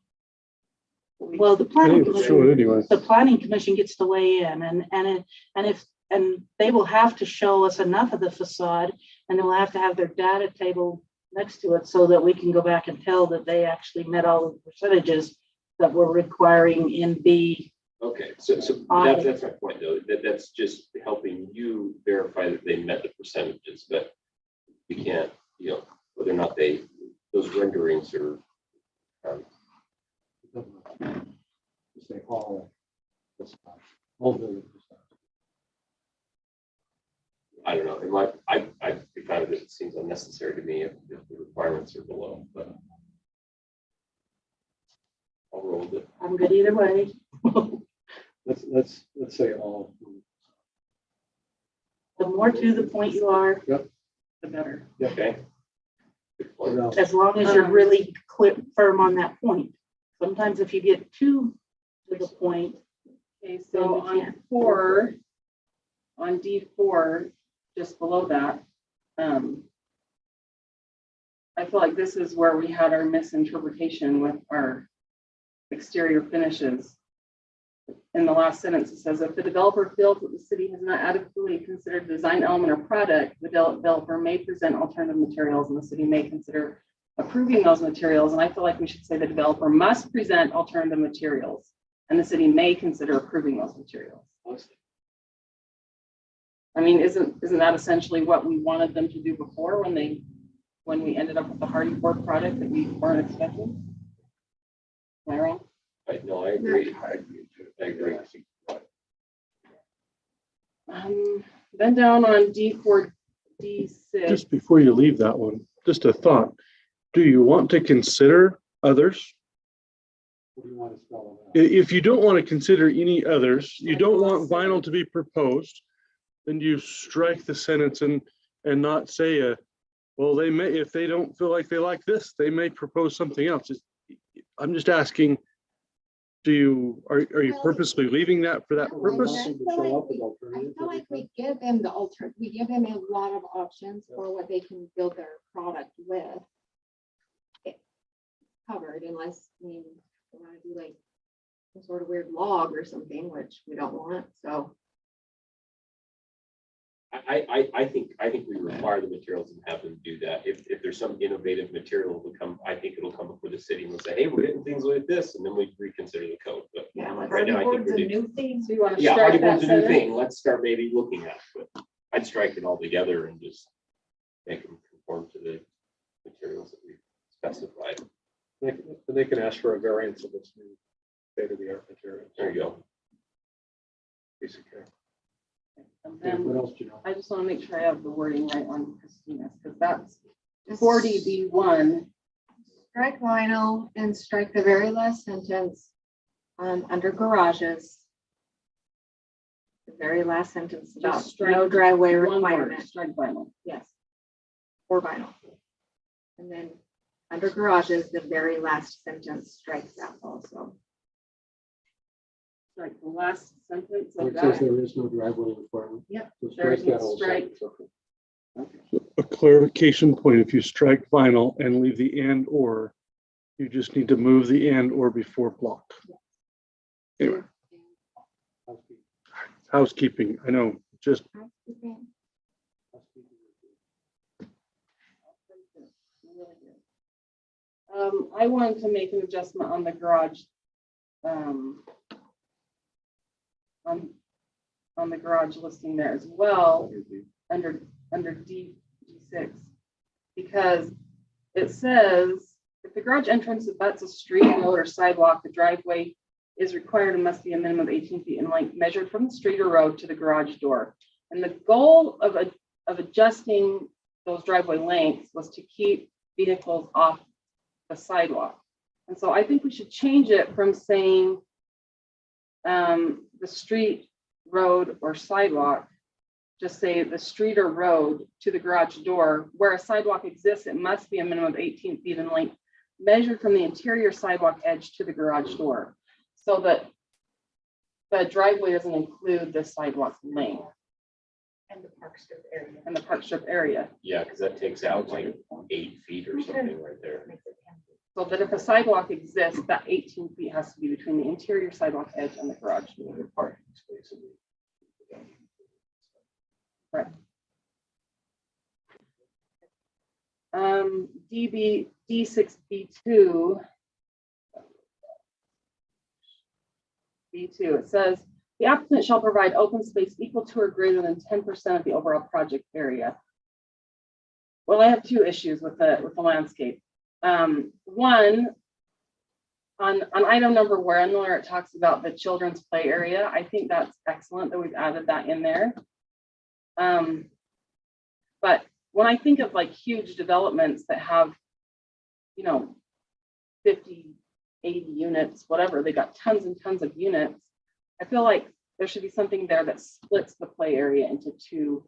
Well, the I planning think it's showing commission, anyway. the planning commission gets to weigh in and they will have to show us enough of the facade and they'll have to have their data table next to it so that we can go back and tell that they actually met all the percentages that we're requiring in B. Okay, so that's my point though, that's just helping you verify that they met the percentages, but you can't, whether or not those renderings are, Say all building. I don't know, I found it seems unnecessary to me if the requirements are below, but I'll roll with it. I'm good either way. Let's say all. The more to the point you are, Yep. the better. Okay. Good point. Now, As long as you're really clear, firm on that point. Sometimes if you get too to the point, Okay, Then so we on can't. 4, on D4, just below that, I feel like this is where we had our misinterpretation with our exterior finishes. In the last sentence, it says, if the developer feels that the city has not adequately considered design element or product, the developer may present alternative materials and the city may consider approving those materials. And I feel like we should say the developer must present alternative materials and the city may consider approving those materials. I mean, isn't that essentially what we wanted them to do before when we ended up with the Hardy Board product that we weren't expecting? Am I wrong? No, I agree. I agree. Then down on D4, D6. Just before you leave that one, just a thought. Do you want to consider others? what do you want to spell it out? If you don't want to consider any others, you don't want vinyl to be proposed, then you strike the sentence and not say, well, they may, if they don't feel like they like this, they may propose something else. I'm just asking, are you purposely leaving that for that No, purpose? I feel like we give them we give them a lot of options for what they can build their product with. It's covered unless, I mean, they want to do like some sort of weird log or something, which we don't want, so. I think we require the materials and have them do that. If there's some innovative material will come, I think it'll come before the city and we'll say, hey, we're getting things like this, and then we reconsider the code. But Yeah, like right now, I think Board's we're a doing. new thing. So you want to Yeah, strike hardy that board's a new sentence? thing. Let's start maybe looking at it, but I'd strike it all together and just make them conform to the materials that we specified. They can ask for a variance of this new state-of-the-art material. There you go. Piece of cake. And Yeah, then what else, Janelle? I just want to make sure I have the wording right on Christina's, because that's Just 40B1. Strike vinyl and strike the very last sentence, under garages. The very last sentence about Just strike no driveway one word, requirement, strike vinyl. yes. Or vinyl. And then under garages, the very last sentence strikes that also. Strike the last sentence Where of it says that. there is no driveway requirement. Yep. So There strike that is whole strike. sentence. A clarification point, if you strike vinyl and leave the and or, you just need to move the and or before block. Anyway, housekeeping, I know, just I wanted to make an adjustment on the garage. On the garage listing there as well, under D6. Because it says, if the garage entrance abuts a street, road, or sidewalk, the driveway is required and must be a minimum of 18 feet in length, measured from the street or road to the garage door. And the goal of adjusting those driveway lengths was to keep vehicles off the sidewalk. And so I think we should change it from saying the street, road, or sidewalk. Just say the street or road to the garage door. Where a sidewalk exists, it must be a minimum of 18 feet in length, measured from the interior sidewalk edge to the garage door. So that the driveway doesn't include the sidewalk length. And the park strip area. And the park strip area. Yeah, because that takes out like 8 feet or something right there. So that if a sidewalk exists, that 18 feet has to be between the interior sidewalk edge and the garage door. Parking space. Right. D6B2. B2, it says, the applicant shall provide open space equal to or greater than 10% of the overall project area. Well, I have two issues with the landscape. One, on item number 1, where it talks about the children's play area, I think that's excellent that we've added that in there. But when I think of like huge developments that have, 50, 80 units, whatever, they got tons and tons of units. I feel like there should be something there that splits the play area into 2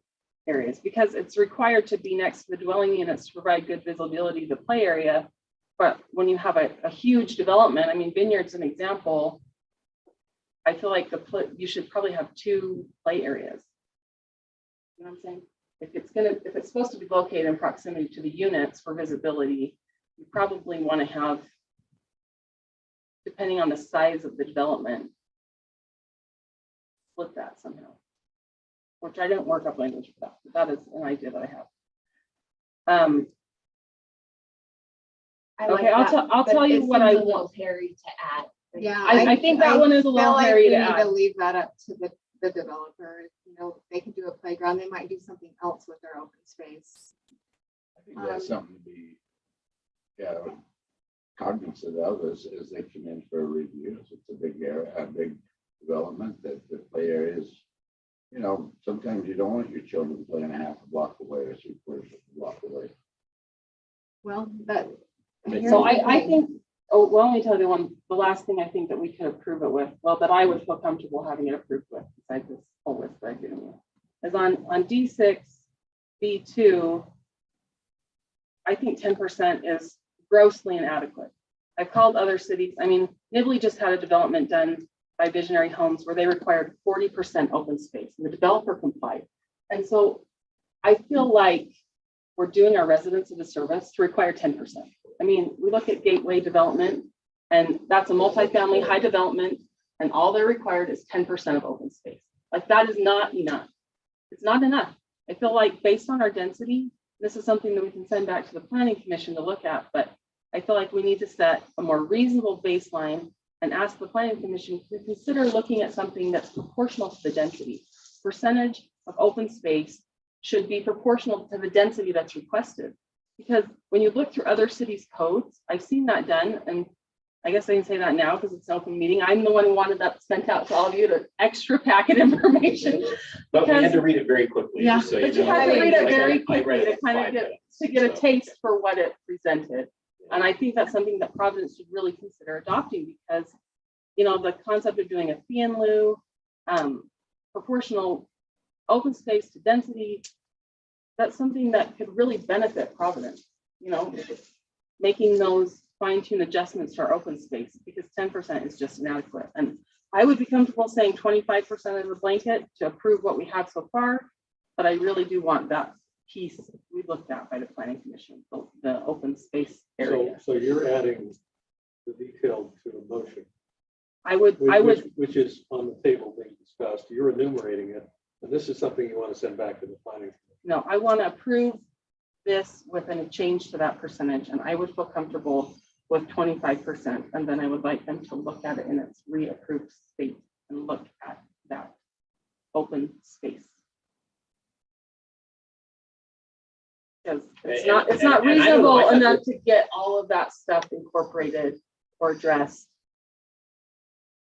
areas, because it's required to be next to the dwelling units to provide good visibility to the play area. But when you have a huge development, I mean, Vineyard's an example. I feel like you should probably have 2 play areas. You know what I'm saying? If it's supposed to be located in proximity to the units for visibility, you probably want to have, depending on the size of the development, split that somehow. Which I didn't work up language for that, but that is an idea that I have. Okay, I'll tell you what I A little want. hairy to add. Yeah. I think that one is a little feel like hairy we to need add. leave that up to the developer. They can do a playground. They might do something else with their open space. I think that's something to be, cognizant of as they come in for a review. It's a big area, a big development that the play areas, sometimes you don't want your children playing a half a block away or 3/4 of a block away. Well, but. So I think, let me tell you the last thing I think that we could approve it with, that I would feel comfortable having it approved with, besides this whole list that I've given you, is on D6, B2, I think 10% is grossly inadequate. I've called other cities. I mean, Nibley just had a development done by Visionary Homes where they required 40% open space and the developer complied. And so I feel like we're doing our residents a disservice to require 10%. I mean, we look at Gateway Development and that's a multifamily high development and all they're required is 10% of open space. Like that is not enough. It's not enough. I feel like based on our density, this is something that we can send back to the Planning Commission to look at, but I feel like we need to set a more reasonable baseline and ask the Planning Commission to consider looking at something that's proportional to the density. Percentage of open space should be proportional to the density that's requested. Because when you look through other cities' codes, I've seen that done, and I guess I can say that now because it's an open meeting. I'm the one who wanted that sent out to all of you, the extra packet information. But we had Because- to read it very quickly. Yeah, just so but you know. have to read it Like, very I quickly read it to in kind of 5 get, minutes, to get a so. taste for what it presented. And I think that's something that Providence should really consider adopting because, you know, the concept of doing a fee in lieu, proportional open space to density, that's something that could really benefit Providence, you know, making those fine-tune adjustments to our open space because 10% is just inadequate. And I would be comfortable saying 25% of the blanket to approve what we have so far, but I really do want that piece we looked at by the Planning Commission, the open space area. So you're adding the detail to the motion. I would, Which is on the table being discussed. You're enumerating it. And this is something you want to send back to the planning. no, I want to approve this with a change to that percentage, and I would feel comfortable with 25%. And then I would like them to look at it in its reapproved state and look at that open space. Because it's not And I don't know, reasonable I thought enough to get all of that stuff incorporated or addressed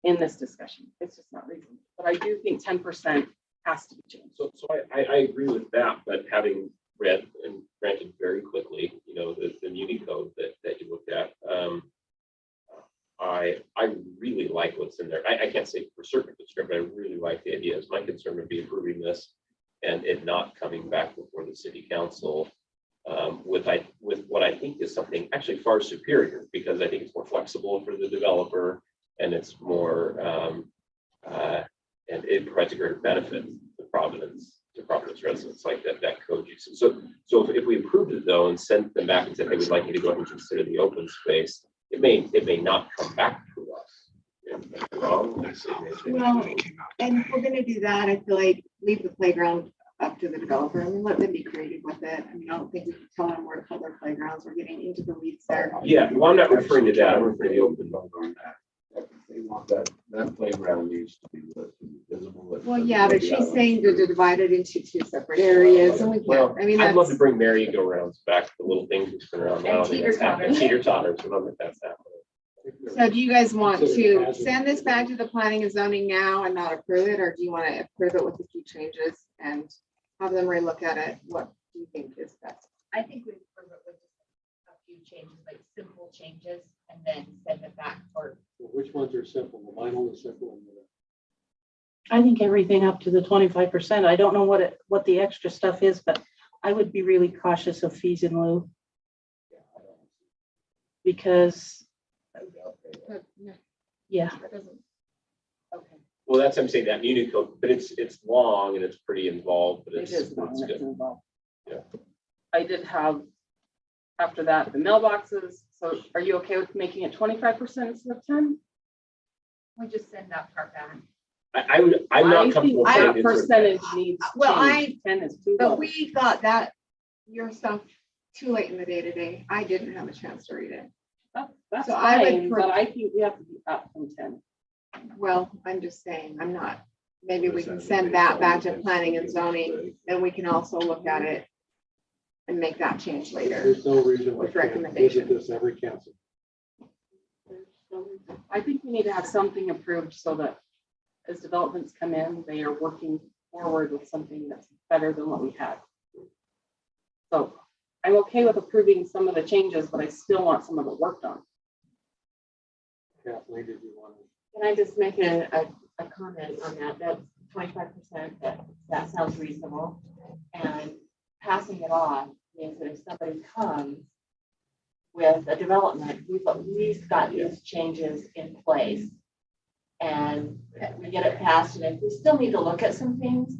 in this discussion. It's just not reasonable. But I do think 10% has to be changed. So I agree with that, but having read and granted very quickly, you know, the Muni code that you looked at, I really like what's in there. I can't say for certain if it's correct, but I really like the ideas. My concern would be approving this and it not coming back before the city council with what I think is something actually far superior, because I think it's more flexible for the developer and it's more and it provides a greater benefit to Providence residents like that code use. So if we approved it though and sent them back and said, hey, we'd like you to go ahead and consider the open space, it may not come back to us. Am I wrong? Well, and if we're gonna do that, I feel like leave the playground up to the developer and let them be creative with it. I mean, I don't think we can tell them where to color their playgrounds. We're getting into the weeds there. Yeah, well, I'm not referring to that. I'm referring to the open. On that. They want that playground needs to be visible. Well, yeah, but she's saying to divide it into two separate areas and we Well, can't, I mean, I'd love to that's, bring merry-go-rounds back, the little things we spin around now. teeter-totters. Teeter-totters, I don't think that's happening. so do you guys want to send this back to the planning and zoning now and not approve it? Or do you want to approve it with a few changes and have them relook at it? What do you think is best? I think we approve it with just a few changes, like simple changes, and then send it back for. Which ones are simple? The vinyl is simple. And I think everything up to the 25%. I don't know what the extra stuff is, but I would be really cautious of fees in lieu. Because, yeah. That doesn't. Okay. Well, that's, I'm saying that Muni code, but it's long and it's pretty involved, but It it's is long, it's good. involved. Yeah. I did have, after that, the mailboxes. So are you okay with making it 25% instead of 10? We just send that part back. I'm not comfortable I saying think it's that percentage needs. Well, change. 10 is too low. But we got that, your stuff too late in the day today. I didn't have a chance to read it. That's So I would fine, but I think we have to be up from 10. Well, I'm just saying, I'm not, maybe we can send that back to planning and zoning, and we can also look at it and make that change later. there's no reason we With can't recommendation. visit this every council. I think we need to have something approved so that as developments come in, they are working forward with something that's better than what we had. So I'm okay with approving some of the changes, but I still want some of it worked on. Kathleen, did you want to? Can I just make a comment on that? That's 25%, that sounds reasonable. And passing it on means that if somebody comes with a development, we've at least got these changes in place. And we get it passed, and if we still need to look at some things,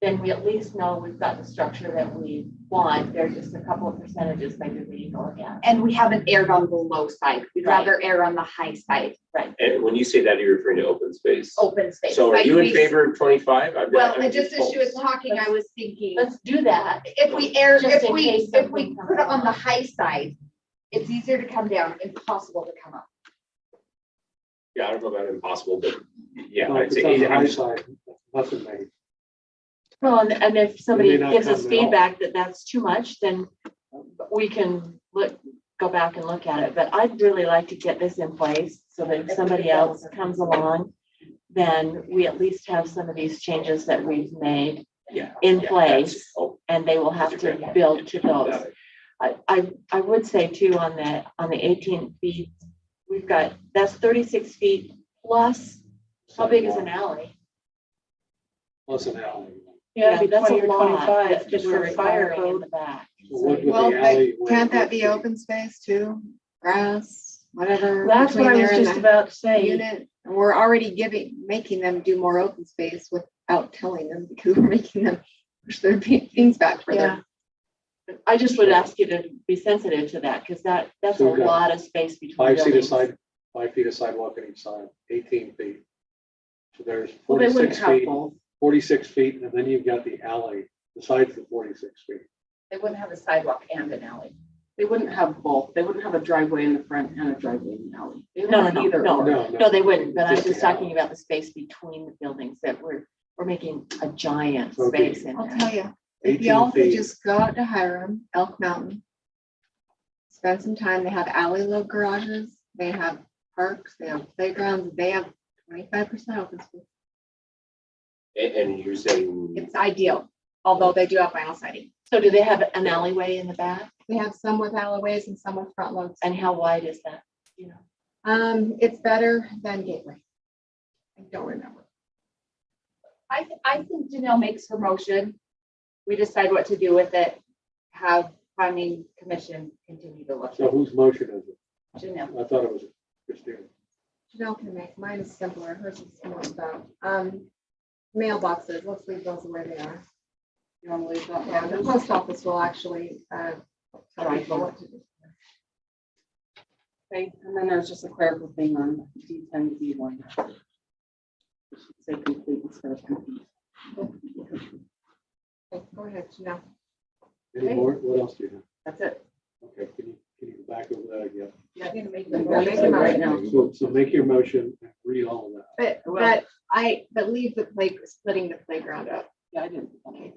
then we at least know we've got the structure that we want. There's just a couple of percentages maybe we need to look at. And we haven't erred on the low side. We'd Right. rather err on the high side, And when you say that, you're referring to open space. open space. So are Like you in we- favor of 25? Well, and just as she was talking, I was thinking, Let's do that. if we err, Just if in we, case if we something comes put it on the along. high side, it's easier to come down, impossible to come up. Yeah, I don't know about impossible, but yeah, Well, if I'd it's on the say, high I'm side, nothing may. Well, and if somebody may not gives us come at all. feedback that that's too much, then we can go back and look at it. But I'd really like to get this in place so that if somebody else comes along, then we at least have some of these changes that we've made yeah. in yeah, place, that's- oh, and they will have to build to those. I would say too, on the 18 feet, we've got, that's 36 feet plus, how big is an alley? Plus an alley. Yeah, it'd be that's a 20 or lot 25 that just we're for fire requiring in code. the back. So what would Well, the alley? can't that be open space too? Grass, whatever. That's what I between was there and just the about to say. Unit, and we're already making them do more open space without telling them because we're making them push their things back Yeah. further. I just would ask you to be sensitive to that, because that's a So we've got lot of space between 5 feet buildings. aside, 5 feet of sidewalk on each side, 18 feet. So there's Well, they wouldn't 46 have feet, both. 46 feet, and then you've got the alley besides the 46 feet. They wouldn't have a sidewalk and an alley. They wouldn't have both. They wouldn't have a driveway in the front and a driveway in the alley. They would No, have no, either no, or. No, they wouldn't, but I'm Just just the alley. talking about the space between the buildings that we're making a giant Okay. space in I'll there. tell you, if 18 y'all could feet. just go out to Hiram, Elk Mountain. Spend some time, they have alley load garages, they have parks, they have playgrounds, they have 25% open space. And you're saying, It's ideal, although they do have vinyl siding. So do they have an alleyway in the back? They have some with alleyways and some with front loads. And how wide is that? You know, It's better than Gateway. I don't remember. I think Janelle makes her motion. We decide what to do with it, have planning commission continue to look So at whose motion is it? Janelle. I thought it was Christine. Janelle can make, mine is simpler, hers is more about, mailboxes, let's leave those the way they are. You want to leave that? Yeah, the post office will actually, tell people what to do. Okay, and then there's just a clerical thing on D10, D1. Say complete instead of complete. Okay, go ahead, Janelle. Any Okay. more? What else do you have? That's it. Okay, can you go back over that again? I'm gonna make Yeah, the make motion a right motion. now. So make your motion and read all of that. But leave the splitting the playground up. Yeah, I didn't. Okay.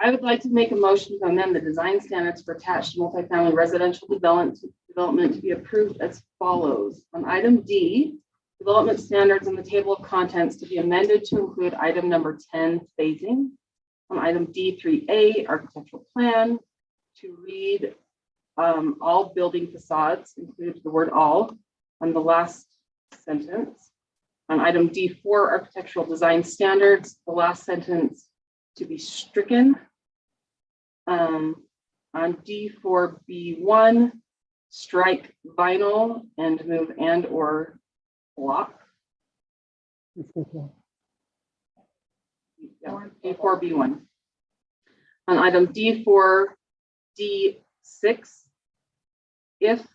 I would like to make a motion to amend the design standards for attached multifamily residential development to be approved as follows. On item D, development standards in the table of contents to be amended to include item number 10, phasing. On item D3A, architectural plan, to read all building facades, include the word all on the last sentence. On item D4, architectural design standards, the last sentence to be stricken. On D4B1, strike vinyl and move and or block. Yeah, D4B1. On item D4D6, if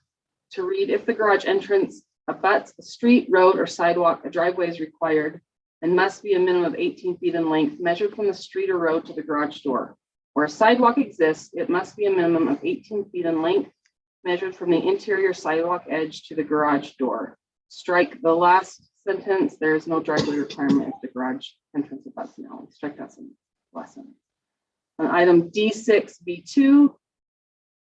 the garage entrance abuts a street, road, or sidewalk, a driveway is required and must be a minimum of 18 feet in length, measured from the street or road to the garage door. Where a sidewalk exists, it must be a minimum of 18 feet in length, measured from the interior sidewalk edge to the garage door. Strike the last sentence. There is no driveway requirement if the garage entrance abuts an alley. Strike that sentence, last sentence. On item D6B2,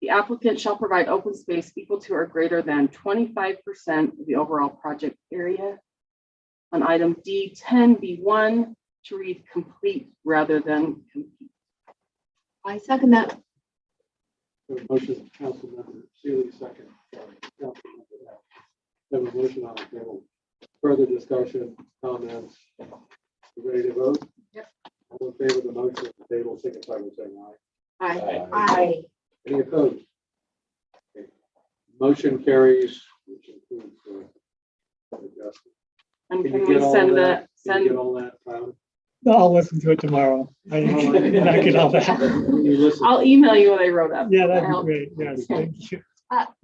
the applicant shall provide open space equal to or greater than 25% of the overall project area. On item D10B1, to read complete rather than compete. I second that. Motion, Councilmember Seeley, second. Councilmember Knapp. We have a motion on the table. Further discussion, comments? You ready to vote? Yep. All in favor of the motion at the table, signify by saying aye. Aye. Aye. Any opposed? Motion carries. Which includes, adjustment. And Can can you we get all send that? the, Can you get send, all that, Tyler? I'll listen to it tomorrow. I get all that. Can you listen? I'll email you what I wrote up. Yeah, that'd be I'll- great. Yes, thank you.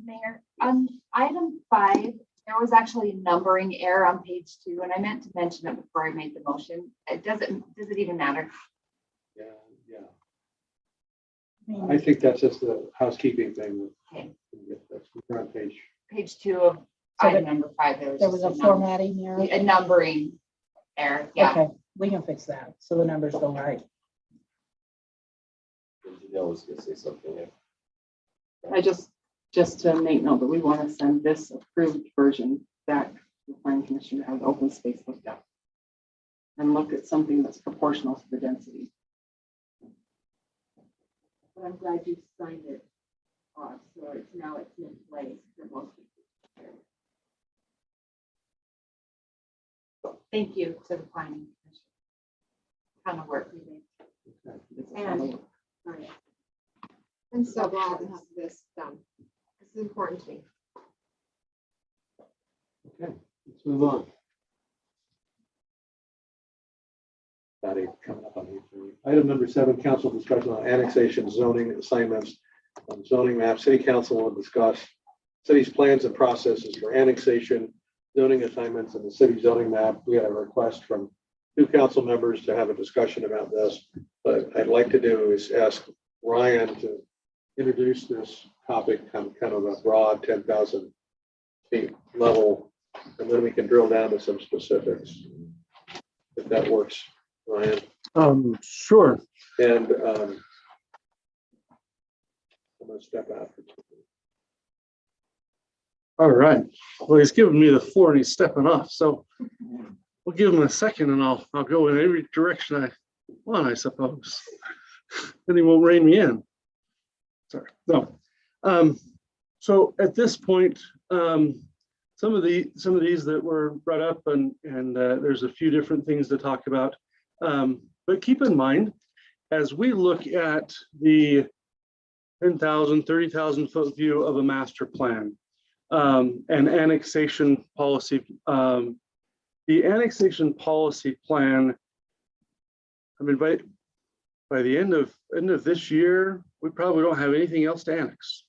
Mayor, on item 5, there was actually a numbering error on page 2, and I meant to mention it before I made the motion. Does it even matter? Yeah, yeah. I think that's just the housekeeping thing. Okay. That's we're on page. Page 2 of So item number 5, there There was was a just a number- formatting error. a numbering error, yeah. Okay, we can fix that. So the numbers go right. Janelle was gonna say something. I just to make note that we want to send this approved version back to the planning commission to have open space looked at. And look at something that's proportional to the density. But I'm glad you signed it off, so now it's in place for most people. Thank you to the planning commission. Kind of work we did. And, sorry. I'm so glad to have this done. This is important to me. Okay, let's move on. That ain't coming up on the item number 7, council discussion on annexation zoning assignments on zoning map. City council will discuss city's plans and processes for annexation, zoning assignments, and the city zoning map. We had a request from 2 council members to have a discussion about this. But I'd like to do is ask Ryan to introduce this topic, kind of a broad 10,000 feet level, and then we can drill down to some specifics, if that works, Ryan. Sure. And I'm going to step out. All right. Well, he's giving me the floor and he's stepping off. So we'll give him a second and I'll go in every direction I want, I suppose. Then he won't rein me in. Sorry. No. So at this point, some of these that were brought up and there's a few different things to talk about. But keep in mind, as we look at the 10,000, 30,000 foot view of a master plan, and annexation policy, the annexation policy plan, I mean, by the end of this year, we probably don't have anything else to annex.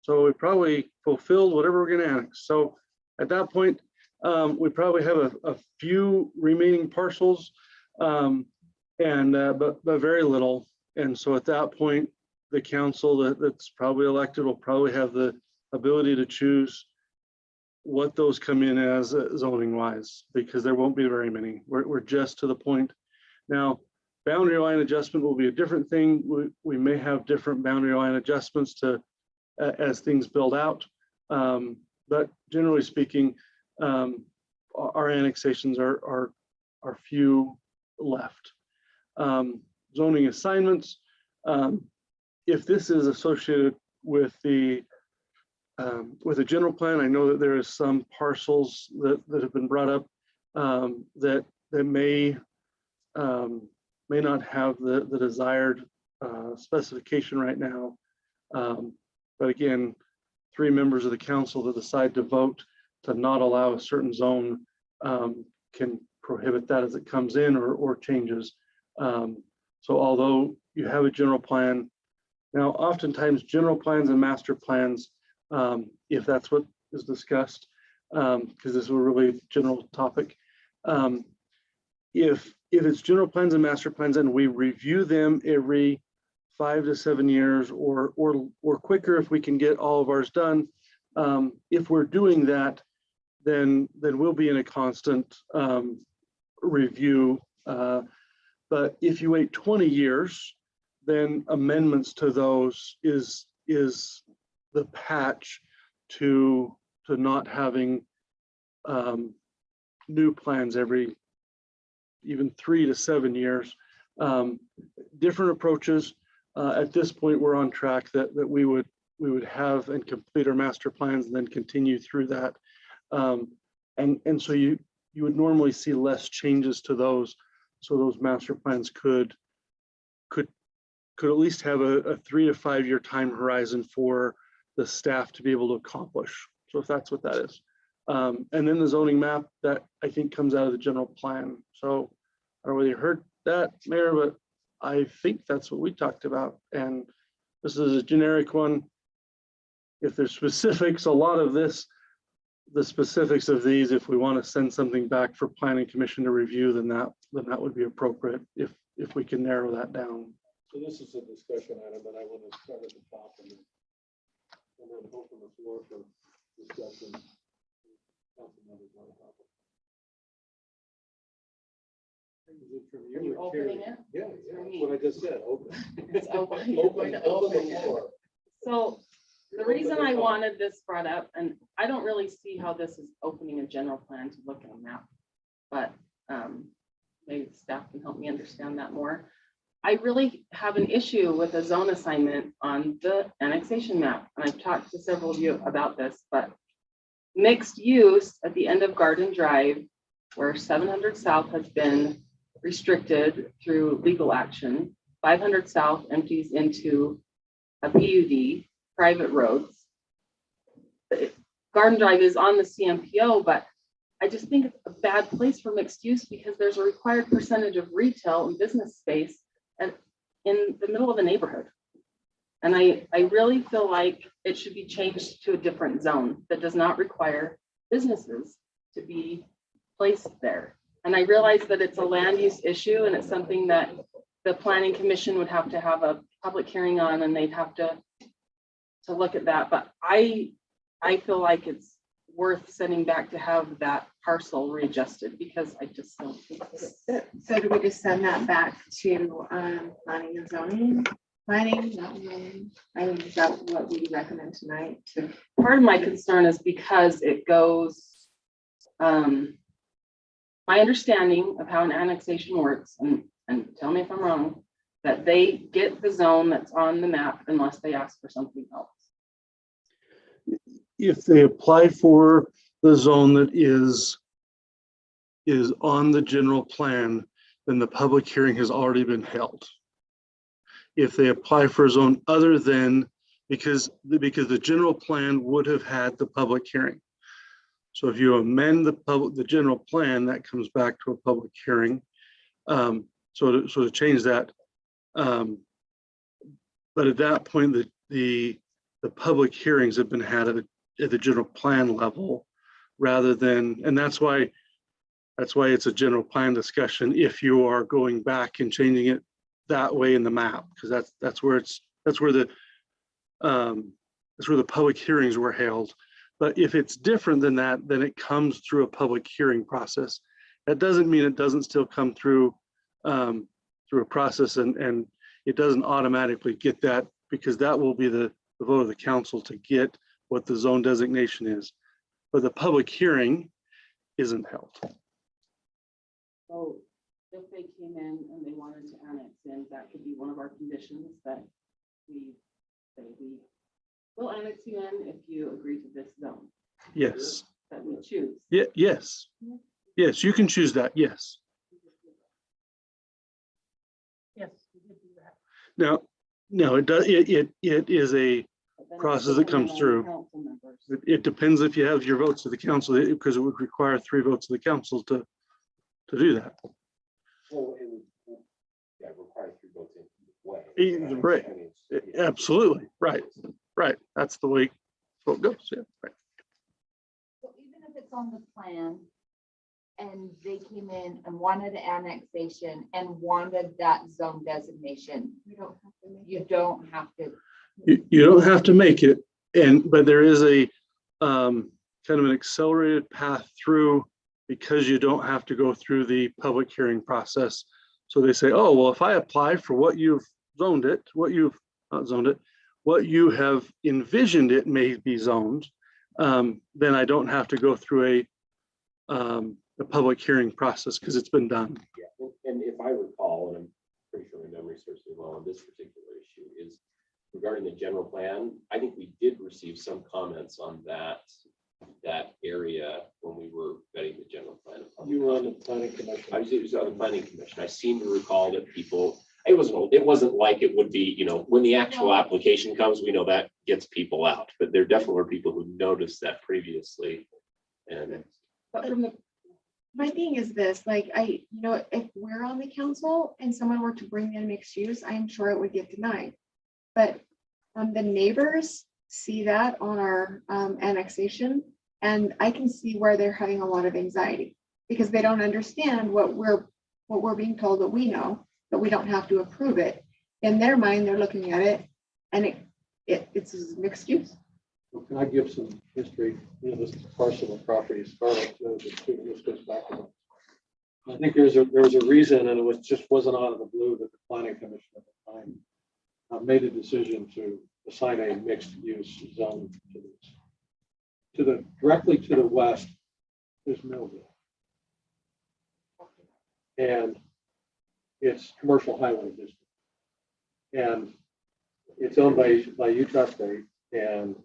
So we probably fulfilled whatever we're going to annex. So at that point, we probably have a few remaining parcels, but very little. And so at that point, the council that's probably elected will probably have the ability to choose what those come in as zoning wise, because there won't be very many. We're just to the point. Now, boundary line adjustment will be a different thing. We may have different boundary line adjustments as things build out. But generally speaking, our annexations are few left. Zoning assignments, if this is associated with a general plan, I know that there is some parcels that have been brought up that may not have the desired specification right now. But again, 3 members of the council that decide to vote to not allow a certain zone can prohibit that as it comes in or changes. So although you have a general plan, now oftentimes general plans and master plans, if that's what is discussed, because this is a really general topic, if it's general plans and master plans and we review them every 5 to 7 years or quicker if we can get all of ours done, if we're doing that, then we'll be in a constant review. But if you wait 20 years, then amendments to those is the patch to not having new plans every even 3 to 7 years. Different approaches. At this point, we're on track that we would have and complete our master plans and then continue through that. And so you would normally see less changes to those. So those master plans could at least have a 3 to 5 year time horizon for the staff to be able to accomplish. So if that's what that is. And then the zoning map that I think comes out of the general plan. So I don't know whether you heard that, Mayor, but I think that's what we talked about. And this is a generic one. If there's specifics, a lot of this, the specifics of these, if we want to send something back for planning commission to review, then that would be appropriate if we can narrow that down. So this is a discussion item, but I want to start at the top and then open the floor for discussion. Council members want to talk. Is it from Are you or Carrie? opening it? Yeah, It's yeah, for that's me. what I just said, open. It's open. You're going to open the it. floor. So the reason I wanted this brought up, and I don't really see how this is opening a general plan to look at a map, but maybe the staff can help me understand that more. I really have an issue with a zone assignment on the annexation map, and I've talked to several of you about this, but mixed use at the end of Garden Drive, where 700 South has been restricted through legal action, 500 South empties into a PUD, private roads. Garden Drive is on the CMPO, but I just think it's a bad place for mixed use because there's a required percentage of retail and business space in the middle of a neighborhood. And I really feel like it should be changed to a different zone that does not require businesses to be placed there. And I realize that it's a land use issue and it's something that the planning commission would have to have a public hearing on, and they'd have to look at that. But I feel like it's worth sending back to have that parcel readjusted because I just don't think it's So do we just send that back to planning and zoning? Planning, I mean, is that what we recommend tonight to? part of my concern is because it goes, my understanding of how an annexation works, and tell me if I'm wrong, that they get the zone that's on the map unless they ask for something else. If they apply for the zone that is on the general plan, then the public hearing has already been held. If they apply for a zone other than, because the general plan would have had the public hearing. So if you amend the general plan, that comes back to a public hearing. So to change that, but at that point, the public hearings have been had at the general plan level, rather than, and that's why it's a general plan discussion if you are going back and changing it that way in the map, because that's where the public hearings were held. But if it's different than that, then it comes through a public hearing process. That doesn't mean it doesn't still come through a process, and it doesn't automatically get that, because that will be the vote of the council to get what the zone designation is. But the public hearing isn't held. So if they came in and they wanted to annex in, that could be one of our conditions that we say we will annex you in if you agree to this zone Yes. that we choose. Yeah. Yes. Yes. You can choose that. Yes. Yes, we did do that. Now, no, it does. It is a But then it's process that comes dependent on through. council members. It depends if you have your votes of the council, because it would require 3 votes of the council to do that. Well, it would, yeah, require 3 votes in way. Right. I mean, it's- Absolutely. Right. Right. That's the way it goes. Yeah. Right. So even if it's on the plan and they came in and wanted annexation and wanted that zone designation, you don't have to. You don't have to make it, but there is a kind of an accelerated path through, because you don't have to go through the public hearing process. So they say, oh, well, if I apply for what you've zoned it, what you've not zoned it, what you have envisioned it may be zoned, then I don't have to go through a public hearing process because it's been done. Yeah, and if I recall, and I'm pretty sure my memory serves me well on this particular issue, is regarding the general plan. I think we did receive some comments on that area when we were vetting the general plan. You were on the planning commission. It was on the planning commission. I seem to recall that people, it wasn't like it would be, when the actual application comes, we know that gets people out, but there definitely were people who noticed that previously. And But from the, my thing is this, like, if we're on the council and someone were to bring in mixed use, I'm sure it would get denied. But the neighbors see that on our annexation, and I can see where they're having a lot of anxiety because they don't understand what we're being told that we know, that we don't have to approve it. In their mind, they're looking at it and it's mixed use. Well, can I give some history? This parcel of property, Scarlett knows it too. This goes back. I think there was a reason, and it just wasn't out of the blue, that the planning commission at the time made a decision to assign a mixed use zone to this. Directly to the west is Millville. And it's commercial highway district. And it's owned by Utah State, and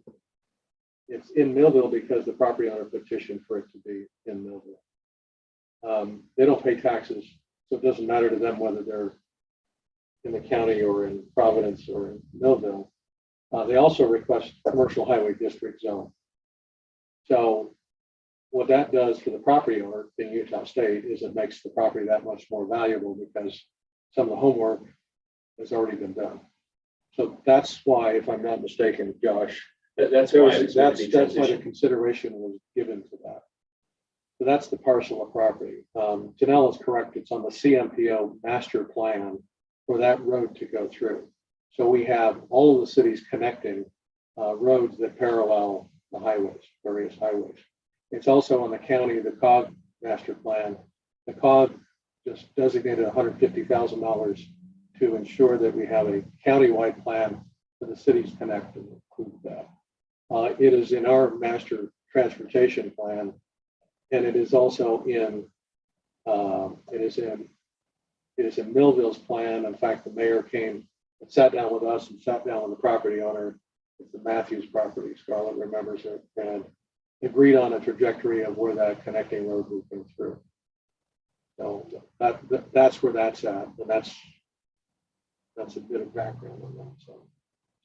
it's in Millville because the property owner petitioned for it to be in Millville. They don't pay taxes, so it doesn't matter to them whether they're in the county or in Providence or in Millville. They also request commercial highway district zone. So what that does for the property owner, being Utah State, is it makes the property that much more valuable because some of the homework has already been done. So that's why, if I'm not mistaken, Josh, that's There why was- it's that's why the consideration was given to that. So that's the parcel of property. Janelle is correct. It's on the CMPO master plan for that road to go through. So we have all of the cities connecting roads that parallel the highways, various highways. It's also on the county, the COG master plan. The COG just designated $150,000 to ensure that we have a countywide plan for the cities connect and include that. It is in our master transportation plan, and it is also in Millville's plan. In fact, the mayor came and sat down with us and sat down with the property owner. It's the Matthews property. Scarlett remembers it, and agreed on a trajectory of where that connecting road would go through. So that's where that's at, and that's a bit of background on that.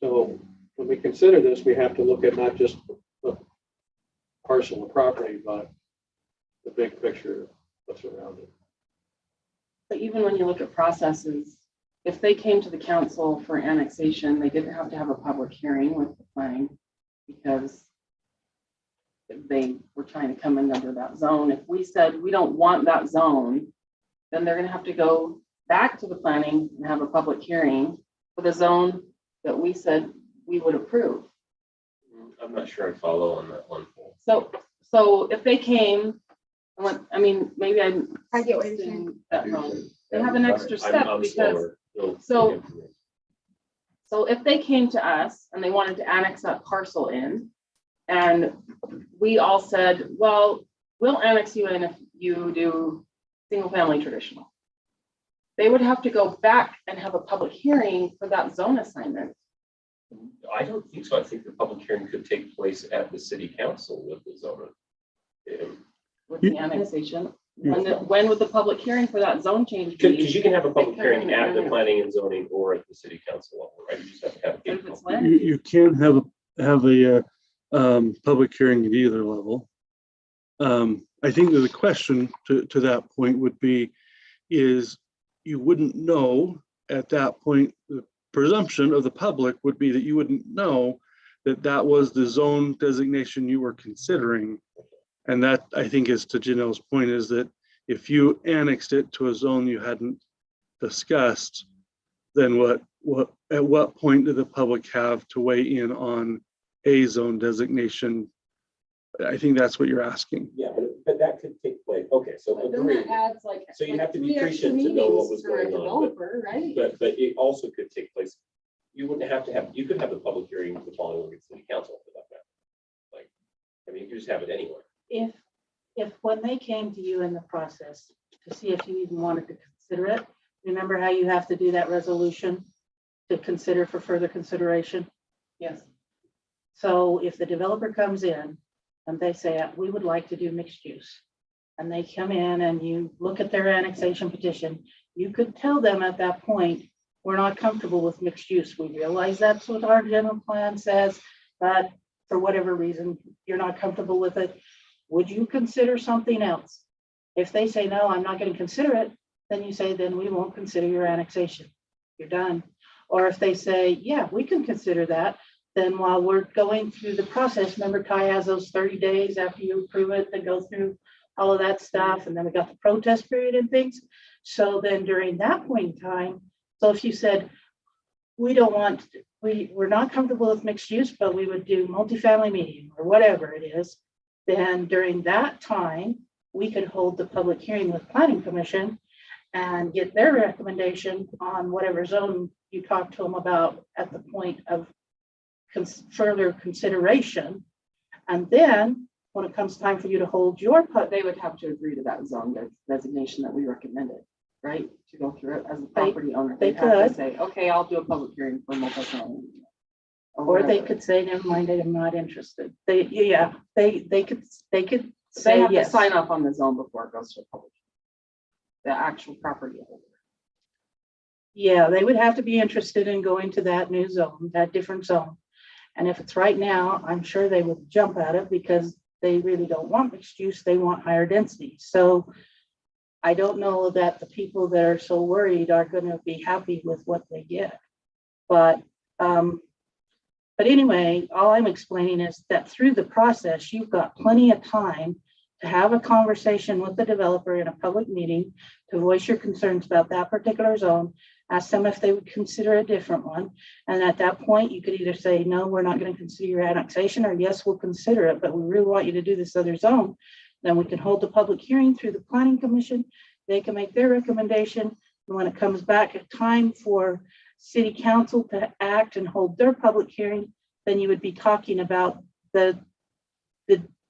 So when we consider this, we have to look at not just the parcel of property, but the big picture of what's around it. But even when you look at processes, if they came to the council for annexation, they didn't have to have a public hearing with the planning because they were trying to come in under that zone. If we said we don't want that zone, then they're gonna have to go back to the planning and have a public hearing for the zone that we said we would approve. I'm not sure I follow on that one. So if they came, I mean, maybe I get what you're saying. that wrong. They have an extra step I'm because, slower. so if they came to us and they wanted to annex that parcel in, and we all said, well, we'll annex you in if you do single family traditional. They would have to go back and have a public hearing for that zone assignment. I don't think so. I think the public hearing could take place at the city council with the zone. With the annexation. When would the public hearing for that zone change Because be? you can have a public hearing at the planning and zoning or at the city council level, right? You just have to have. If it's when? You can have a public hearing at either level. I think that the question to that point would be, is you wouldn't know at that point, the presumption of the public would be that you wouldn't know that that was the zone designation you were considering. And that, I think, is to Janelle's point, is that if you annexed it to a zone you hadn't discussed, then at what point did the public have to weigh in on a zone designation? I think that's what you're asking. Yeah, but that could take place. Okay, so But then agreed. that adds like. So you like have to be 3 extra prescient to know what meetings was for a going on, developer, right? But it also could take place. You wouldn't have to have, you could have the public hearing the following week at city council for that matter. Like, I mean, you could just have it anywhere. If when they came to you in the process to see if you even wanted to consider it, remember how you have to do that resolution to consider for further consideration? Yes. So if the developer comes in and they say, we would like to do mixed use, and they come in and you look at their annexation petition, you could tell them at that point, we're not comfortable with mixed use. We realize that's what our general plan says, but for whatever reason, you're not comfortable with it. Would you consider something else? If they say, no, I'm not going to consider it, then you say, then we won't consider your annexation. You're done. Or if they say, yeah, we can consider that, then while we're going through the process, remember Ty has those 30 days after you approve it, they go through all of that stuff. And then we got the protest period and things. So then during that point in time, so if you said, we don't want, we're not comfortable with mixed use, but we would do multifamily medium or whatever it is, then during that time, we could hold the public hearing with Planning Commission and get their recommendation on whatever zone you talk to them about at the point of further consideration. And then when it comes time for you to hold your, They would have to agree to that zone designation that we recommended, right? To go through it as a property owner. they They'd have to could. say, okay, I'll do a public hearing for multifamily. or they whatever. could say, never mind, I'm not interested. They could They say have to yes. sign off on the zone before it goes to a public. The actual property owner. Yeah, they would have to be interested in going to that new zone, that different zone. And if it's right now, I'm sure they would jump at it because they really don't want mixed use, they want higher density. So I don't know that the people that are so worried are gonna be happy with what they get. But anyway, all I'm explaining is that through the process, you've got plenty of time to have a conversation with the developer in a public meeting, to voice your concerns about that particular zone, ask them if they would consider a different one. And at that point, you could either say, no, we're not going to consider your annexation, or yes, we'll consider it, but we really want you to do this other zone. Then we can hold the public hearing through the Planning Commission. They can make their recommendation. And when it comes back at time for City Council to act and hold their public hearing, then you would be talking about the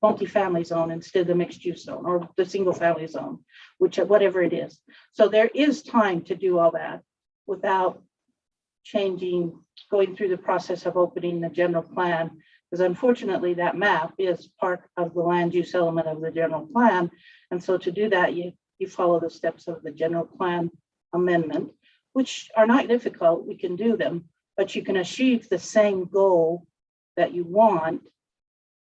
multifamily zone instead of the mixed use zone or the single family zone, whatever it is. So there is time to do all that without going through the process of opening the general plan. Because unfortunately that map is part of the land use element of the general plan. And so to do that, you follow the steps of the general plan amendment, which are not difficult, we can do them, but you can achieve the same goal that you want.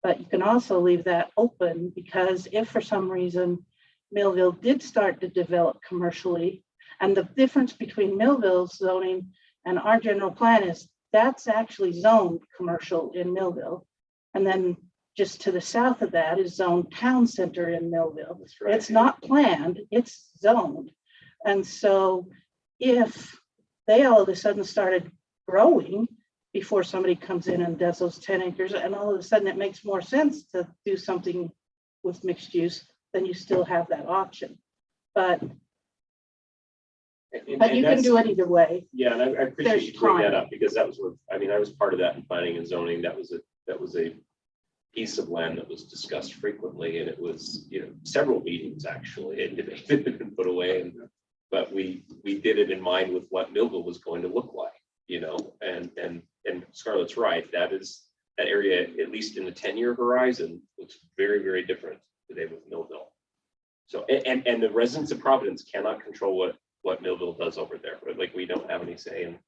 But you can also leave that open, because if for some reason Millville did start to develop commercially, and the difference between Millville's zoning and our general plan is that's actually zoned commercial in Millville. And then just to the south of that is zoned town center in Millville. That's right. It's not planned, it's zoned. And so if they all of a sudden started growing before somebody comes in and does those 10 acres, and all of a sudden it makes more sense to do something with mixed use, then you still have that option. But you can do it either way. Yeah, and I appreciate There's you bringing that time. up, because that was what, I mean, I was part of that in planning and zoning. That was a piece of land that was discussed frequently, and it was, several meetings actually, and debated and put away. But we did it in mind with what Millville was going to look like, and Scarlett's right. That area, at least in the 10-year horizon, looks very, very different today with Millville. So, and the residents of Providence cannot control what Millville does over there. Like, we don't have any say in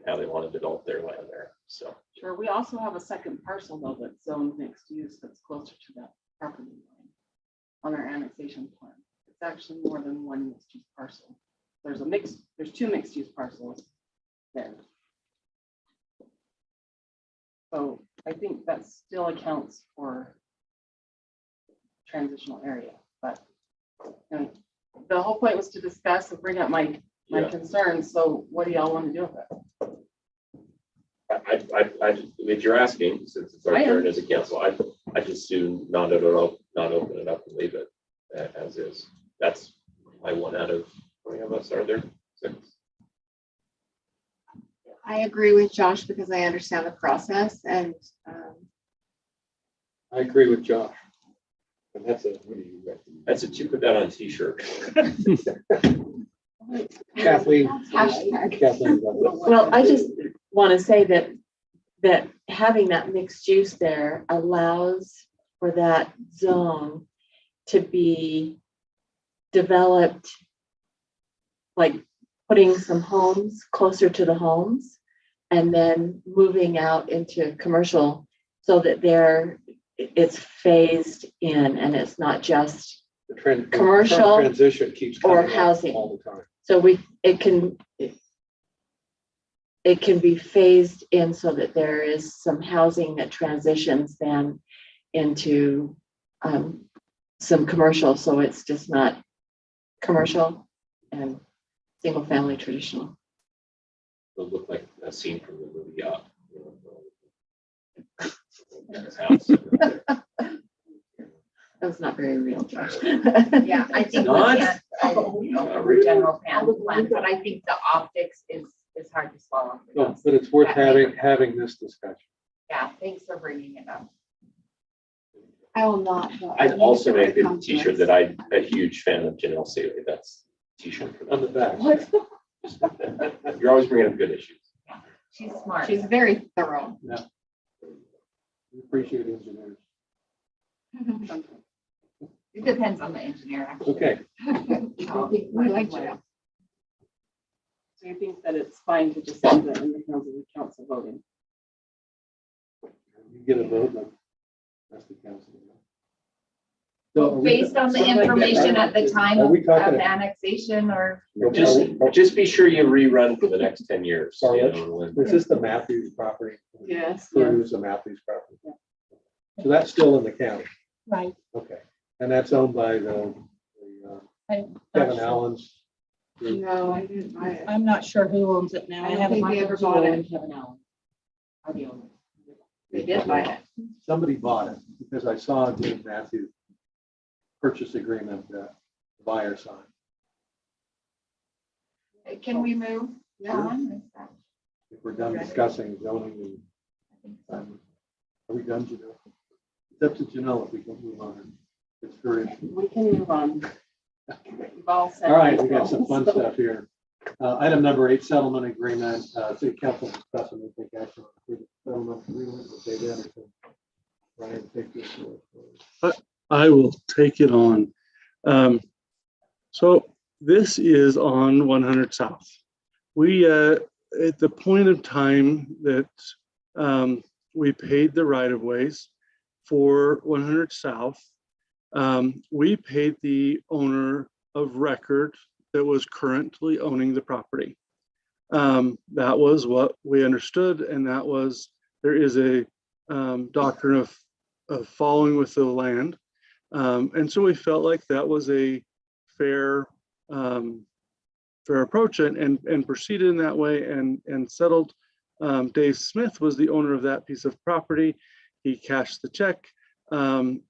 how they want to develop their land there. So Sure, we also have a second parcel though that's zoned mixed use that's closer to that property line on our annexation plan. It's actually more than one mixed use parcel. There's two mixed use parcels there. So I think that still accounts for transitional area, but the whole point was to discuss and bring up my Yeah. concerns. So what do y'all want to do with it? if you're asking, since it's our I am. turn as a council, I just do not open it up and leave it as is. That's my one out of, how many of us are there? 6. I agree with Josh because I understand the process, and I agree with Josh. And that's what do you recommend? That's it. You put that on a t-shirt. Kathleen. Hashtag. Kathleen. Well, I just want to say that having that mixed use there allows for that zone to be developed, like putting some homes closer to the homes and then moving out into commercial so that it's phased in and it's not just The trend. Commercial Transition keeps. or coming up housing. all the time. So it can be phased in so that there is some housing that transitions then into some commercial, so it's just not commercial and single family traditional. It'll look like a scene from the movie Up. House. That was not very real, Josh. Yeah, I think we Not? can't, over general plan, but I think the optics is hard to swallow. for No, us. but it's worth Yeah, having this discussion. Yeah, thanks for bringing it up. I will not. but I'd also when make it a comes to t-shirt us. that I'm a huge fan of Janelle Staley. That's a t-shirt for On the them. back. You're always bringing up good issues. She's smart. She's very thorough. We appreciate engineers. It depends on the engineer. actually. Okay, We like you. So you think that it's fine to just leave it in the hands of the council voting? you get a vote, then that's the council. So are we- Based on the something like that, information right? at the time Are of we talking- annexation or. Just be sure you rerun for the next 10 years. you Charlotte? know, when- Is this the Matthews property? Yes. Cruise, the Matthews property. So that's still in the county. Right. Okay. And that's owned by the Kevin Allen's. group. No, I didn't buy it. I'm not sure who owns it now. I don't think we ever bought it. Kevin Allen are the owners. They did buy it. Somebody bought it because I saw Dave Matthews purchase agreement that the buyer signed. Can we move on? If we're done discussing zoning and, are we done, Janelle? It's up to Janelle if we can move on. It's her issue. We can move on. We've all said. All right, we got some fun stuff here. Item number 8, settlement agreement. City council discussing and take action on the settlement agreement with Dave Anderson. Ryan, take this away. I will take it on. So this is on 100 South. We, at the point of time that we paid the right of ways for 100 South, we paid the owner of record that was currently owning the property. That was what we understood, and that was, there is a doctrine of following with the land. And so we felt like that was a fair approach and proceeded in that way and settled. Dave Smith was the owner of that piece of property. He cashed the check. And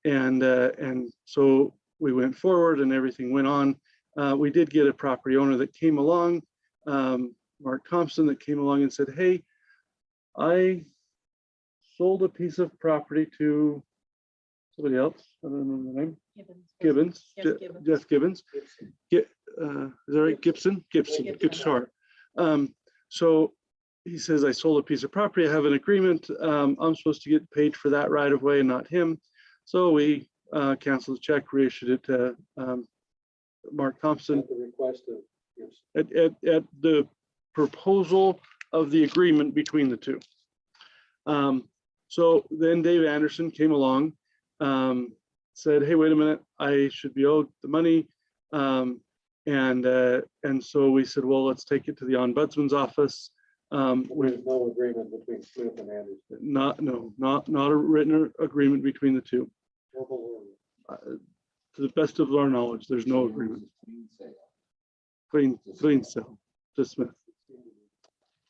so we went forward and everything went on. We did get a property owner that came along, Mark Thompson, that came along and said, hey, I sold a piece of property to somebody else. I don't remember the name. Gibbons. Jeff Gibbons. Is that right? Gibson. Good start. So he says, I sold a piece of property. I have an agreement. I'm supposed to get paid for that right of way and not him. So we canceled the check, reissued it to Mark Thompson. At the request of, At the proposal of the agreement between the two. So then Dave Anderson came along, said, hey, wait a minute, I should be owed the money. And so we said, well, let's take it to the ombudsman's office. there's no agreement between Smith and Anderson. Not a written agreement between the two. To the best of our knowledge, there's no agreement. Clean sale to Smith.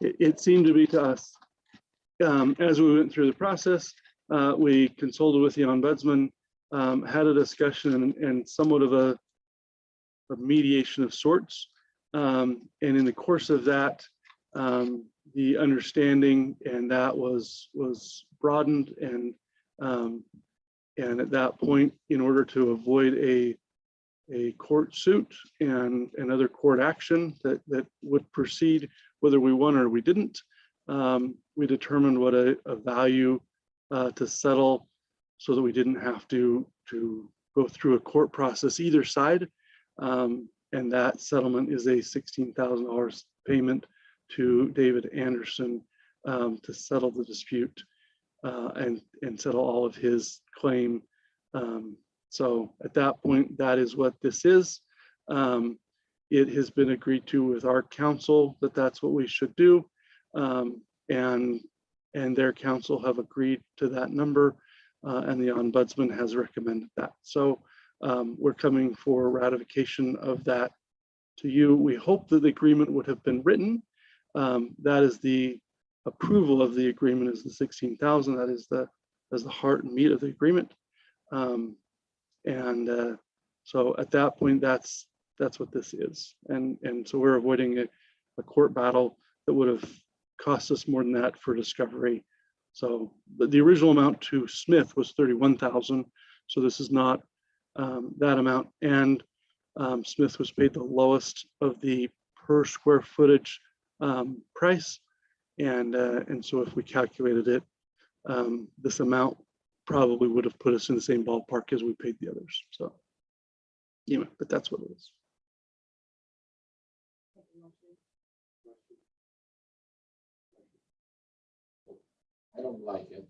It seemed to be to us. As we went through the process, we consulted with the ombudsman, had a discussion and somewhat of a mediation of sorts. And in the course of that, the understanding and that was broadened and at that point, in order to avoid a court suit and another court action that would proceed whether we won or we didn't, we determined what a value to settle so that we didn't have to go through a court process either side. And that settlement is a $16,000 payment to David Anderson to settle the dispute and settle all of his claim. So at that point, that is what this is. It has been agreed to with our council that that's what we should do. And their council have agreed to that number, and the ombudsman has recommended that. So we're coming for ratification of that to you. We hope that the agreement would have been written. That is the approval of the agreement is the 16,000. That is the heart and meat of the agreement. So at that point, that's what this is. And so we're avoiding a court battle that would have cost us more than that for discovery. So the original amount to Smith was 31,000. So this is not that amount. And Smith was paid the lowest of the per square footage price. And so if we calculated it, this amount probably would have put us in the same ballpark as we paid the others. So, yeah, but that's what it is. I don't like it.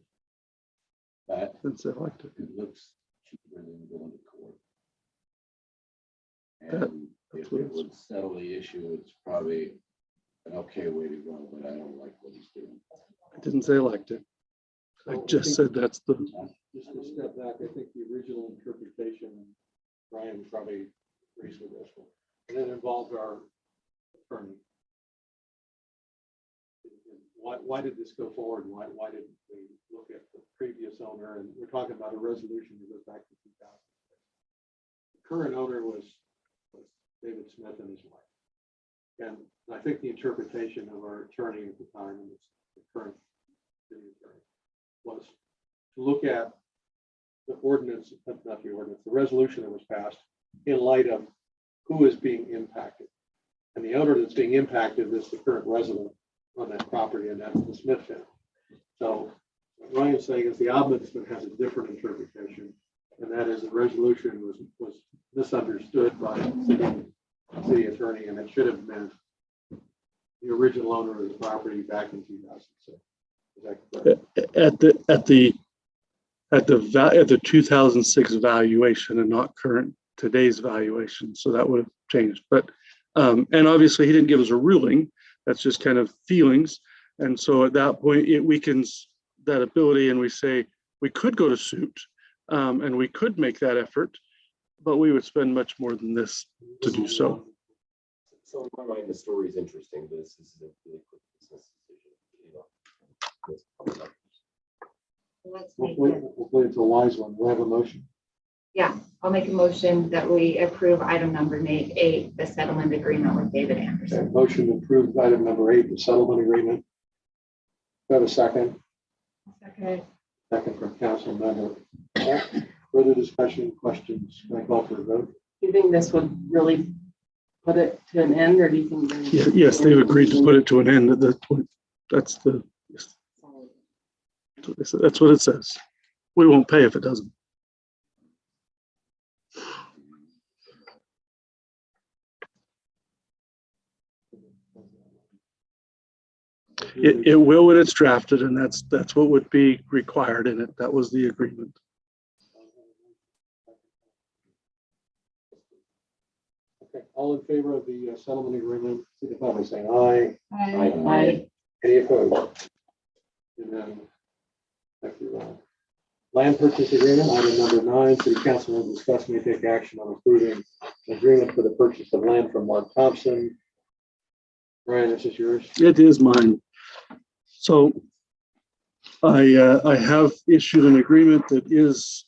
But Since I liked it. it looks cheaper than going to court. That- And that's if what it it's- would settle the issue, it's probably an okay way to go, but I don't like what he's doing. I didn't say I liked it. I just said that's the, Just to step back, I think the original interpretation, Brian probably agrees with this one, and it involved our attorney. Why did this go forward? Why did we look at the previous owner? And we're talking about a resolution that goes back to 2006. The current owner was David Smith and his wife. And I think the interpretation of our attorney at the time, and it's the current city attorney, was to look at the ordinance, not the ordinance, the resolution that was passed in light of who is being impacted. And the owner that's being impacted is the current resident on that property, and that's the Smith family. So what Ryan's saying is the ombudsman has a different interpretation, and that is the resolution was misunderstood by the city attorney, and it should have meant the original owner of the property back in 2006. Is that correct? At the 2006 valuation and not current today's valuation. So that would have changed. But and obviously he didn't give us a ruling. That's just kind of feelings. And so at that point it weakens that ability, and we say we could go to suit and we could make that effort, but we would spend much more than this to do so. So in my mind, the story is interesting, but this is a really quick business decision. Let's make Hopefully it's a wise one. We'll have a motion. I'll make a motion that we approve item number 8, the settlement agreement with David Okay, Anderson. motion to approve item number 8, the settlement agreement. Do I have a second? Second. Second from council member. Further discussion, questions? Can I call for a vote? Do you think this would really put it to an end, or do you think? Yes, they've agreed to put it to an end at that point. That's what it says. We won't pay if it doesn't. It will when it's drafted, and that's what would be required in it. That was the agreement. Okay, all in favor of the settlement agreement, signify by saying aye. Aye. Any opposed? And then, thank you, Ron. Land purchase agreement, item number 9, city council will discuss and take action on approving an agreement for the purchase of land from Mark Thompson. Ryan, this is yours. It is mine. So I have issued an agreement that is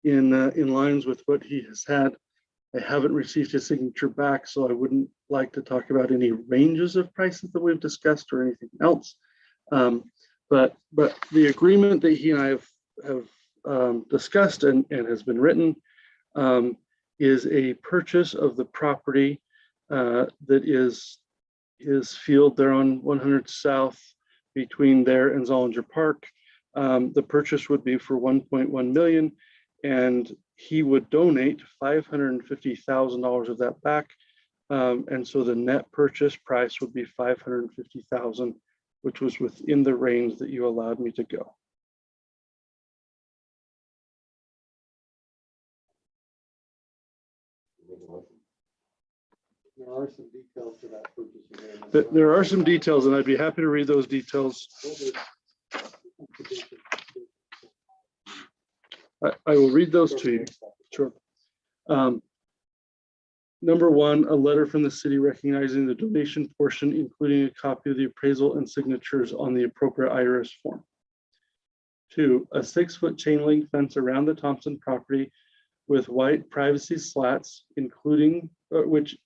in lines with what he has had. I haven't received his signature back, so I wouldn't like to talk about any ranges of prices that we've discussed or anything else. But the agreement that he and I have discussed and has been written is a purchase of the property that is his field there on 100 South between there and Zollinger Park. The purchase would be for 1.1 million, and he would donate $550,000 of that back And so the net purchase price would be 550,000, which was within the range that you allowed me to go. There are some details to that purchase agreement. There are some details, and I'd be happy to read those details. I will read those to you. Sure. Number one, a letter from the city recognizing the donation portion, including a copy of the appraisal and signatures on the appropriate IRS form. Two, a 6-foot chain link fence around the Thompson property with white privacy slats, including which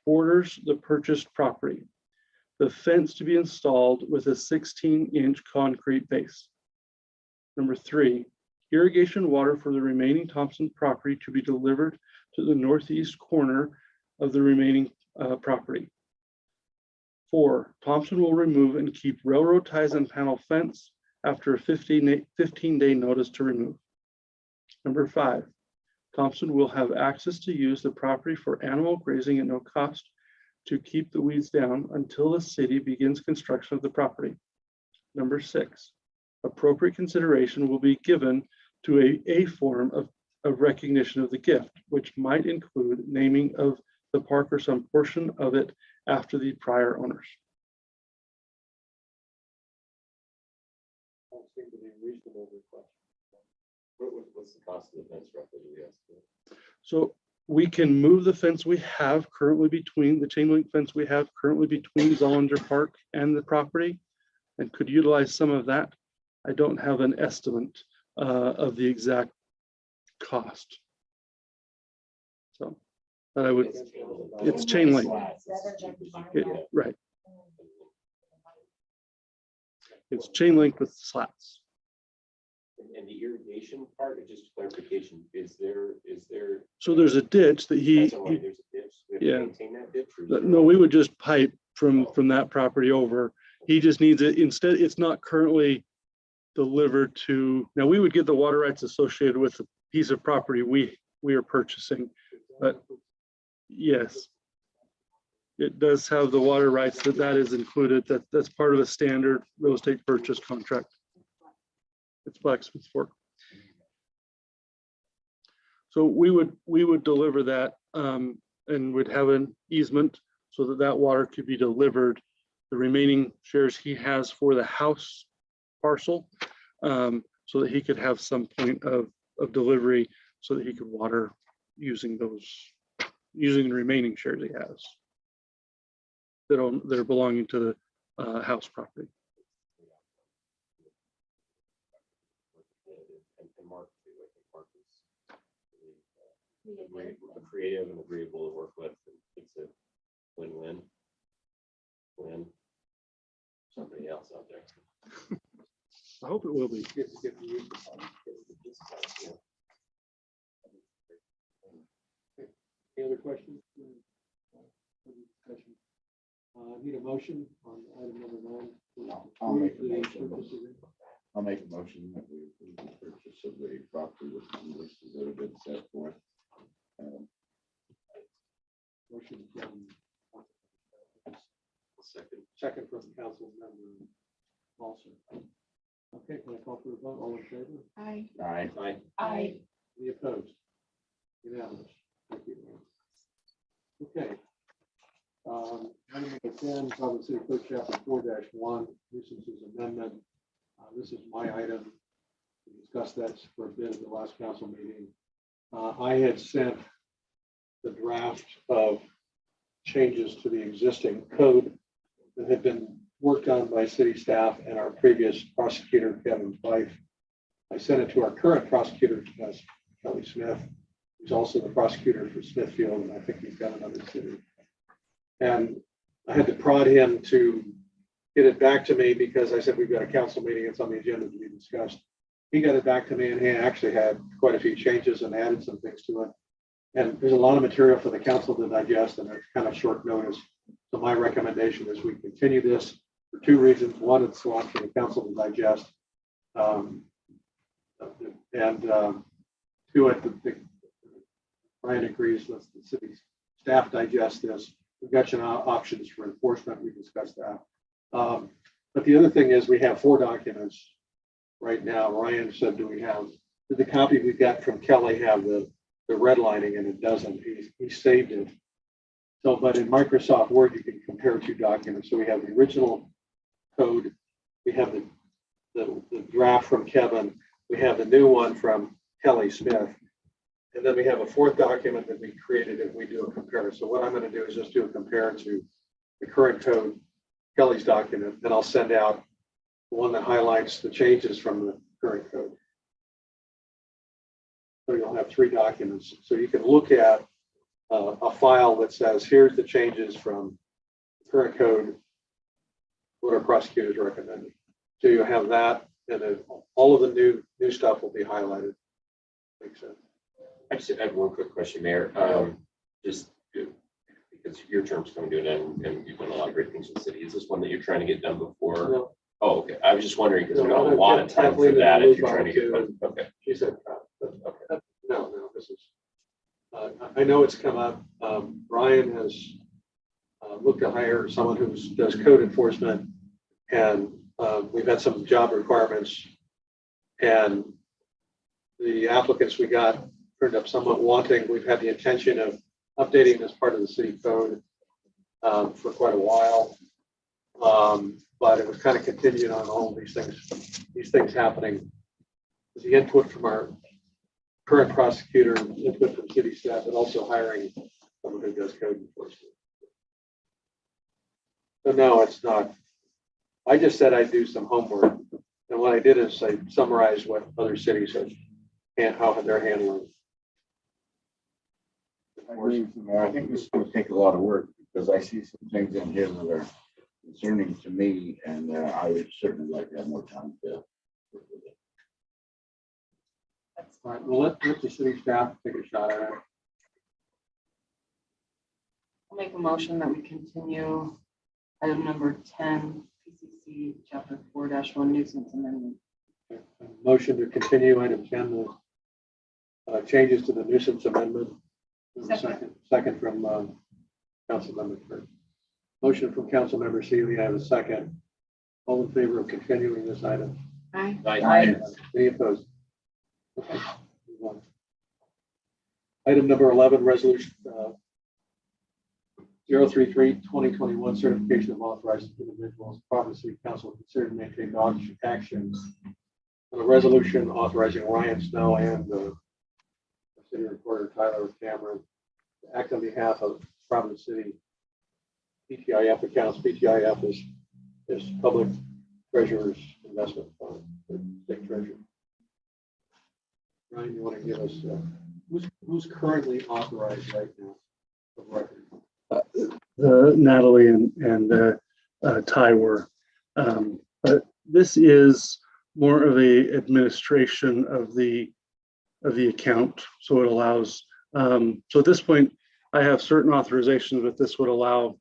borders the purchased property. The fence to be installed with a 16-inch concrete base. Number three, irrigation water for the remaining Thompson property to be delivered to the northeast corner of the remaining property. Four, Thompson will remove and keep railroad ties and panel fence after a 15-day notice to remove. Number five, Thompson will have access to use the property for animal grazing at no cost to keep the weeds down until the city begins construction of the property. Number six, appropriate consideration will be given to a form of recognition of the gift, which might include naming of the park or some portion of it after the prior owners. That seems to be a reasonable request. What's the cost of the fence roughly? Do we estimate? So we can move the fence we have currently between the chain link fence we have currently between Zollinger Park and the property, and could utilize some of that. I don't have an estimate of the exact cost. So, but I would, it's chain link. Right. It's chain link with slats. And the irrigation part, just clarification, is there? So there's a ditch that There's a ditch. We have to yeah. maintain that ditch? Or No, we would just pipe from that property over. He just needs it. Instead, it's not currently delivered to, now we would get the water rights associated with the piece of property we are purchasing, but yes, it does have the water rights that is included. That's part of a standard real estate purchase contract. It's Blacksmith Fork. So we would deliver that and would have an easement so that water could be delivered. The remaining shares he has for the house parcel, so that he could have some point of delivery so that he could water using the remaining shares he has that are belonging to the house property. Creative and agreeable to work with. It's a win-win. Win. Somebody else out there. I hope it will be. Any other questions? Need a motion on item number 9. I'll make a motion. I'll make a motion that we approve the purchase of the property with the list that have been set forth. Motion from Second. second from council member Paulson. Okay, can I call for the vote? All in favor? Aye. Aye. Aye. Aye. Any opposed? Unanimous. Thank you. Okay. Item number 10, Providence City Code Chapter 4-1, nuisances amendment. This is my item. We discussed that for a bit at the last council meeting. I had sent the draft of changes to the existing code that had been worked on by city staff and our previous prosecutor, Kevin Fife. I sent it to our current prosecutor, Kelly Smith, who's also the prosecutor for Smithfield, and I think he's got another city. And I had to prod him to get it back to me because I said, we've got a council meeting, it's on the agenda to be discussed. He got it back to me and he actually had quite a few changes and added some things to it. And there's a lot of material for the council to digest and it's kind of short notice. So my recommendation is we continue this for two reasons. One, it's a lot for the council to digest. Two, Brian agrees, the city staff digest this. We've got some options for enforcement. We discussed that. But the other thing is we have 4 documents right now. Ryan said, did the copy we got from Kelly have the redlining, and it doesn't. He saved it. So, but in Microsoft Word, you can compare 2 documents. So we have the original code. We have the draft from Kevin. We have the new one from Kelly Smith. And then we have a 4th document that we created if we do a compare. So what I'm going to do is just do a compare to the current code, Kelly's document, then I'll send out the one that highlights the changes from the current code. So you'll have 3 documents. So you can look at a file that says, here's the changes from the current code, what our prosecutors recommended. So you have that, and then all of the new stuff will be highlighted. Makes sense. I just have one quick question, Mayor. Just because your term's coming to an end and you've done a lot of great things in the city. Is this one that you're trying to get done before? No. Oh, okay. I was just wondering because No, there's not a lot of time for Kathleen that and if you're Luke trying to get on done. Okay. She said, no, this is, I know it's come up. Brian has looked to hire someone who does code enforcement, and we've had some job requirements, and the applicants we got turned up somewhat wanting. We've had the intention of updating this part of the city code for quite a while. But it was kind of continued on all these things happening. The input from our current prosecutor, input from city staff, and also hiring someone who does code enforcement. So no, it's not. I just said I'd do some homework. And what I did is I summarized what other cities have and how they're handling. I agree with you, Mayor. I think this is going to take a lot of work because I see some things in here that are concerning to me, and I would certainly like to have more time to work with it. All right, well, let the city staff take a shot at it. I'll make a motion that we continue item number 10, PCC chapter 4-1 nuisance amendment. A motion to continue item 10, the changes to the nuisance amendment. Second from Councilmember Kurt. Motion from Councilmember Seeley. I have a second. All in favor of continuing this item? Aye. Aye. Any opposed? Okay, move on. Item number 11, resolution 033-2021, certification of authorized individuals, Providence City Council consider to maintain dog actions. On a resolution authorizing Ryan Snow and the city recorder Tyler Cameron to act on behalf of Providence City PTIF accounts. PTIF is Public Treasurer's Investment Fund, the state treasurer. Ryan, you want to give us who's currently authorized right now of record? Natalie and Ty were. But this is more of a administration of the account. So it allows, so at this point, I have certain authorizations, but this would allow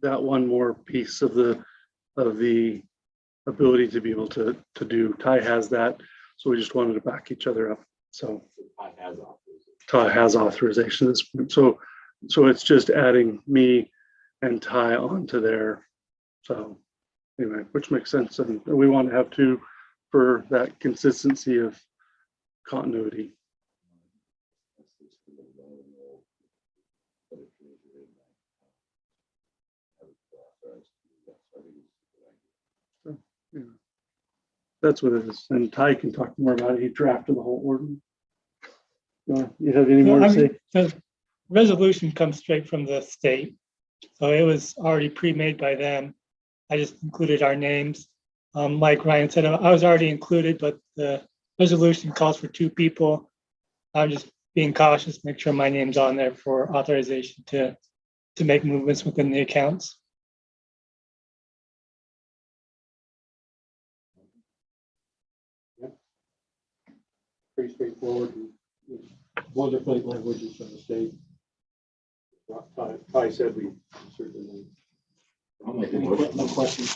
that one more piece of the ability to be able to do. Ty has that. So we just wanted to back each other up. So Ty has authorization. So it's just adding me and Ty onto there. So anyway, which makes sense. And we want to have 2 for that consistency of continuity. So, yeah. That's what it is. And Ty can talk more about it. He drafted the whole ordinance. You have any more to say? The resolution comes straight from the state. So it was already pre-made by them. I just included our names. Like Ryan said, I was already included, but the resolution calls for 2 people. I'm just being cautious, make sure my name's on there for authorization to make movements within the accounts. Pretty straightforward. Boilerplate languages from the state. Ty said we certainly. I'll make a Any motion. no questions?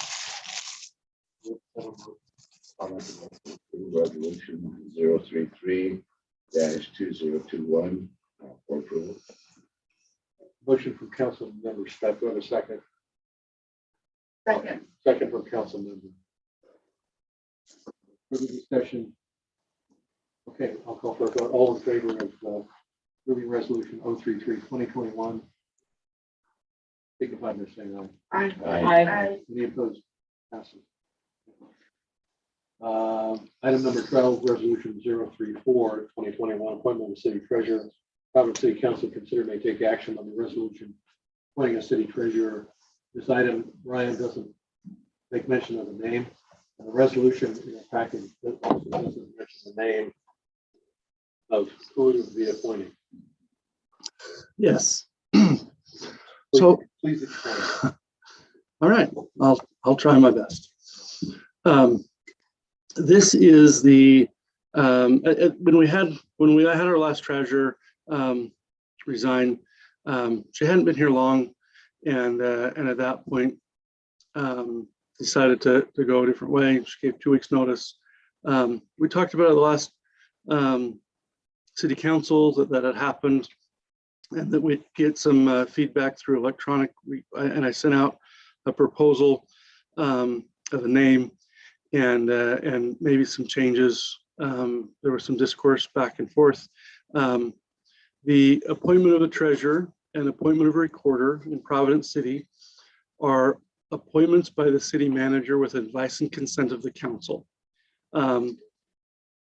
Resolution 033-2021 for approval. Motion from council member Smith. Do I have a second? Second. Second from council member. Further discussion? Okay, I'll call for a vote. All in favor of moving resolution 033-2021? Signify by saying aye. I, Any opposed? Passes. Item number 12, resolution 034-2021, appointment of city treasurer. Providence City Council consider may take action on the resolution appointing a city treasurer. This item, Ryan doesn't make mention of the name. And the resolution in the package also doesn't mention the name of who to be appointing. Yes. Please- So, Please explain. all right, I'll try my best. This is the, when we had our last treasurer resign, she hadn't been here long, and at that point, decided to go a different way. She gave 2 weeks notice. We talked about it at the last city council that had happened, and that we'd get some feedback through electronic. And I sent out a proposal of a name and maybe some changes. There was some discourse back and forth. The appointment of a treasurer and appointment of a recorder in Providence City are appointments by the city manager with advice and consent of the council. A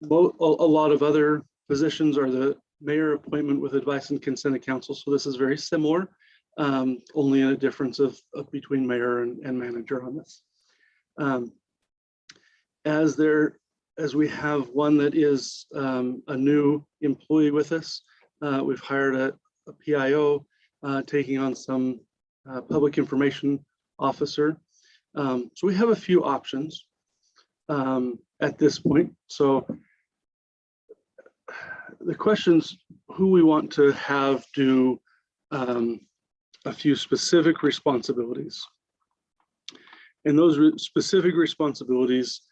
lot of other positions are the mayor appointment with advice and consent of council. So this is very similar, only in a difference of between mayor and manager on this. As we have one that is a new employee with us, we've hired a PIO taking on some public information officer. So we have a few options at this point. So the questions, who we want to have do a few specific responsibilities. And those specific responsibilities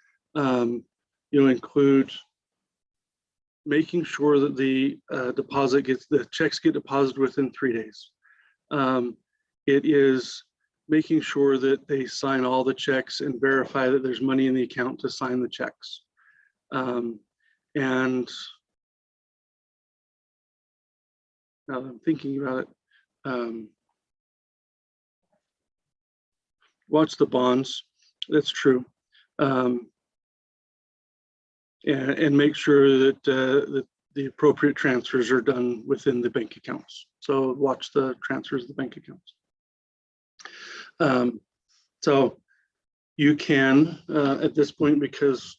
include making sure that the the checks get deposited within 3 days. It is making sure that they sign all the checks and verify that there's money in the account to sign the checks. And now that I'm thinking about it, watch the bonds. That's true. And make sure that that the appropriate transfers are done within the bank accounts. So watch the transfers of the bank accounts. So you can, at this point, because,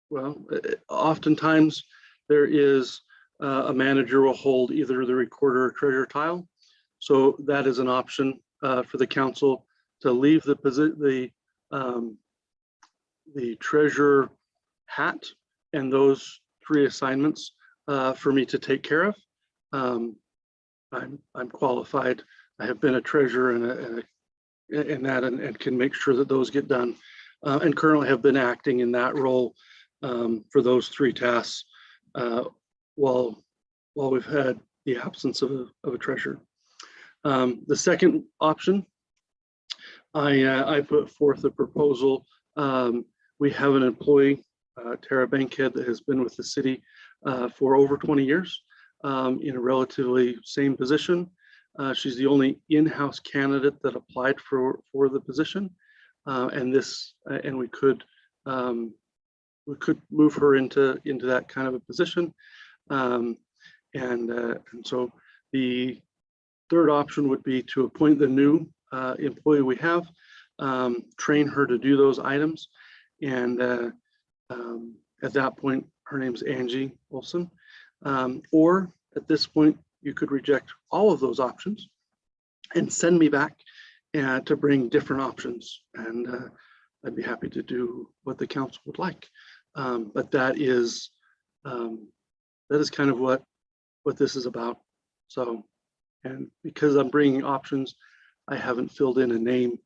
well, oftentimes there is a manager will hold either the recorder or treasurer tile. So that is an option for the council to leave the treasurer hat and those 3 assignments for me to take care of. I'm qualified. I have been a treasurer and can make sure that those get done, and currently have been acting in that role for those 3 tasks while we've had the absence of a treasurer. The second option, I put forth a proposal. We have an employee, Tara Bankhead, that has been with the city for over 20 years in a relatively same position. She's the only in-house candidate that applied for the position, and we could move her into that kind of a position. And so the third option would be to appoint the new employee we have, train her to do those items, and at that point, her name's Angie Olson. Or at this point, you could reject all of those options and send me back to bring different options. And I'd be happy to do what the council would like. But that is kind of what this is about. So, and because I'm bringing options, I haven't filled in a name,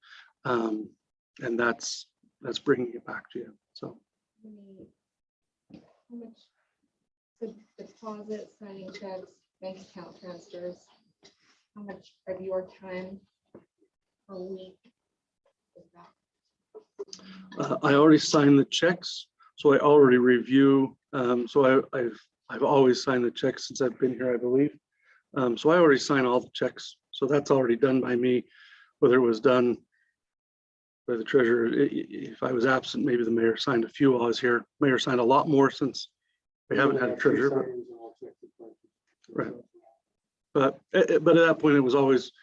and that's bringing it back to you. So. How much the deposit, signing checks, bank account transfers? how much of your time per week is that? I already signed the checks, so I already review. So I've always signed the checks since I've been here, I believe. So I already signed all the checks. So that's already done by me, whether it was done by the treasurer. If I was absent, maybe the mayor signed a few while I was here. Mayor signed a lot more since we haven't had a treasurer. Right. But at that point, it was always,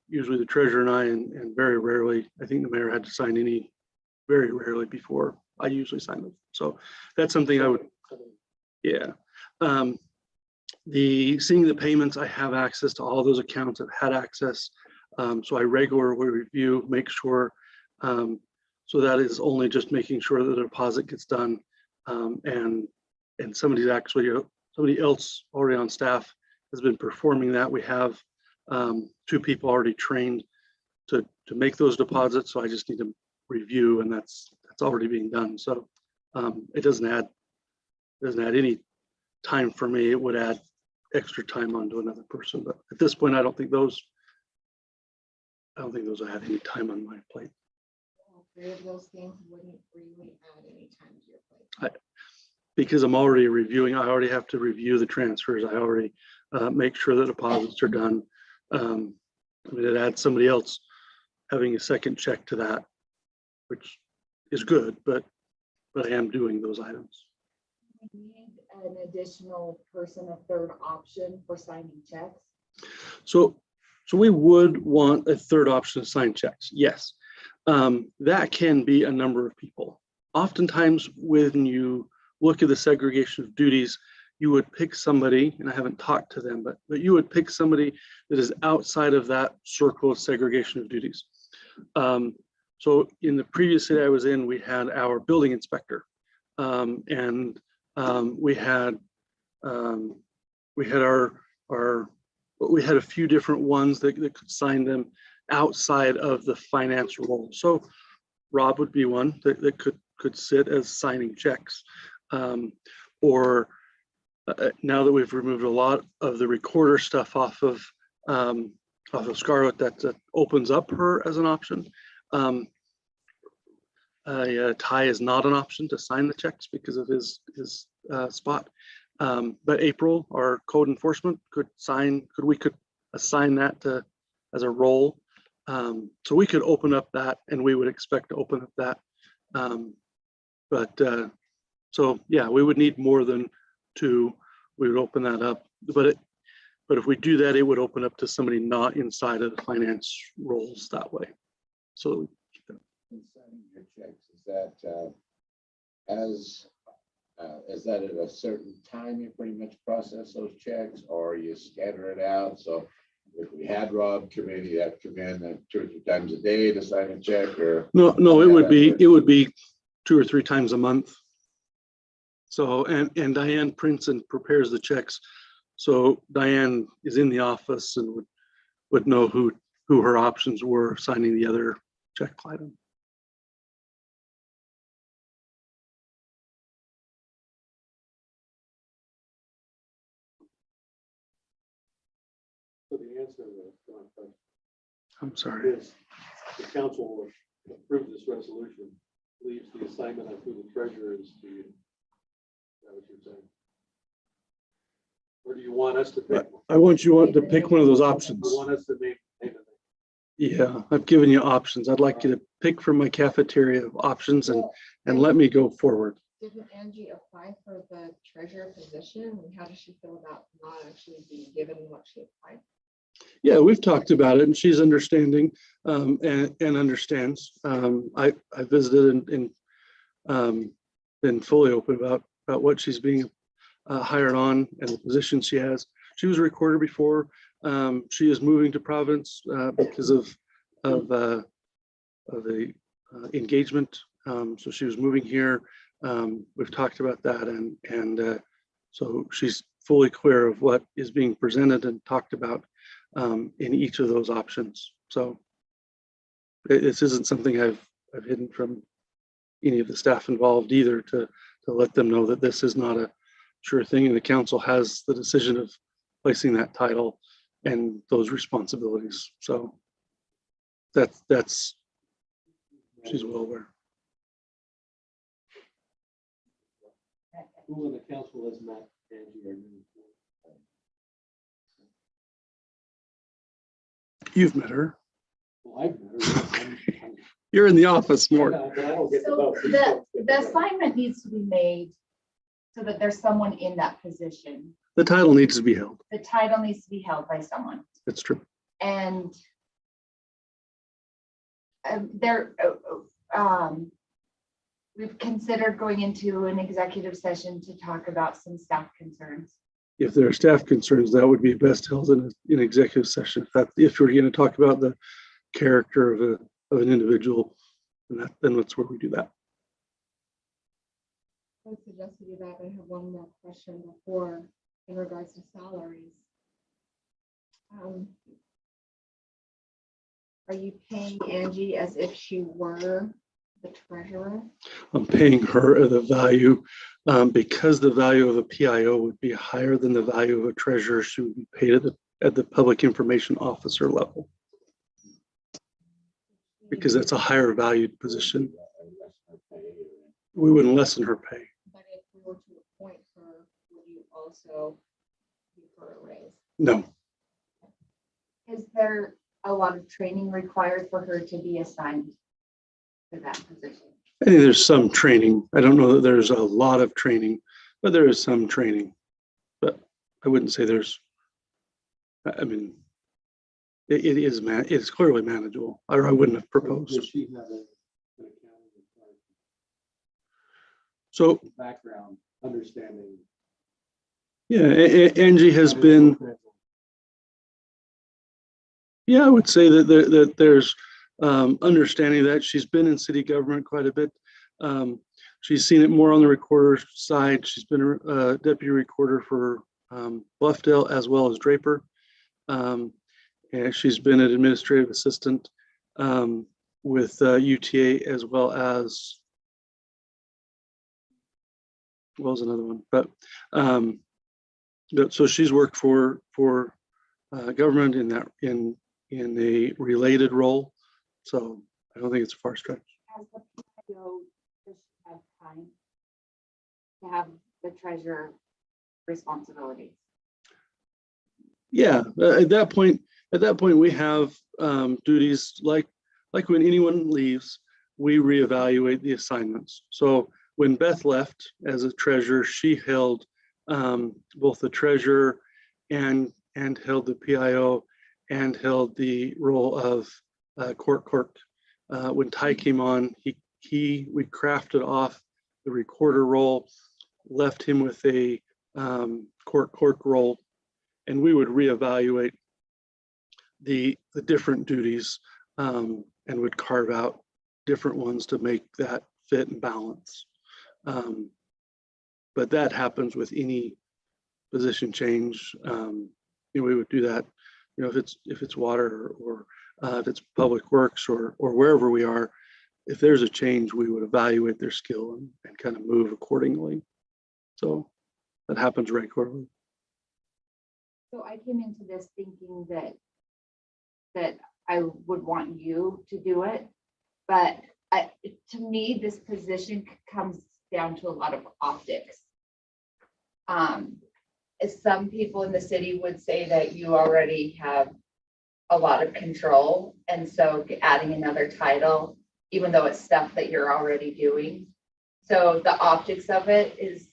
usually the treasurer and I, and very rarely, I think the mayor had to sign any, very rarely before I usually sign them. So that's something I would, yeah. Seeing the payments, I have access to all those accounts. I've had access. So I regularly review, make sure. So that is only just making sure that the deposit gets done. And somebody else already on staff has been performing that. We have 2 people already trained to make those deposits. So I just need to review, and that's already being done. So it doesn't add any time for me. It would add extra time onto another person. But at this point, I don't think those I have any time on my plate. All 3 of those things wouldn't really add any time to your plate. Because I'm already reviewing, I already have to review the transfers. I already make sure that deposits are done. It adds somebody else having a second check to that, which is good, but I am doing those items. We need an additional person, a 3rd option for signing checks. So we would want a 3rd option to sign checks. Yes, that can be a number of people. Oftentimes when you look at the segregation of duties, you would pick somebody, and I haven't talked to them, but you would pick somebody that is outside of that circle of segregation of duties. So in the previous city I was in, we had our building inspector, and we had a few different ones that could sign them outside of the finance role. So Rob would be one that could sit as signing checks. Now that we've removed a lot of the recorder stuff off of Scarlett, that opens up her as an option. Ty is not an option to sign the checks because of his spot. But April, our code enforcement, could assign that as a role. So we could open up that, and we would expect to open up that. So yeah, we would need more than 2. We would open that up, but if we do that, it would open up to somebody not inside of the finance roles that way. So Signing your checks, is that at a certain time you pretty much process those checks, or you scatter it out? So if we had Rob come in, he'd have to come in 2 or 3 times a day to sign a check, or? No, it would be 2 or 3 times a month. So, and Diane prints and prepares the checks. So Diane is in the office and would know who her options were signing the other check item. So the answer to that I'm sorry. is the council will approve this resolution, leaves the assignment of who the treasurer is to you. Is that what you're saying? Or do you want us to pick? I want you to pick one of those options. You want us to make payment? Yeah, I've given you options. I'd like you to pick from my cafeteria of options and let me go forward. Didn't Angie apply for the treasurer position? And how does she feel about not actually being given what she applied? Yeah, we've talked about it, and she's understanding and understands. I visited and been fully open about what she's being hired on and the position she has. She was a recorder before. She is moving to Providence because of the engagement. So she was moving here. We've talked about that, and so she's fully clear of what is being presented and talked about in each of those options. So this isn't something I've hidden from any of the staff involved either, to let them know that this is not a sure thing, and the council has the decision of placing that title and those responsibilities. So that's, she's well aware. Who in the council has met Angie or you? You've met her. Well, I've met her. I'm- You're in the office more. But I don't get the So vote. the assignment needs to be made so that there's someone in that position. The title needs to be held. The title needs to be held by someone. That's true. And we've considered going into an executive session to talk about some staff concerns. If there are staff concerns, that would be best held in an executive session. If we're going to talk about the character of an individual, then that's where we do that. I would suggest we do that. I have one more question before in regards to salaries. Are you paying Angie as if she were the treasurer? I'm paying her the value because the value of a PIO would be higher than the value of a treasurer. She would be paid at the public information officer level because that's a higher valued position. We wouldn't lessen her pay. But if we were to appoint her, would you also give her a raise? No, Is there a lot of training required for her to be assigned to that position? I think there's some training. I don't know that there's a lot of training, but there is some training. But I wouldn't say there's, I mean, it's clearly manageable, or I wouldn't have proposed. Does she have an accounting So, background, understanding? yeah, Angie has been, yeah, I would say that there's understanding that she's been in city government quite a bit. She's seen it more on the recorder side. She's been a deputy recorder for Bluffdale as well as Draper. And she's been an administrative assistant with UTA as well as another one. But so she's worked for government in a related role. So I don't think it's a far stretch. As the PIO, does she have time to have the treasurer responsibilities? Yeah, at that point we have duties like when anyone leaves, we reevaluate the assignments. So when Beth left as a treasurer, she held both the treasurer and held the PIO and held the role of court clerk. When Ty came on, we crafted off the recorder role, left him with a court clerk role, and we would reevaluate the different duties and would carve out different ones to make that fit and balance. But that happens with any position change. We would do that. If it's water or if it's public works or wherever we are, if there's a change, we would evaluate their skill and kind of move accordingly. So that happens regularly. So I came into this thinking that I would want you to do it, but to me, this position comes down to a lot of optics. As some people in the city would say that you already have a lot of control, and so adding another title, even though it's stuff that you're already doing. So the optics of it is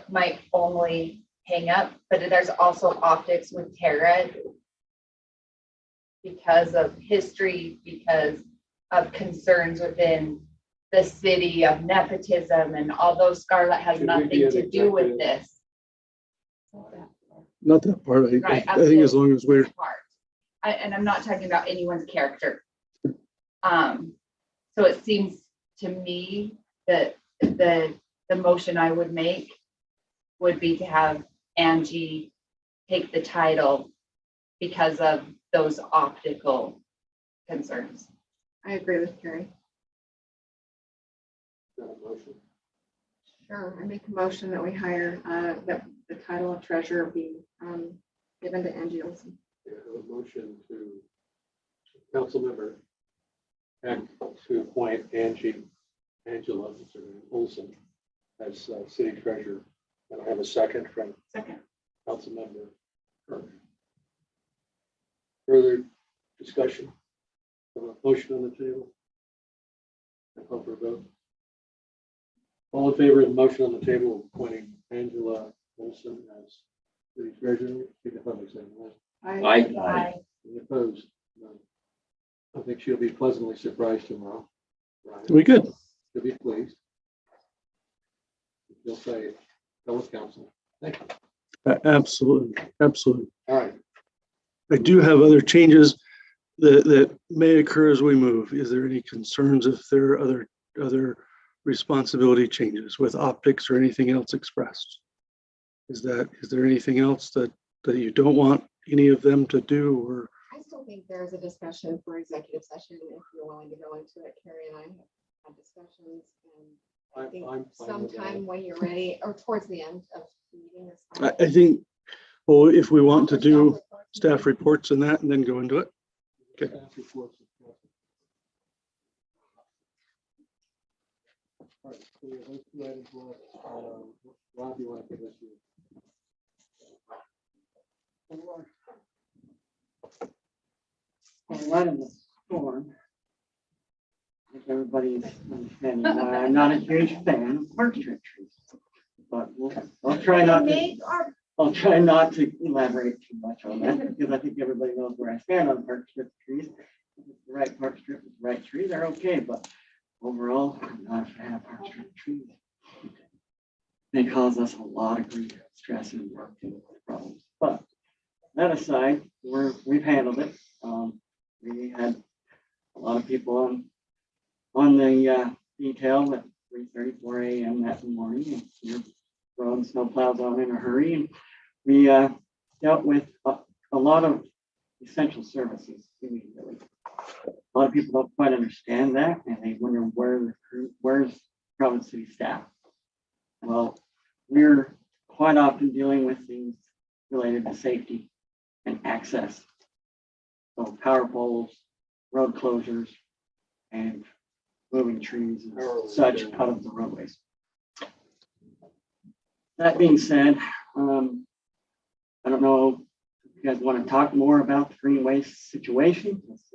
my only hang up, but there's also optics with Tara because of history, because of concerns within the city of nepotism and although Scarlett has Should we nothing be an to do with executive? this. Not that part. Right, I think as long as we're, and I'm not talking about anyone's character. So it seems to me that the motion I would make would be to have Angie take the title because of those optical concerns. I agree with Carrie. Got a motion? Sure, I make a motion that we hire, that the title of treasurer be given to Angie Olson. Yeah, a motion to Councilmember Heck to appoint Angela Olson as city treasurer. And I have a second from Second. Councilmember Kirk. Further discussion? Have a motion on the table? I call for a vote. All in favor of the motion on the table of appointing Angela Olson as city treasurer? Signify by saying aye. Aye. Any opposed? None. I think she'll be pleasantly surprised tomorrow. Ryan. We good? She'll be pleased. She'll say, fellow council, thank you. Absolutely, absolutely. All right. I do have other changes that may occur as we move. Is there any concerns if there are other responsibility changes with optics or anything else expressed? Is there anything else that you don't want any of them to do, or? I still think there's a discussion for executive session if you're willing to go into it. Carrie and I have had discussions, and I think I'm fine with that. sometime when you're ready or towards the end of the meeting is fine. I think, well, if we want to do staff reports and that and then go into it. Okay. Staff reports. All right, so we have those two items left. Rob, you want to give us your? A lot of the storm. I think everybody's understanding why I'm not a huge fan of Park Street trees. But I'll try not to elaborate too much on that because I think everybody knows where I stand on Park Strip trees. If it's the right Park Strip with the right trees, they're okay, but overall, I'm not a fan of Park Strip trees. They cause us a lot of grief, stress, and work problems. But that aside, we've handled it. We had a lot of people on the detail at 3:34 a.m. that morning. And you're throwing snowplows on in a hurry. And we dealt with a lot of essential services immediately. A lot of people don't quite understand that, and they wonder where's Providence City staff. Well, we're quite often dealing with things related to safety and access. So power poles, road closures, and moving trees and such out of the roadways. That being said, I don't know if you guys want to talk more about the green waste situation. It's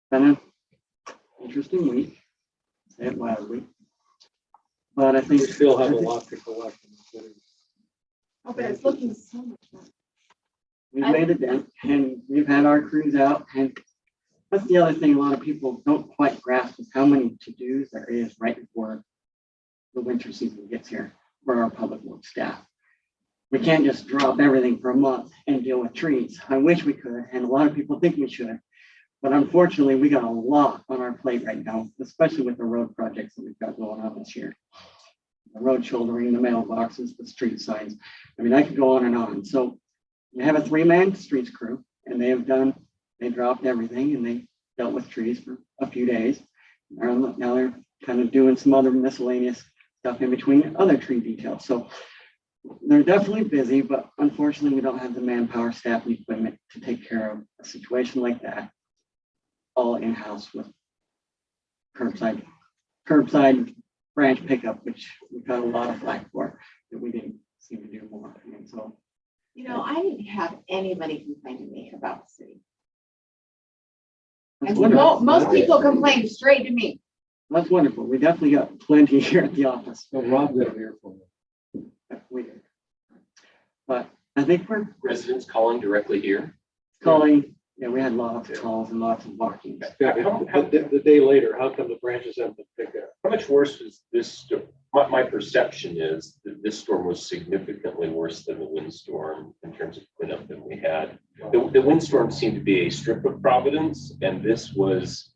been an interesting week, to say it mildly. But I think We still have a lot to collect in the city. Oh, but it's looking so much better. we've made a dent and we've had our crews out. And that's the other thing a lot of people don't quite grasp is how many to-dos there is right before the winter season gets here for our public works staff. We can't just drop everything for a month and deal with trees. I wish we could, and a lot of people think we should. But unfortunately, we got a lot on our plate right now, especially with the road projects that we've got going on this year. The road shouldering, the mailboxes, the street signs. I mean, I could go on and on. So we have a 3-man streets crew, and they dropped everything and they dealt with trees for a few days. Now they're kind of doing some other miscellaneous stuff in between other tree details. So they're definitely busy, but unfortunately, we don't have the manpower, staff, and equipment to take care of a situation like that. All in-house with curbside branch pickup, which we got a lot of flack for, that we didn't seem to do more. And so, I didn't have anybody complain to me about the city. that's And wonderful. most people complain straight to me. That's wonderful. We definitely got plenty here at the office. So Rob got here for me. We did. But I think we're Residents calling directly here. calling, we had lots of calls and lots of walking. The day later, how come the branches haven't been picked up? How much worse is this? My perception is that this storm was significantly worse than the windstorm in terms of cleanup than we had. The windstorm seemed to be a strip of Providence, and this was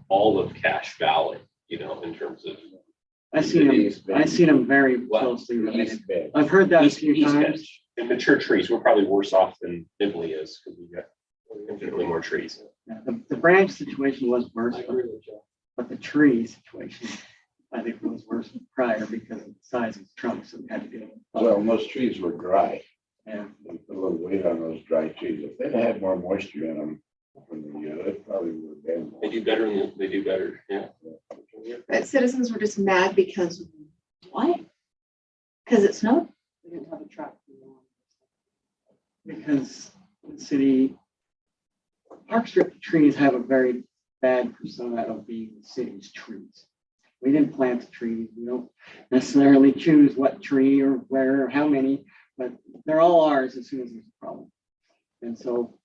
all of Cache Valley, in terms of. I seen them very closely related. I've heard that a few times. The mature trees were probably worse off than Nibley is because we got infinitely more trees. Yeah, the branch situation was worse, but the tree situation, I think was worse prior because of the size of the trunks that we had to deal with. Well, most trees were dry. Yeah. We put a little wait on those dry trees. If they'd had more moisture in them, it probably would have been. They do better than, they do better, yeah. But citizens were just mad because Why? Because it snowed? They didn't have a truck. Because the city, park strip trees have a very bad persona of being the city's trees. We didn't plant the trees. We don't necessarily choose what tree or where or how many, but they're all ours as soon as there's a problem. And so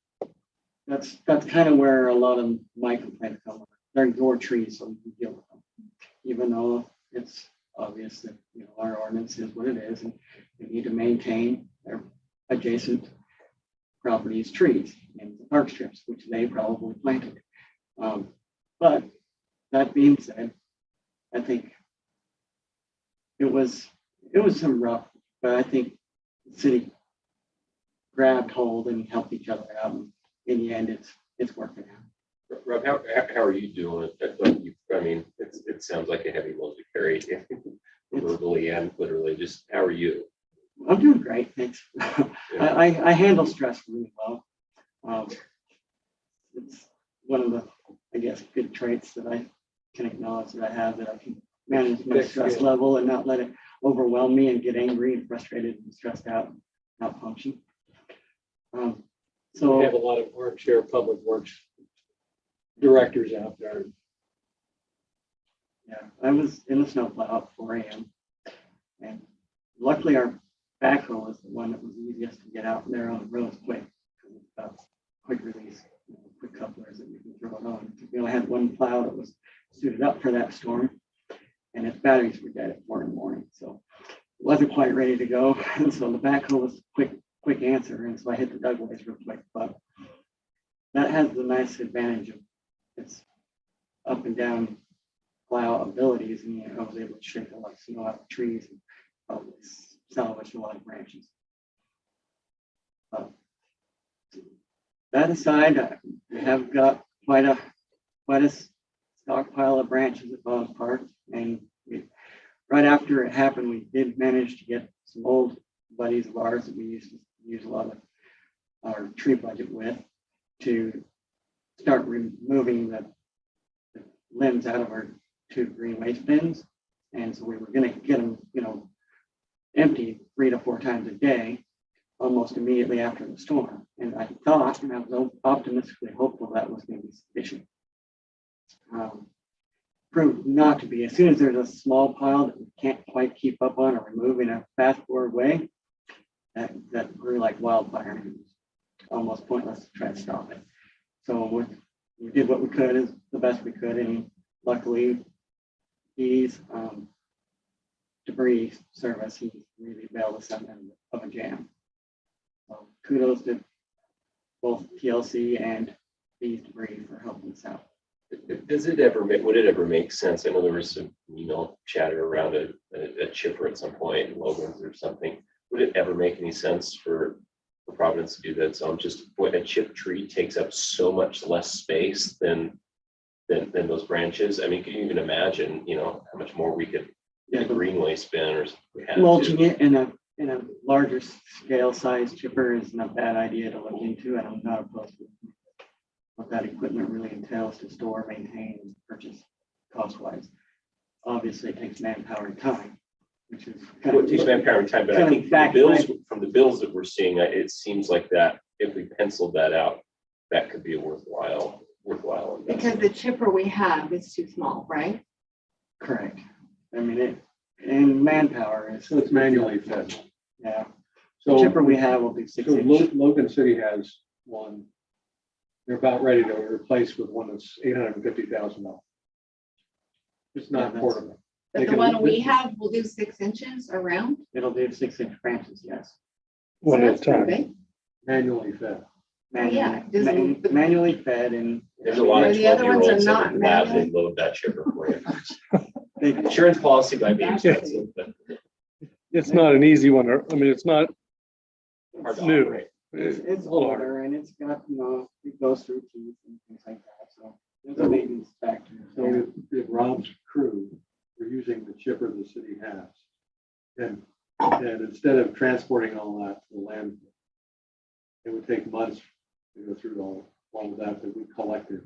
that's kind of where a lot of my complaints come. They're your trees, so we can deal with them. Even though it's obvious that, our ordinance is what it is, and we need to maintain their adjacent properties' trees and the park strips, which they probably planted. But that being said, I think it was some rough, but I think the city grabbed hold and helped each other out. And in the end, it's working out. Rob, how are you doing it? I mean, it sounds like a heavy load to carry verbally and literally. Just how are you? I'm doing great, thanks. I handle stress really well. It's one of the, I guess, good traits that I can acknowledge that I have, that I can manage my stress level and not let it overwhelm me and get angry and frustrated and stressed out, and not function. So We have a lot of armchair public works directors out there. yeah, I was in the snowplow at 4 a.m. and luckily our backhoe was the one that was easiest to get out there on the roads quick. Because it's got quick release, quick couplers that you can throw it on. We only had one plow that was suited up for that storm, and its batteries were dead at 4 in the morning, so it wasn't quite ready to go. And so the backhoe was a quick answer, and so I hit the dugways real quick. But that has the nice advantage of its up and down plow abilities, and I was able to shake a lot of snow out of the trees and probably salvage a lot of branches. That aside, we have got quite a stockpile of branches at Bob's Park, and right after it happened, we did manage to get some old buddies of ours that we used to use a lot of our tree budget with to start removing the limbs out of our 2 green waste bins. And so we were going to get them, empty 3 to 4 times a day, almost immediately after the storm. And I thought, and I was optimistically hopeful that was going to be sufficient. Proved not to be. As soon as there's a small pile that we can't quite keep up on or remove in a fast forward way, that grew like wildfire. And it was almost pointless to try to stop it. So we did what we could, as the best we could, and luckily these debris service, he really bailed us out of a jam. So kudos to both TLC and these debris for helping us out. Would it ever make sense? I know there was some, chatter around a chipper at some point in Logan's or something. Would it ever make any sense for Providence to do that? So just a chip tree takes up so much less space than those branches. I mean, can you even imagine, how much more we could get a greenway spin or something? Mulching it in a larger scale size chipper is not a bad idea to look into, and I'm not opposed to what that equipment really entails to store, maintain, and purchase cost wise. Obviously, it takes manpower and time, which is It takes manpower and time, but I think from the bills that we're seeing, it seems like that if we penciled that out, that could be a worthwhile investment. because the chipper we have is too small, right? correct. I mean, and manpower is. So it's manually fed. Yeah. The So chipper we have will be 6 inch. Logan City has one. They're about ready to replace with one that's $850,000. It's Yeah, not that's- portable. But They the can- one we have will do 6 inches around. It'll do 6 inch branches, yes. One So at a that's pretty time. big. Manually fed. Yeah, does Manually, it- manually fed, and There's a lot of The other ones are 12-year-olds not that would gladly manual. load that chipper for you. they, Insurance policy might be expensive, but It's not an easy one. I mean, it's not hard to new. operate. it's a little hard. older, and it's got, it goes through teeth and things like that, so there's a maintenance factor. So if Rob's crew were using the chipper the city has, and instead of transporting all that to the landfill, it would take months to go through all of that we collected.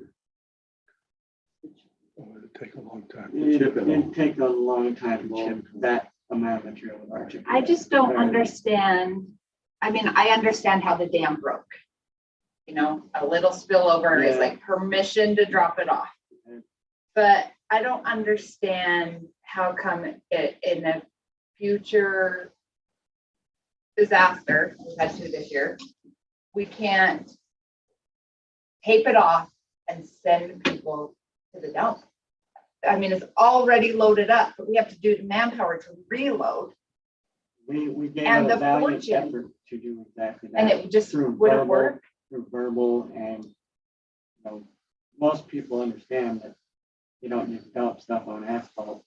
It'd take a long time. It'd take a long time to move that amount of material. with our chip. I just don't understand. I mean, I understand how the dam broke. You know, a little spillover is Yeah. like permission to drop it off. But I don't understand how come it in a future disaster, we've had 2 this year, we can't tape it off and send people to the dump. I mean, it's already loaded up, but we have to do the manpower to reload, We gave And it a the valiant fortune. effort to do exactly that. and it just through wouldn't verbal- work. Through verbal and, most people understand that you don't just dump stuff on asphalt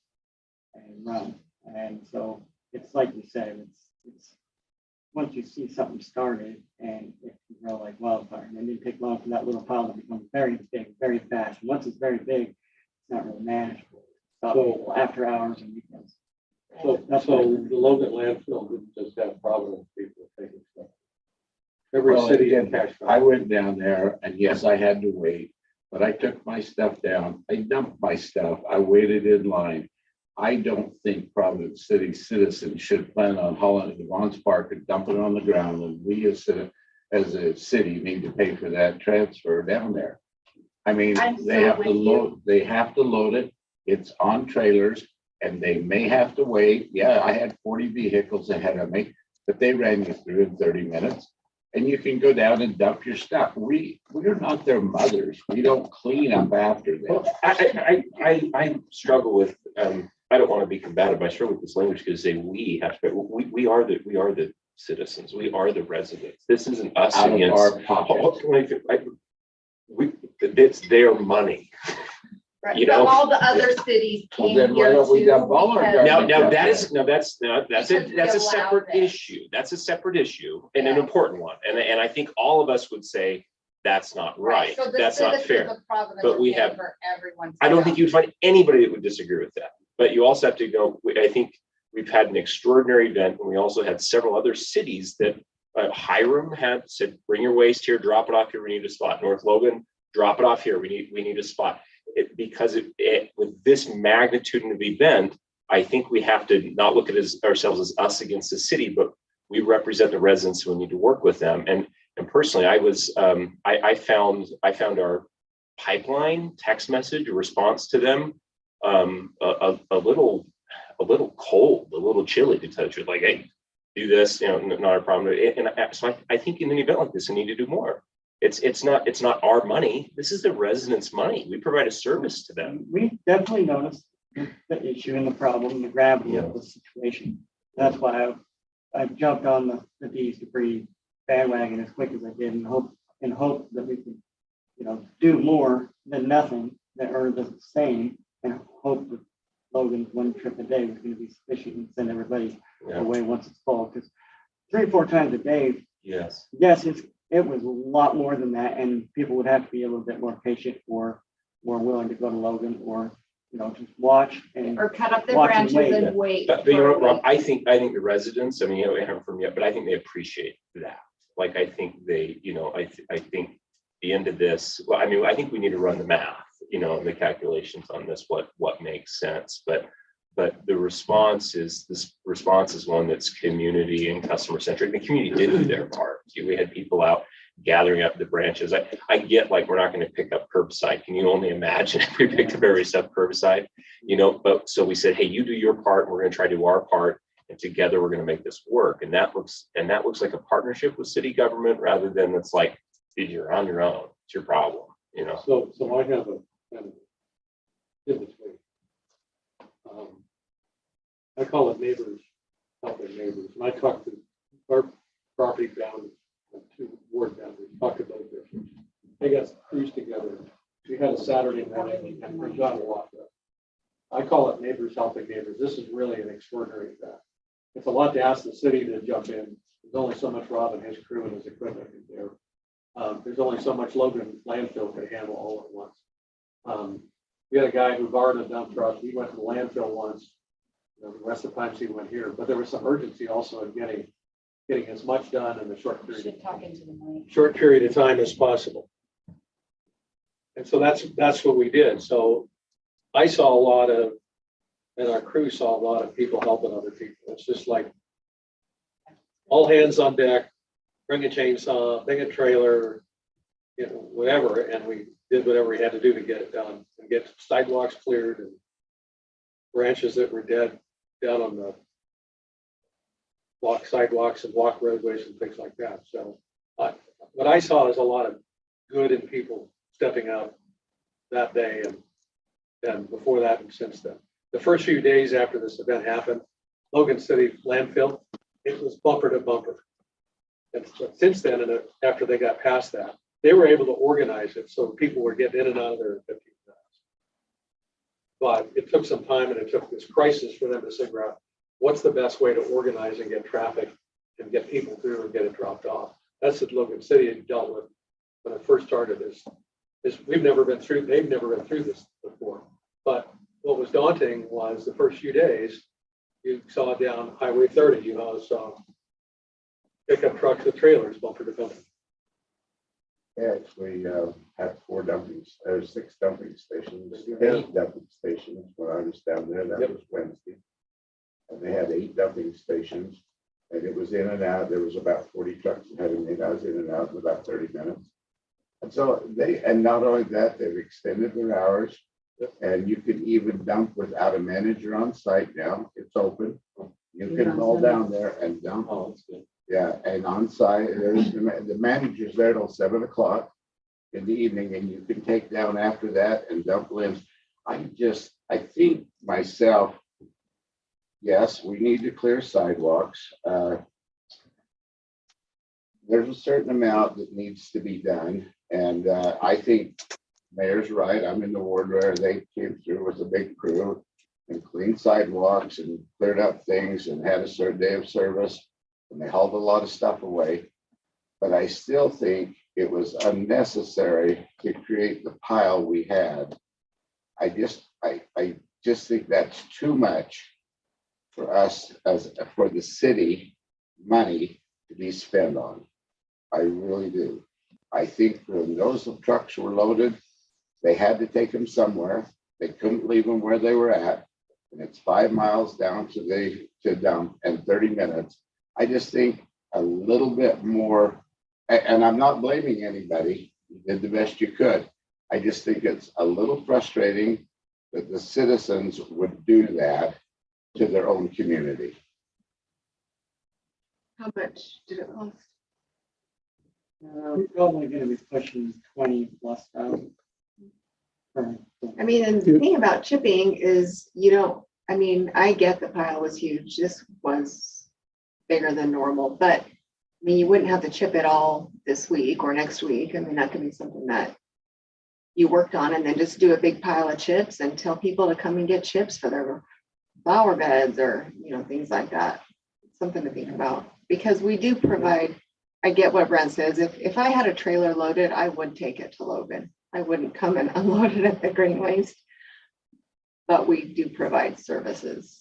and run. And so it's like you said, it's, once you see something started and it can grow like wildfire, and it didn't take long for that little pile to become very big, very fast. And once it's very big, it's not really manageable. Stop So- people after hours and weekends. So That's what the Logan landfill didn't just have Providence people taking stuff. Every Well, city in again, Cache I went down there and yes, I had to wait, but I took my stuff down. I dumped my stuff. I waited in line. I don't think Providence City citizens should plan on hauling it to Vons Park and dumping it on the ground. And we as a city need to pay for that transfer down there. I mean, I'm they so have to with you. load it. It's on trailers and they may have to wait. Yeah, I had 40 vehicles ahead of me, but they ran you through in 30 minutes. And you can go down and dump your stuff. We're not their mothers. We don't clean up after them. Well, I struggle with, I don't want to be combative, but I struggle with this language because say we have to, we are the citizens. We are the residents. This isn't us Out of against. our pockets. It's their money. Right, You but know- all the other cities Well, came then why here don't we too. dump all our because- garbage? Now that's Because we a allow separate it. issue. That's a separate issue and an Yeah. important one. And I think all of us would say that's not right. So the That's not citizens fair. of Providence But we are have- paying for everyone to I don't dump. think you'd find anybody that would disagree with that. But you also have to go, I think we've had an extraordinary event and we also had several other cities that Hiram had said, bring your waste here, drop it off here, we need a spot. North Logan, drop it off here, we need a spot. Because with this magnitude of event, I think we have to not look at ourselves as us against the city, but we represent the residents who need to work with them. And personally, I found our pipeline text message response to them a little cold, a little chilly to touch with, like, hey, do this, not a problem. And so I think in an event like this, we need to do more. It's not our money. This is the residents' money. We provide a service to them. We definitely noticed the issue and the problem, the gravity of the situation. That's why I jumped on the D's to Breathe bandwagon as quick as I did in hope that we could, do more than nothing or the same, and hope that Logan's one trip a day was going to be sufficient and send everybody Yeah. away once it's full. Because 3 or 4 times a day, Yes. yes, it was a lot more than that, and people would have to be a little bit more patient or more willing to go to Logan or, just watch and Or cut up their watch and branches wait. and wait. But you know for what, a Rob, week. I think the residents, I mean, we haven't heard from yet, but I think they appreciate that. Like, I think they, I think the end of this, well, I mean, I think we need to run the math, the calculations on this, what makes sense. But the response is one that's community and customer centric. The community did do their part. We had people out gathering up the branches. I get, like, we're not going to pick up curbside. Can you only imagine if we picked up every stuff curbside? But so we said, hey, you do your part, we're going to try to do our part, and together we're going to make this work. And that looks like a partnership with city government rather than it's like, dude, you're on your own. It's your problem, So I have a kind of in between. I call it neighbors helping neighbors. And I talked to our property boundaries, 2 ward boundaries, talked about this. They got crews together. We had a Saturday morning and we got a lot done. I call it neighbors helping neighbors. This is really an extraordinary event. It's a lot to ask the city to jump in. There's only so much Rob and his crew and his equipment can do. There's only so much Logan landfill can handle all at once. We had a guy who borrowed a dump truck. He went to the landfill once. The rest of the times he went here, but there was some urgency also in getting getting as much done in the short period Should talk into the mic. short period of time as possible. And so that's what we did. So I saw a lot of, and our crew saw a lot of people helping other people. It's just like all hands on deck, bring a chainsaw, bring a trailer, you know, whatever. And we did whatever we had to do to get it done and get sidewalks cleared and branches that were dead down on the block sidewalks and walk roadways and things like that. So what I saw is a lot of good in people stepping up that day and before that and since then. The first few days after this event happened, Logan City landfill, it was bumper to bumper. And so since then, and after they got past that, they were able to organize it so people were getting in and out of there in 15 minutes. But it took some time and it took this crisis for them to figure out what's the best way to organize and get traffic and get people through and get it dropped off. That's what Logan City had dealt with when it first started. They've never been through this before. But what was daunting was the first few days, you saw down Highway 30, you know, saw pickup trucks with trailers bumper to bumper. They actually had 4 dumping, or 6 dumping stations, 8 dumping stations when I was down there. That was Wednesday. And they had 8 dumping stations, and it was in and out. There was about 40 trucks heading in. I was in and out in about 30 minutes. And so and not only that, they've extended their hours, and you can even dump without a manager on site now. It's open. You can haul down there and dump. Oh, that's good. Yeah, and on site, there's the manager's there till 7 o'clock in the evening, and you can take down after that and dump limbs. I think myself, yes, we need to clear sidewalks. There's a certain amount that needs to be done, and I think Mayor's right. I'm in the ward where they came through with a big crew and cleaned sidewalks and cleared up things and had a certain day of service. And they hauled a lot of stuff away, but I still think it was unnecessary to create the pile we had. I just think that's too much for us for the city money to be spent on. I really do. I think when those trucks were loaded, they had to take them somewhere. They couldn't leave them where they were at, and it's 5 miles down to dump and 30 minutes. I just think a little bit more, and I'm not blaming anybody. You did the best you could. I just think it's a little frustrating that the citizens would do that to their own community. How much did it cost? We're probably gonna be pushing 20,000+. I mean, and the thing about chipping is, I get the pile was huge. This was bigger than normal, but I mean, you wouldn't have to chip it all this week or next week. I mean, that could be something that you worked on and then just do a big pile of chips and tell people to come and get chips for their flower beds or, things like that. Something to think about, because we do provide, I get what Brent says. If I had a trailer loaded, I would take it to Logan. I wouldn't come and unload it at the green waste, but we do provide services.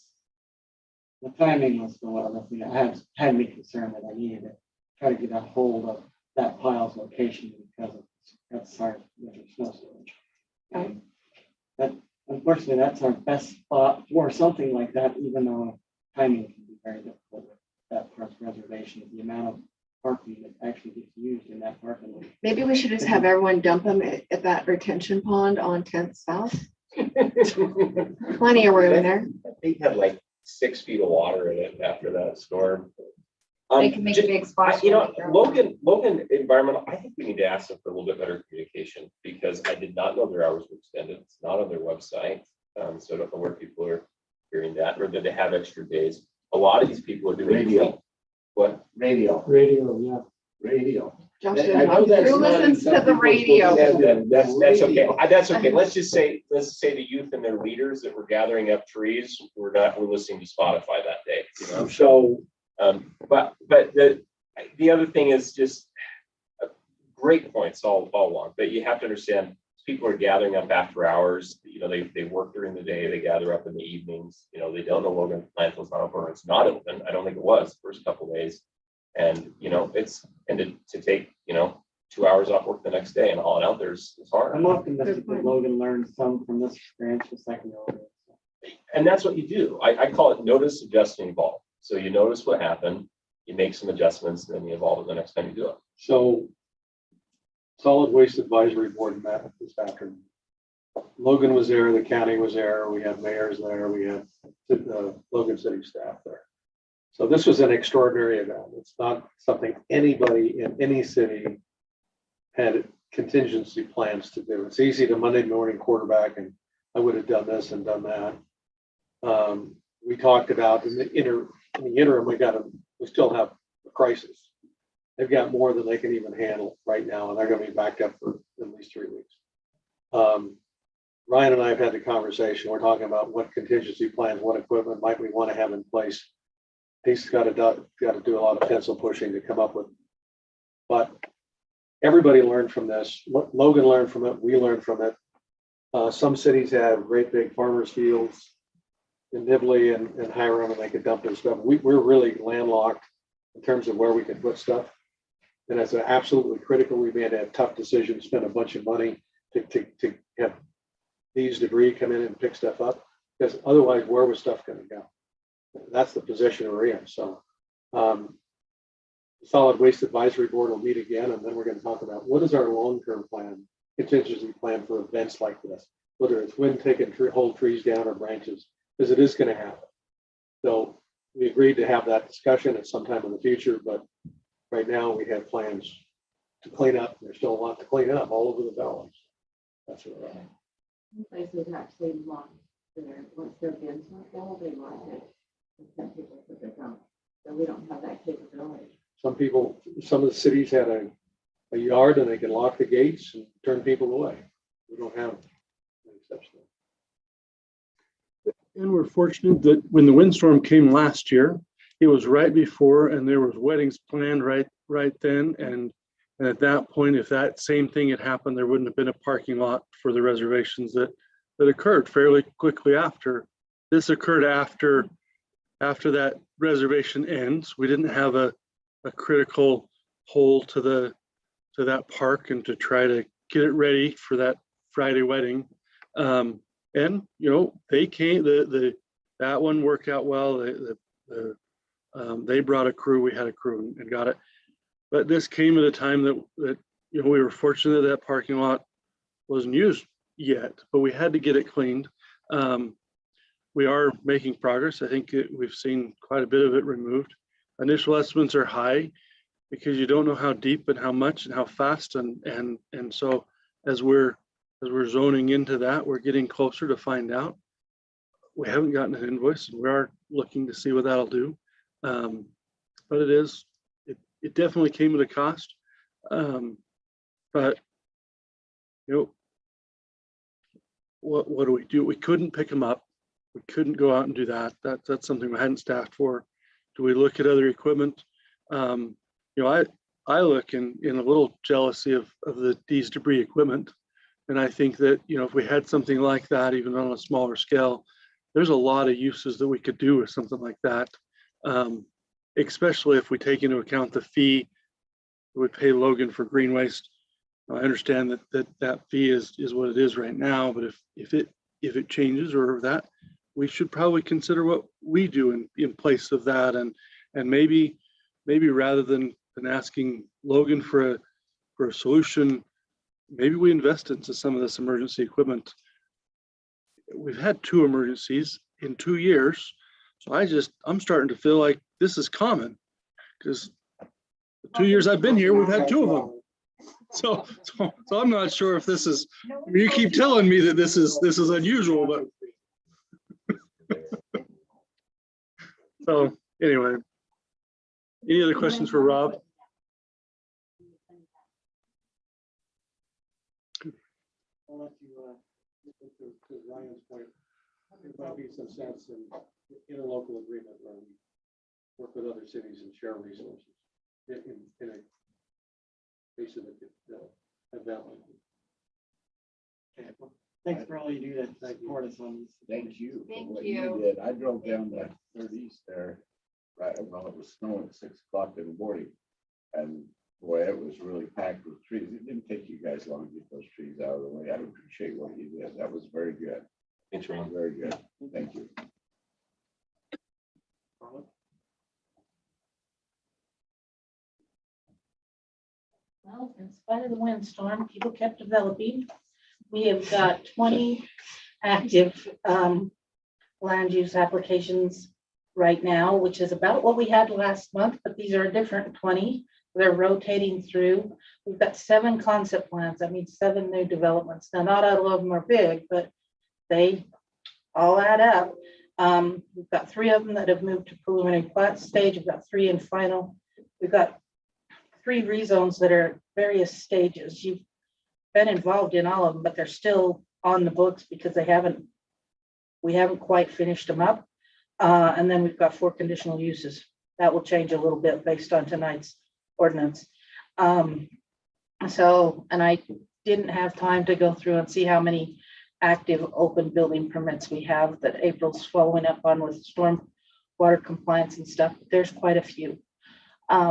The timing was the one that had me concerned that I needed to try to get a hold of that pile's location because that's our winter snow storage. But unfortunately, that's our best spot for something like that, even though timing can be very difficult with that park's reservation, the amount of parking that actually gets used in that parking lot. Maybe we should just have everyone dump them at that retention pond on 10th South. Plenty of room in there. I think had like 6 feet of water in it after that storm. They can make a big splash. Logan Environmental, I think we need to ask them for a little bit better communication, because I did not know their hours were extended. It's not on their website. So I don't know where people are hearing that, or did they have extra days? A lot of these people are doing Radio. What? Radio. Yeah. Radio. Josh I didn't know know. that's Who not in listens some to the people's radio? vocabulary. That's okay. That's okay. Let's just say the youth and their leaders that were gathering up trees were listening to Spotify that day. So But the other thing is just great points all along. But you have to understand, people are gathering up after hours. They work during the day. They gather up in the evenings. They don't know Logan landfill's not open, or it's not open. I don't think it was the first couple of days. And, to take, 2 hours off work the next day and haul it out there is hard. I'm optimistic that Logan learned some from this experience the second go. And that's what you do. I call it notice, adjust, and evolve. So you notice what happened, you make some adjustments, and then you evolve it the next time you do it. So Solid Waste Advisory Board met this afternoon. Logan was there, the county was there, we had mayors there, we had the Logan City staff there. So this was an extraordinary event. It's not something anybody in any city had contingency plans to do. It's easy to Monday morning quarterback and I would have done this and done that. We talked about in the interim, we still have a crisis. They've got more than they can even handle right now, and they're going to be backed up for at least 3 weeks. Ryan and I have had the conversation. We're talking about what contingency plans, what equipment might we want to have in place. He's got to do a lot of pencil pushing to come up with. But everybody learned from this. Logan learned from it. We learned from it. Some cities have great big farmers fields in Nibley and Hiram, and they could dump their stuff. We're really landlocked in terms of where we can put stuff. And it's absolutely critical. We made a tough decision, spend a bunch of money to have these debris come in and pick stuff up, because otherwise, where was stuff going to go? That's the position we're in. So, Solid Waste Advisory Board will meet again, and then we're going to talk about what is our long-term plan, contingency plan for events like this, whether it's wind taking whole trees down or branches, because it is going to happen. So we agreed to have that discussion at some time in the future, but right now we have plans to clean up. There's still a lot to clean up all over the valley. That's what we're at. Some places actually lock their, once their bins are full, they lock it and send people to their dump. So we don't have that capability. Some of the cities had a yard and they can lock the gates and turn people away. We don't have any such thing. And we're fortunate that when the windstorm came last year, it was right before, and there was weddings planned right then. And at that point, if that same thing had happened, there wouldn't have been a parking lot for the reservations that occurred fairly quickly after. This occurred after that reservation ends. We didn't have a critical hole to that park and to try to get it ready for that Friday wedding. And they came. That one worked out well. They brought a crew. We had a crew and got it. But this came at a time that we were fortunate that parking lot wasn't used yet, but we had to get it cleaned. We are making progress. I think we've seen quite a bit of it removed. Initial estimates are high because you don't know how deep and how much and how fast, and so as we're zoning into that, we're getting closer to find out. We haven't gotten an invoice, and we are looking to see what that'll do. But it definitely came at a cost. But what do we do? We couldn't pick them up. We couldn't go out and do that. That's something we hadn't staffed for. Do we look at other equipment? I look in a little jealousy of these debris equipment. And I think that, if we had something like that, even on a smaller scale, there's a lot of uses that we could do with something like that. Especially if we take into account the fee we pay Logan for green waste. I understand that fee is what it is right now, but if it changes or that, we should probably consider what we do in place of that, and maybe rather than asking Logan for a solution, maybe we invest into some of this emergency equipment. We've had 2 emergencies in 2 years, so I'm starting to feel like this is common, because the 2 years I've been here, we've had 2 of them. So I'm not sure if this is. You keep telling me that this is unusual, but. So anyway, any other questions for Rob? I'll let you, to Ryan's point, there might be some sense in interlocal agreement where we work with other cities and share resources in a case of an event like this. Thanks for all you do to support us on this. Thank you. for Thank what you. did. I drove down the 30s there right, well, it was snowing at 6 o'clock in the morning. And boy, it was really packed with trees. It didn't take you guys long to get those trees out of the way. I appreciate what you did. That was very good. Thanks, Ron. Very good. Thank you. Well, in spite of the windstorm, people kept developing. We have got 20 active land use applications right now, which is about what we had last month, but these are a different 20. They're rotating through. We've got 7 concept plans. That means 7 new developments. Now, not all of them are big, but they all add up. We've got 3 of them that have moved to preliminary plat stage. We've got 3 in final. We've got 3 rezones that are various stages. You've been involved in all of them, but they're still on the books because we haven't quite finished them up. And then we've got 4 conditional uses. That will change a little bit based on tonight's ordinance. And I didn't have time to go through and see how many active open building permits we have that April's following up on with storm water compliance and stuff. There's quite a few.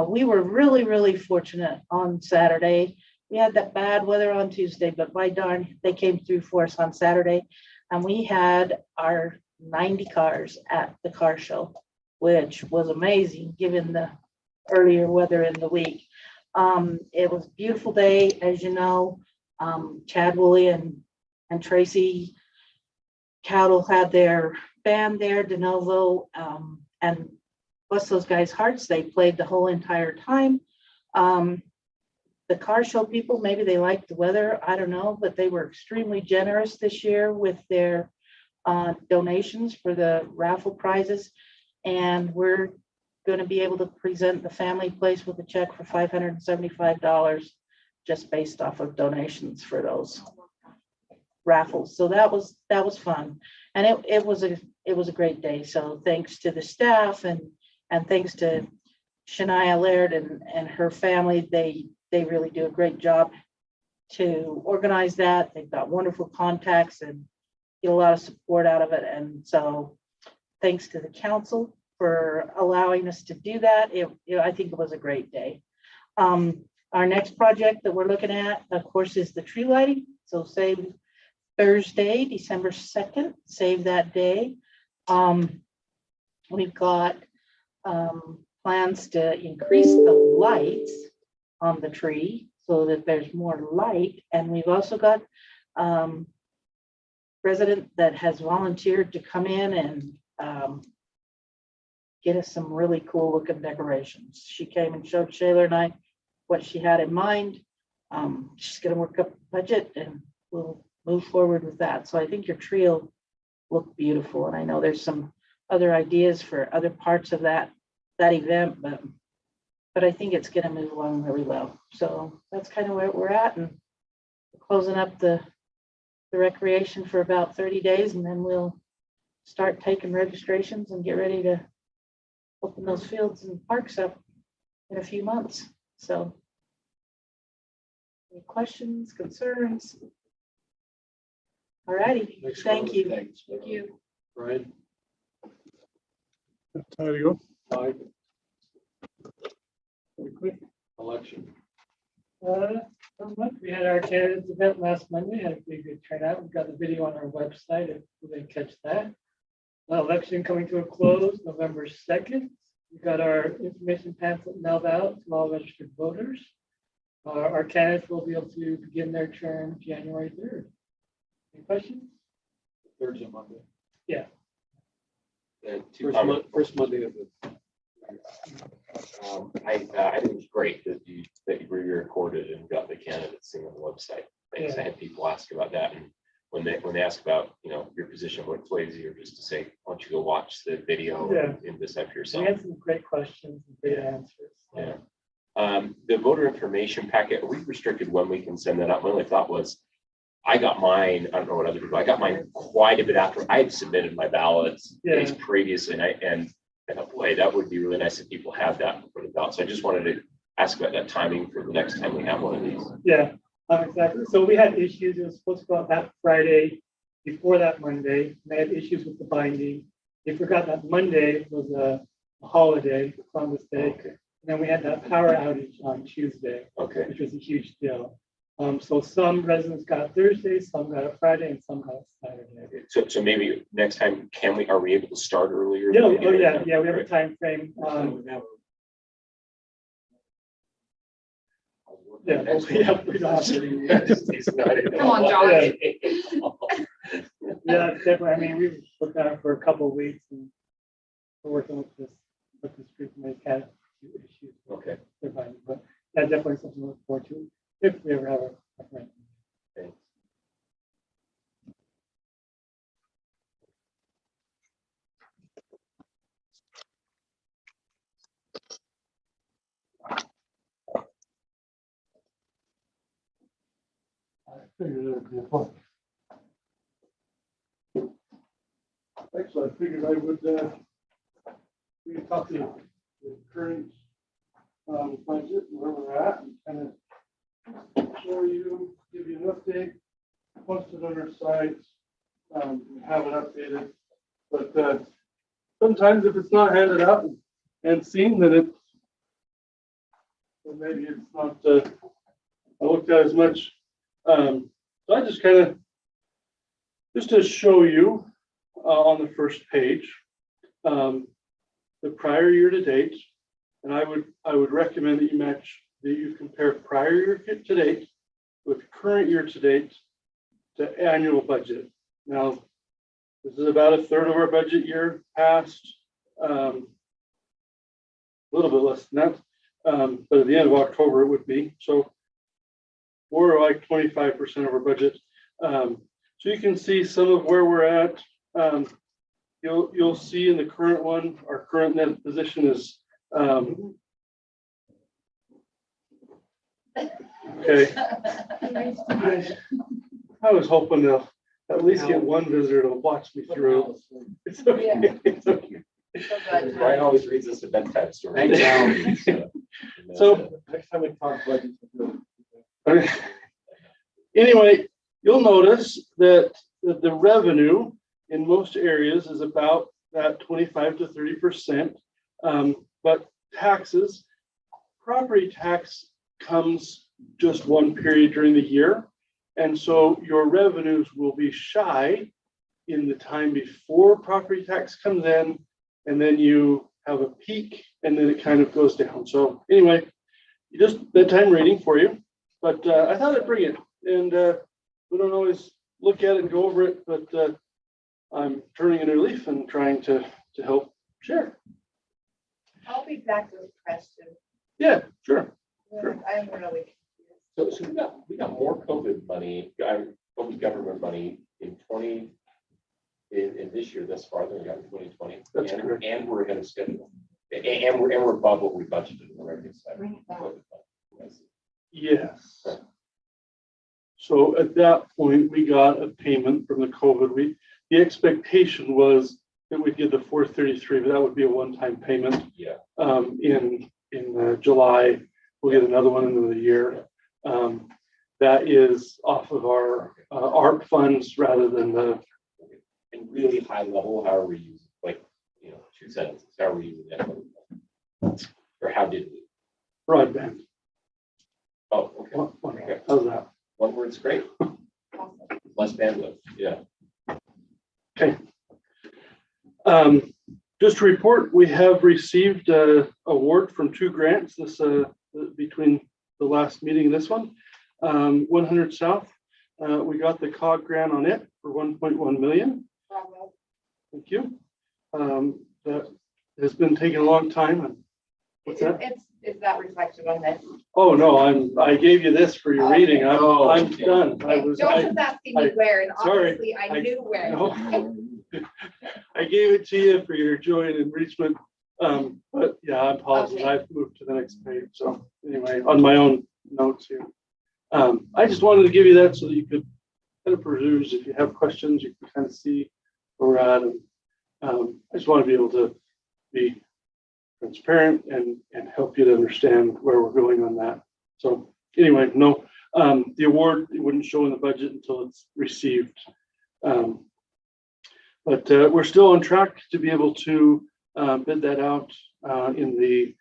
We were really, really fortunate on Saturday. We had that bad weather on Tuesday, but by darn, they came through for us on Saturday. And we had our 90 cars at the car show, which was amazing given the earlier weather in the week. It was a beautiful day, as you know. Chad Woolley and Tracy Cowdle had their band there, De Novo, and bless those guys' hearts, they played the whole entire time. The car show people, maybe they liked the weather, I don't know, but they were extremely generous this year with their donations for the raffle prizes. And we're going to be able to present the family place with a check for $575 just based off of donations for those raffles. So that was fun. And it was a great day. So thanks to the staff and thanks to Shania Laird and her family, they really do a great job to organize that. They've got wonderful contacts and get a lot of support out of it. And so thanks to the council for allowing us to do that. I think it was a great day. Our next project that we're looking at, of course, is the tree lighting. So save Thursday, December 2nd, save that day. We've got plans to increase the lights on the tree so that there's more light. And we've also got resident that has volunteered to come in and get us some really cool looking decorations. She came and showed Shayla and I what she had in mind. She's going to work up a budget and we'll move forward with that. So I think your tree will look beautiful. And I know there's some other ideas for other parts of that event, but I think it's going to move along really well. So that's kind of where we're at, and closing up the recreation for about 30 days, and then we'll start taking registrations and get ready to open those fields and parks up in a few months. So any questions, concerns? All righty, thank you. Thanks. Thank you. Brian? Time to go. Aye. Election. We had our candidates event last Monday, had a pretty good turnout. We've got the video on our website if you didn't catch that. Election coming to a close November 2nd. We got our information pamphlet mailed out to all registered voters. Our candidates will be able to begin their term January 3rd. Any questions? Thursday, Monday. Yeah. First Monday of the. I think it's great that you re-recorded and got the candidates thing on the website. Thanks. I had people ask about that, and when they ask about your position, it's way easier just to say, why don't you go watch the video and decide for yourself. We had some great questions and great answers. Yeah. The voter information packet, are we restricted when we can send that out? My only thought was, I got mine, I don't know what other people, I got mine quite a bit after I had submitted my ballots days previously, and I thought, boy, that would be really nice if people had that for the ballot. So I just wanted to ask about that timing for the next time we have one of these. Yeah, exactly. So we had issues. It was supposed to go out that Friday before that Monday. They had issues with the binding. They forgot that Monday was a a holiday, Columbus Day. And then we had that power outage on Tuesday, Okay. which was a huge deal. So some residents got Thursday, some got a Friday, and some got a Saturday. So maybe next time, are we able to start earlier? Yeah, oh, yeah, we have a time frame. Yeah, yeah, we don't have to- Come on, Josh. Yeah, definitely. I mean, we've looked at it for a couple of weeks and we're working with this group and they've had a few issues. Okay. They're fine, but that's definitely something to look forward to if we ever have a referendum. Thanks. I figured it would be a fun. Actually, I figured I would, we could talk to the current budget and where we're at and kind of show you, give you an update, post it on our site, have it updated. But sometimes if it's not handed out and seen, then it's, well, maybe it's not I looked at as much. So I just kind of, just to show you on the first page, the prior year to date, and I would recommend that you compare prior year to date with current year to date to annual budget. Now, this is about a third of our budget year past, a little bit less than that, but at the end of October it would be. So we're like 25% of our budget. So you can see some of where we're at. You'll see in the current one, our current net position is okay. I was hoping to at least get one visitor to watch me through. It's okay. It's okay. Ryan always reads us a bedtime story. So next time we talk budget. Anyway, you'll notice that the revenue in most areas is about that 25 to 30%. But taxes, property tax comes just one period during the year. And so your revenues will be shy in the time before property tax comes in, and then you have a peak and then it kind of goes down. So anyway, just bedtime reading for you, but I thought I'd bring it, and we don't always look at it and go over it, but I'm turning a new leaf and trying to help share. I'll be back to the question. Yeah, sure. I'm really. So we got more COVID money, COVID government money in this year thus far than we got in 2020. That's correct. And we're ahead of schedule. And we're above what we budgeted on the revenue side. Yes. So at that point, we got a payment from the COVID. The expectation was that we'd get the 433, but that would be a one-time payment. Yeah. In July, we'll get another one in the year. That is off of our ARP funds rather than the. And really high level, how are we using, like, 2 sentences, how are we using that? Or how did we? Broadband. Oh, okay. Okay. How's that? One word's great. Less bandwidth, yeah. Okay. Just to report, we have received an award from 2 grants this between the last meeting and this one. 100 South, we got the COG grant on it for 1.1 million. Thank you. That has been taking a long time. And what's that? Is that reflected on this? Oh no, I gave you this for your reading. I'm done. Josh was asking me where, and sorry, obviously I knew where. No. I gave it to you for your joy and enrichment. But yeah, I apologize. Okay. I've moved to the next page. So anyway, on my own notes here. I just wanted to give you that so that you could kind of peruse. If you have questions, you can kind of see where we're at. And I just want to be able to be transparent and help you to understand where we're going on that. So anyway, no, the award, it wouldn't show in the budget until it's received. But we're still on track to be able to bid that out in the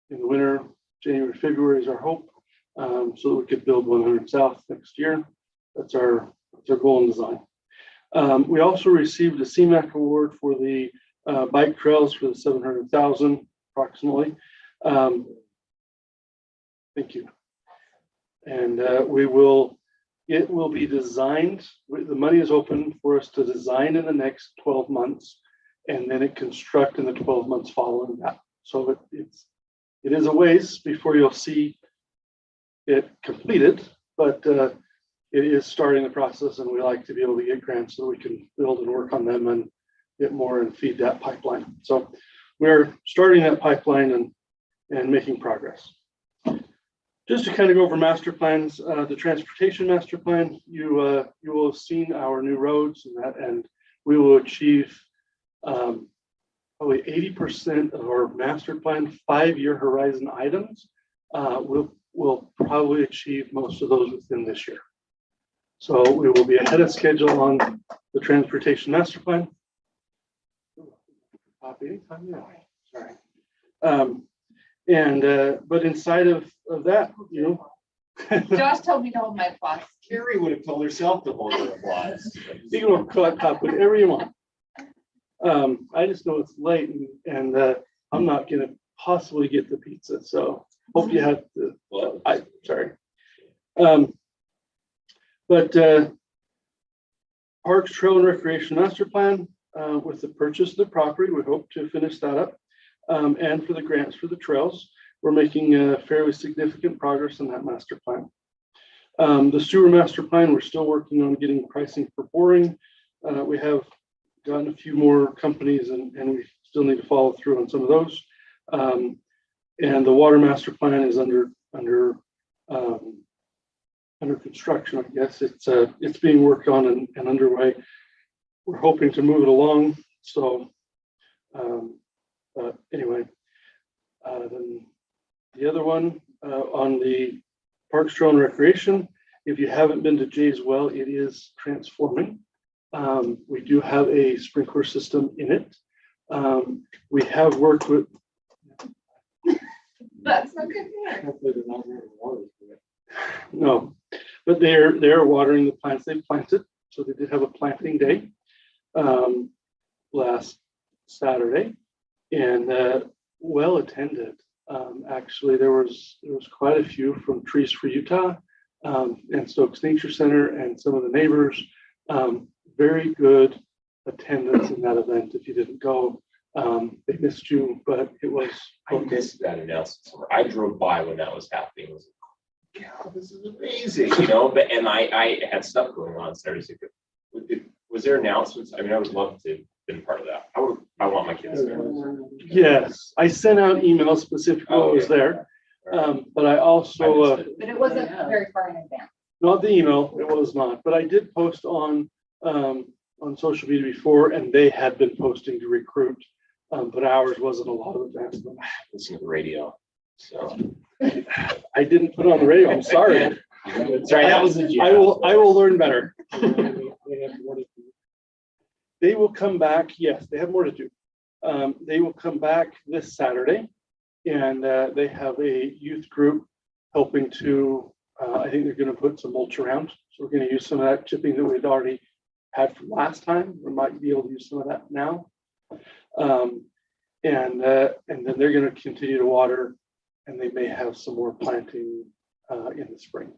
winter, January, February is our hope, so that we could build 100 South next year. That's our goal and design. We also received a CMAQ award for the bike trails for the 700,000 approximately. Thank you. And it will be designed, the money is open for us to design in the next 12 months and then it construct in the 12 months following that. So it is a ways before you'll see it completed, but it is starting the process and we like to be able to get grants so we can build and work on them and get more and feed that pipeline. So we're starting that pipeline and making progress. Just to kind of go over master plans, the transportation master plan, you will have seen our new roads and we will achieve probably 80% of our master plan 5-year horizon items. We'll probably achieve most of those within this year. So we will be ahead of schedule on the transportation master plan. Anytime, yeah. Sorry. But inside of that, you know. Josh told me to hold my applause. Carrie would have told herself to hold her applause. You can clap whatever you want. I just know it's late and I'm not gonna possibly get the pizza, so hope you have the. Sorry. But Parks, Trail and Recreation Master Plan, with the purchase of the property, we hope to finish that up. And for the grants for the trails, we're making fairly significant progress in that master plan. The sewer master plan, we're still working on getting pricing for boring. We have gotten a few more companies and we still need to follow through on some of those. And the water master plan is under construction, I guess. It's being worked on and underway. We're hoping to move it along. So, but anyway, then the other one on the Parks, Trail and Recreation, if you haven't been to Jay's Well, it is transforming. We do have a sprinkler system in it. We have worked with. That's so good to hear. No, but they're watering the plants they've planted. So they did have a planting day last Saturday, and well attended. Actually, there was quite a few from Trees for Utah and Stokes Nature Center and some of the neighbors. Very good attendance in that event. If you didn't go, they missed you, but it was. I missed that announcement. I drove by when that was happening. I was like, God, this is amazing, you know. But I had stuff going on Saturday. So was there announcements? I mean, I would love to be part of that. I want my kids there. Yes, I sent out emails specifically what was there, but I also But it wasn't very far in advance. not the email. It was not, but I did post on social media before, and they had been posting to recruit, but ours wasn't a lot of advance. Listen to the radio. So I didn't put it on the radio. I'm sorry. Sorry, that was the I will learn better. They will come back. Yes, they have more to do. They will come back this Saturday, and they have a youth group helping to. I think they're going to put some mulch around. So we're going to use some of that chipping that we'd already had from last time. We might be able to use some of that now. And then they're going to continue to water, and they may have some more planting in the spring.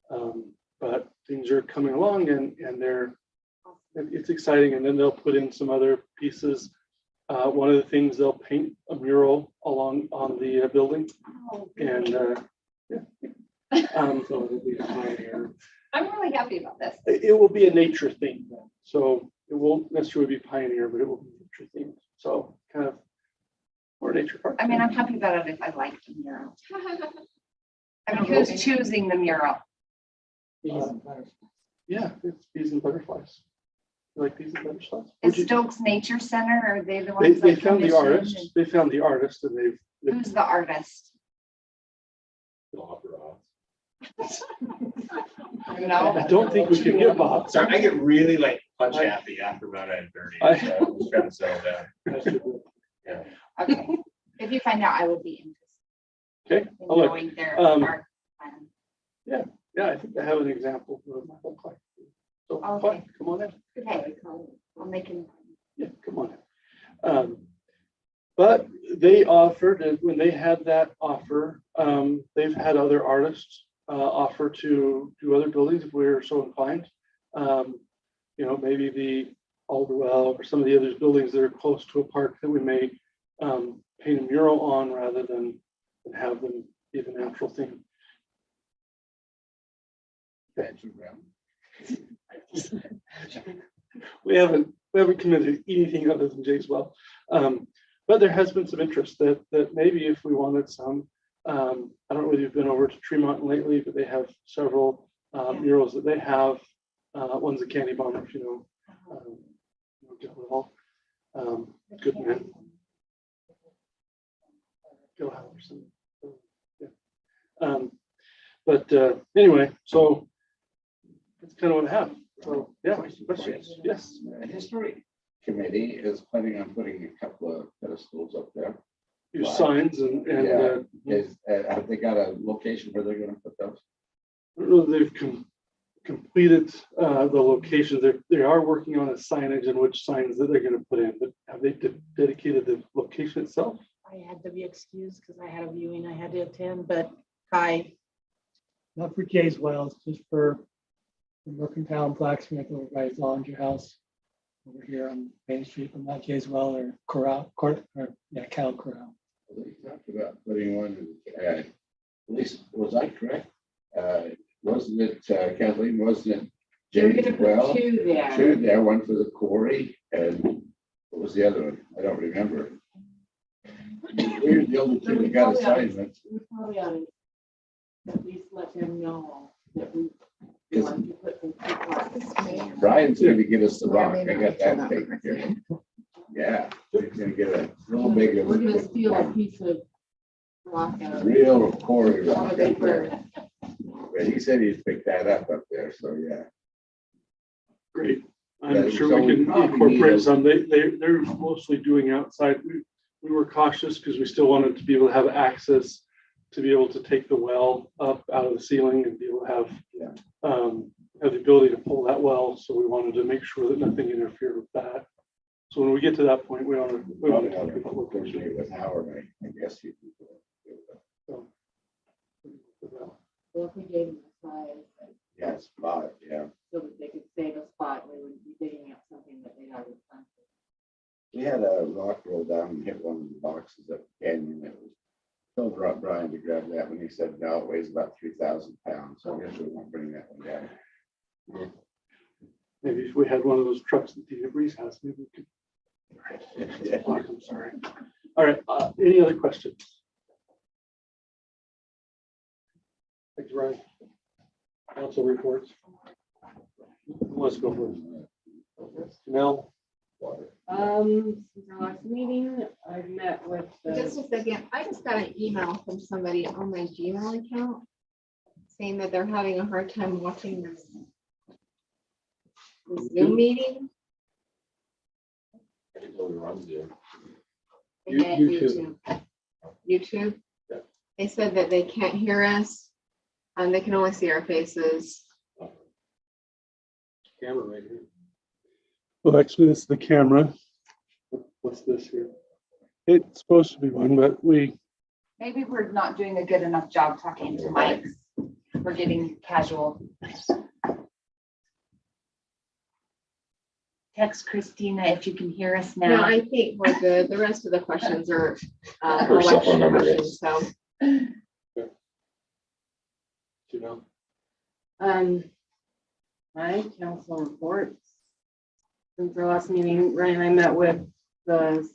But things are coming along, and it's exciting. And then they'll put in some other pieces. One of the things, they'll paint a mural along on the building, and so it'll be a pioneer. I'm really happy about this. It will be a nature theme, so it won't necessarily be pioneer, but it will be nature themed. So kind of more nature park. I mean, I'm happy about it if I like the mural. I mean, who's choosing the mural? Yeah, it's bees and butterflies. You like bees and butterflies? Is Stokes Nature Center, are they the They ones that found the commissioned artist. and They found the artist, and they've. who's the artist? No. I don't think we can get Bob. Sorry, I get really like punch happy after about 9:30. So I'm just trying to settle down. Yeah. Okay, if you find out, I would be Okay, interested in I'll look. knowing their park plan. Yeah, I think I have an example of my whole collection. So, Okay. fine, come on in. Okay, I'll make it. Yeah, come on in. But they offered, and when they had that offer, they've had other artists offer to do other buildings if we're so inclined. You know, maybe the Alderwell or some of the other buildings that are close to a park that we may paint a mural on rather than have them be the natural thing. We haven't committed anything other than Jayswell. But there has been some interest that maybe if we wanted some, I don't know whether you've been over to Tremont lately, but they have several murals that they have. One's a Candy Bombers, you know. Good man. Gil Halverson. Yeah. But anyway, so that's kind of what I have. So yeah, questions? Yes. The Historic Committee is planning on putting a couple of pedestals up there. Use signs and Have they got a location where they're gonna put those? I don't know if they've completed the location. They are working on a signage and which signs that they're going to put in, but have they dedicated the location itself? I had to be excused because I had a viewing I had to attend, but Kai, Not for Jayswell, it's just for the Mercantile Blacksmith over by his laundry house over here on Main Street, from that Jayswell or Cattle Corral. They talked about putting one, at least, was I correct? Wasn't it, Kathleen, wasn't it? James Well, two there, one for the quarry, and what was the other one? I don't remember. We're the only two that got assignments. we probably ought to at least let him know that we Is- want to put some people. Brian's gonna give us the rock. I got that taken care of. Yeah, he's gonna get a real big, We're gonna steal a piece of rock out of it. real quarry One rock. of the birds. But he said he'd pick that up there, so yeah. Great. Yeah, I'm sure so we we can probably need incorporate a- some. They're mostly doing outside. We were cautious because we still wanted to be able to have access to be able to take the well up out of the ceiling and be able to have the ability to pull that well. So we wanted to make sure that nothing interfered with that. So when we get to that point, we want to Probably talk ought about to location. coordinate with Howard, I guess you can. So, Well, if we gave them a size, Yeah, spot, yeah. so that they could save a spot, we would be digging up something that they already planted. We had a rock roll down and hit one of the boxes up the canyon. It was, told Brian to grab that when he said, no, it weighs about 3,000 pounds. So I guess we won't bring that one down. maybe if we had one of those trucks that Dina Breeze has, maybe we could. Yeah. I'm sorry. All right. Any other questions? Thanks, Ryan. Council reports. Let's go for it. Mel. Since our last meeting, I've met with Just the, a second, I just got an email from somebody on my Gmail account saying that they're having a hard time watching this Zoom meeting. YouTube. YouTube. Yeah. They said that they can't hear us. They can only see our faces. Camera right here. Well, actually, this is the camera. What's this here? It's supposed to be one, but we, Maybe we're not doing a good enough job talking to mics. We're getting casual. Text Christina if you can hear us No, now. I think we're good. The rest of the questions are Her cell phone election number questions, is- so. Do you know? my council reports. Since our last meeting, Ryan and I met with the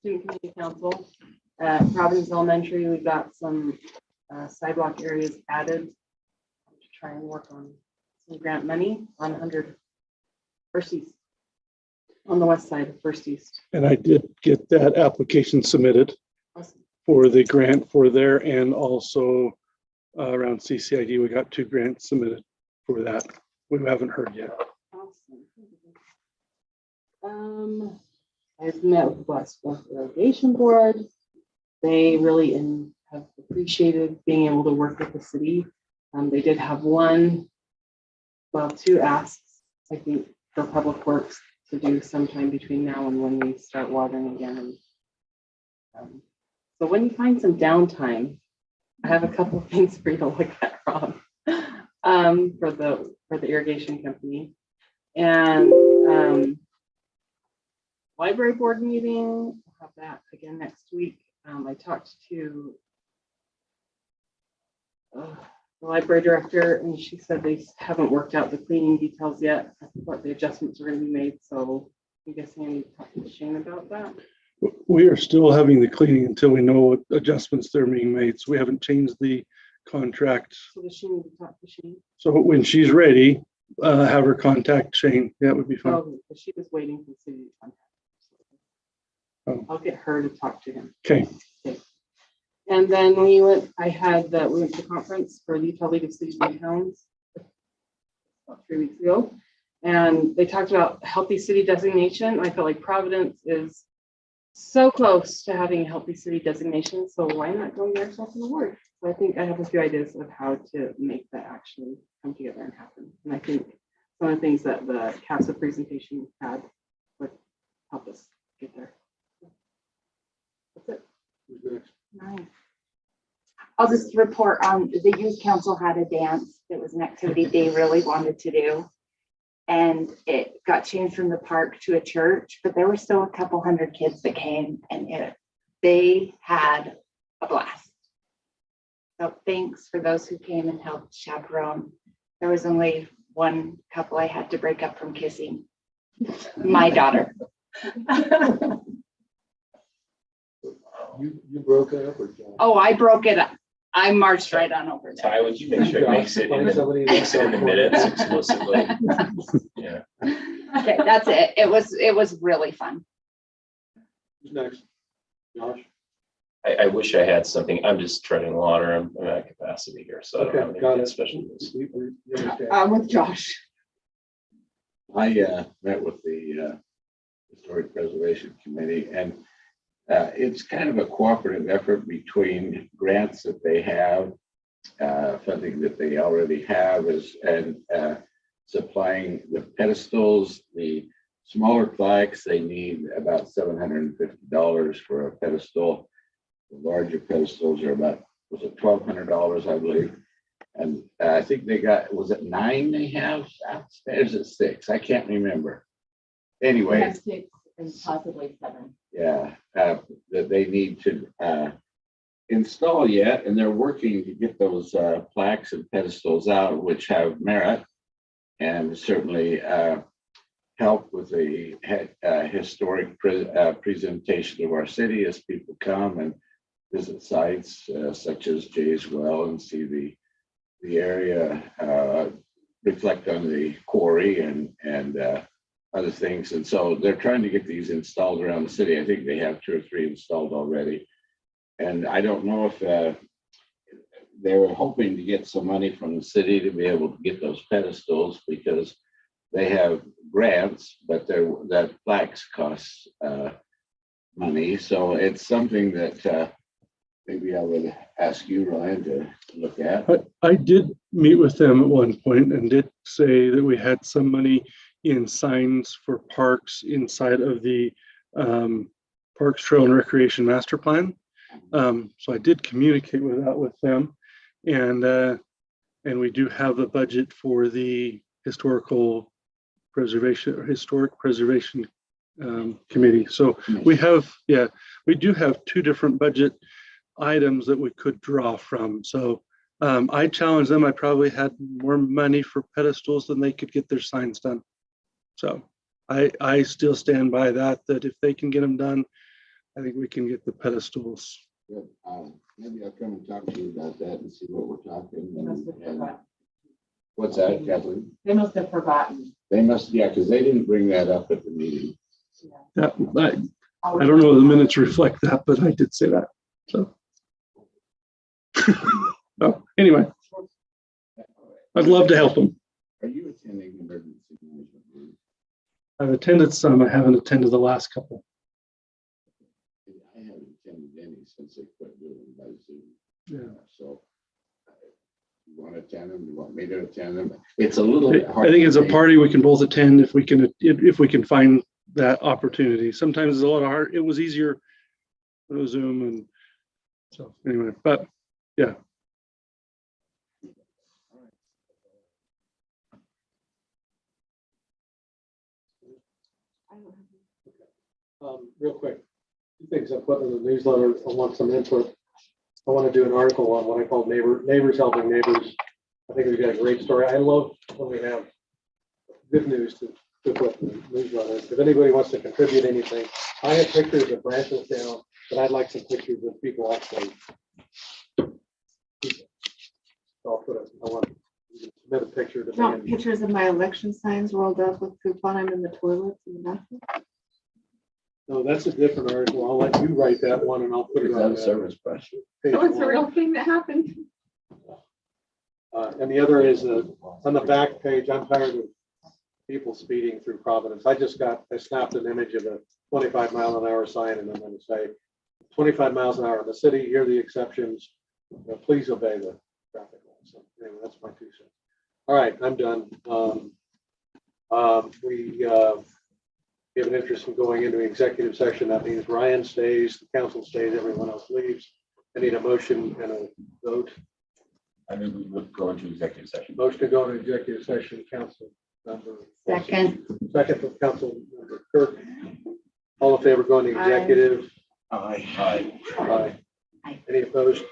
student community council at Providence Elementary. We got some sidewalk areas added to try and work on some grant money on 100 First East, on the west side of First East. and I did get that application submitted Awesome. for the grant for there, and also around CCID, we got 2 grants submitted for that. We haven't heard yet. Awesome. I've met with West Fork Irrigation Board. They really have appreciated being able to work with the city. They did have two asks, I think, for Public Works to do sometime between now and when we start watering again. So when you find some downtime, I have a couple of things for you to look at, Rob, for the irrigation company. And library board meeting, we'll have that again next week. I talked to the library director, and she said they haven't worked out the cleaning details yet, what the adjustments are going to be made. So I'm guessing I need to talk to Shane about that. We are still having the cleaning until we know what adjustments they're being made. So we haven't changed the contract. So does she need to talk to Shane? So when she's ready, have her contact Shane. That would be fine. Oh, she was waiting for the city to contact her. Oh. I'll get her to talk to him. Okay. And then we went to the conference for the Utah League of Cities and Towns about 3 weeks ago. And they talked about healthy city designation. I feel like Providence is so close to having a healthy city designation. So why not go get ourselves an award? So I think I have a few ideas of how to make that actually come together and happen. And I think some of the things that the CAPSA presentation had would help us get there. That's it. Nice. I'll just report on the youth council had a dance. It was an activity they really wanted to do. And it got changed from the park to a church, but there were still a couple hundred kids that came, and they had a blast. So thanks for those who came and helped chaperone. There was only one couple I had to break up from kissing. My daughter. You broke it up or John? Oh, I broke it up. I marched right on over there. Ty, would you make sure it makes it in the minutes explicitly? Yeah. Okay, that's it. It was really fun. Who's next? Josh? I wish I had something. I'm just treading water. I'm at capacity here, so I don't have Okay, got anything it. special news. We understand. With Josh. I met with the Historic Preservation Committee, and it's kind of a cooperative effort between grants that they have, funding that they already have, and supplying the pedestals, the smaller plaques. They need about $750 for a pedestal. The larger pedestals are about, was it $1,200, I believe. And I think they got, was it 9 they have? There's it 6. I can't remember. Anyway. 6 and possibly 7. Yeah, that they need to install yet, and they're working to get those plaques and pedestals out, which have merit and certainly help with the historic presentation of our city as people come and visit sites such as Jay's Well and see the area, reflect on the quarry and other things. And so they're trying to get these installed around the city. I think they have 2 or 3 installed already. And I don't know if they were hoping to get some money from the city to be able to get those pedestals, because they have grants, but that plaques cost money. So it's something that maybe I would ask you, Ryan, to look at. I did meet with them at one point and did say that we had some money in signs for parks inside of the Parks, Trail and Recreation Master Plan. So I did communicate with them, and we do have a budget for the Historic Preservation Committee. So we do have 2 different budget items that we could draw from. So I challenged them. I probably had more money for pedestals than they could get their signs done. So I still stand by that if they can get them done, I think we can get the pedestals. Good. Maybe I'll come and talk to you about that and see what we're talking. And what's that, Kathleen? They must have forgotten. They must, yeah, because they didn't bring that up at the meeting. I don't know if the minutes reflect that, but I did say that. So oh, anyway, I'd love to help them. Are you attending emergency management meetings? I've attended some. I haven't attended the last couple. Yeah. So. You want to attend them? You want me to attend them? It's a little bit I hard. think as a to party, we can both attend if we can find that opportunity. Sometimes it's a lot of hard, it was easier with Zoom and so anyway, but yeah. Real quick, two things I put in the newsletter. I want some input. I want to do an article on what I call neighbors helping neighbors. I think we've got a great story. I love when we have good news to put in the newsletter. If anybody wants to contribute anything, I have pictures of branches down, but I'd like some pictures of people actually. I'll put it, I want to submit a picture to No, me. pictures of my election signs rolled up with poop on them in the toilets in the bathroom. No, that's a different article. I'll let you write that one and I'll put it Is that on a service question? page Oh, it's a one. real thing that happened. And the other is on the back page, I'm tired of people speeding through Providence. I snapped an image of a 25-mile-an-hour sign and I'm going to say 25 miles an hour in the city, here are the exceptions. Please obey the traffic laws. So anyway, that's my 2 cents. All right, I'm done. We have an interest in going into executive session. That means Ryan stays, the council stays, everyone else leaves. I need a motion and a vote. I mean, we would go into executive session. Motion to go into executive session, council member. Second. Second from council member Kirk. All in favor going to Aye. executive? Aye. Aye. Any opposed?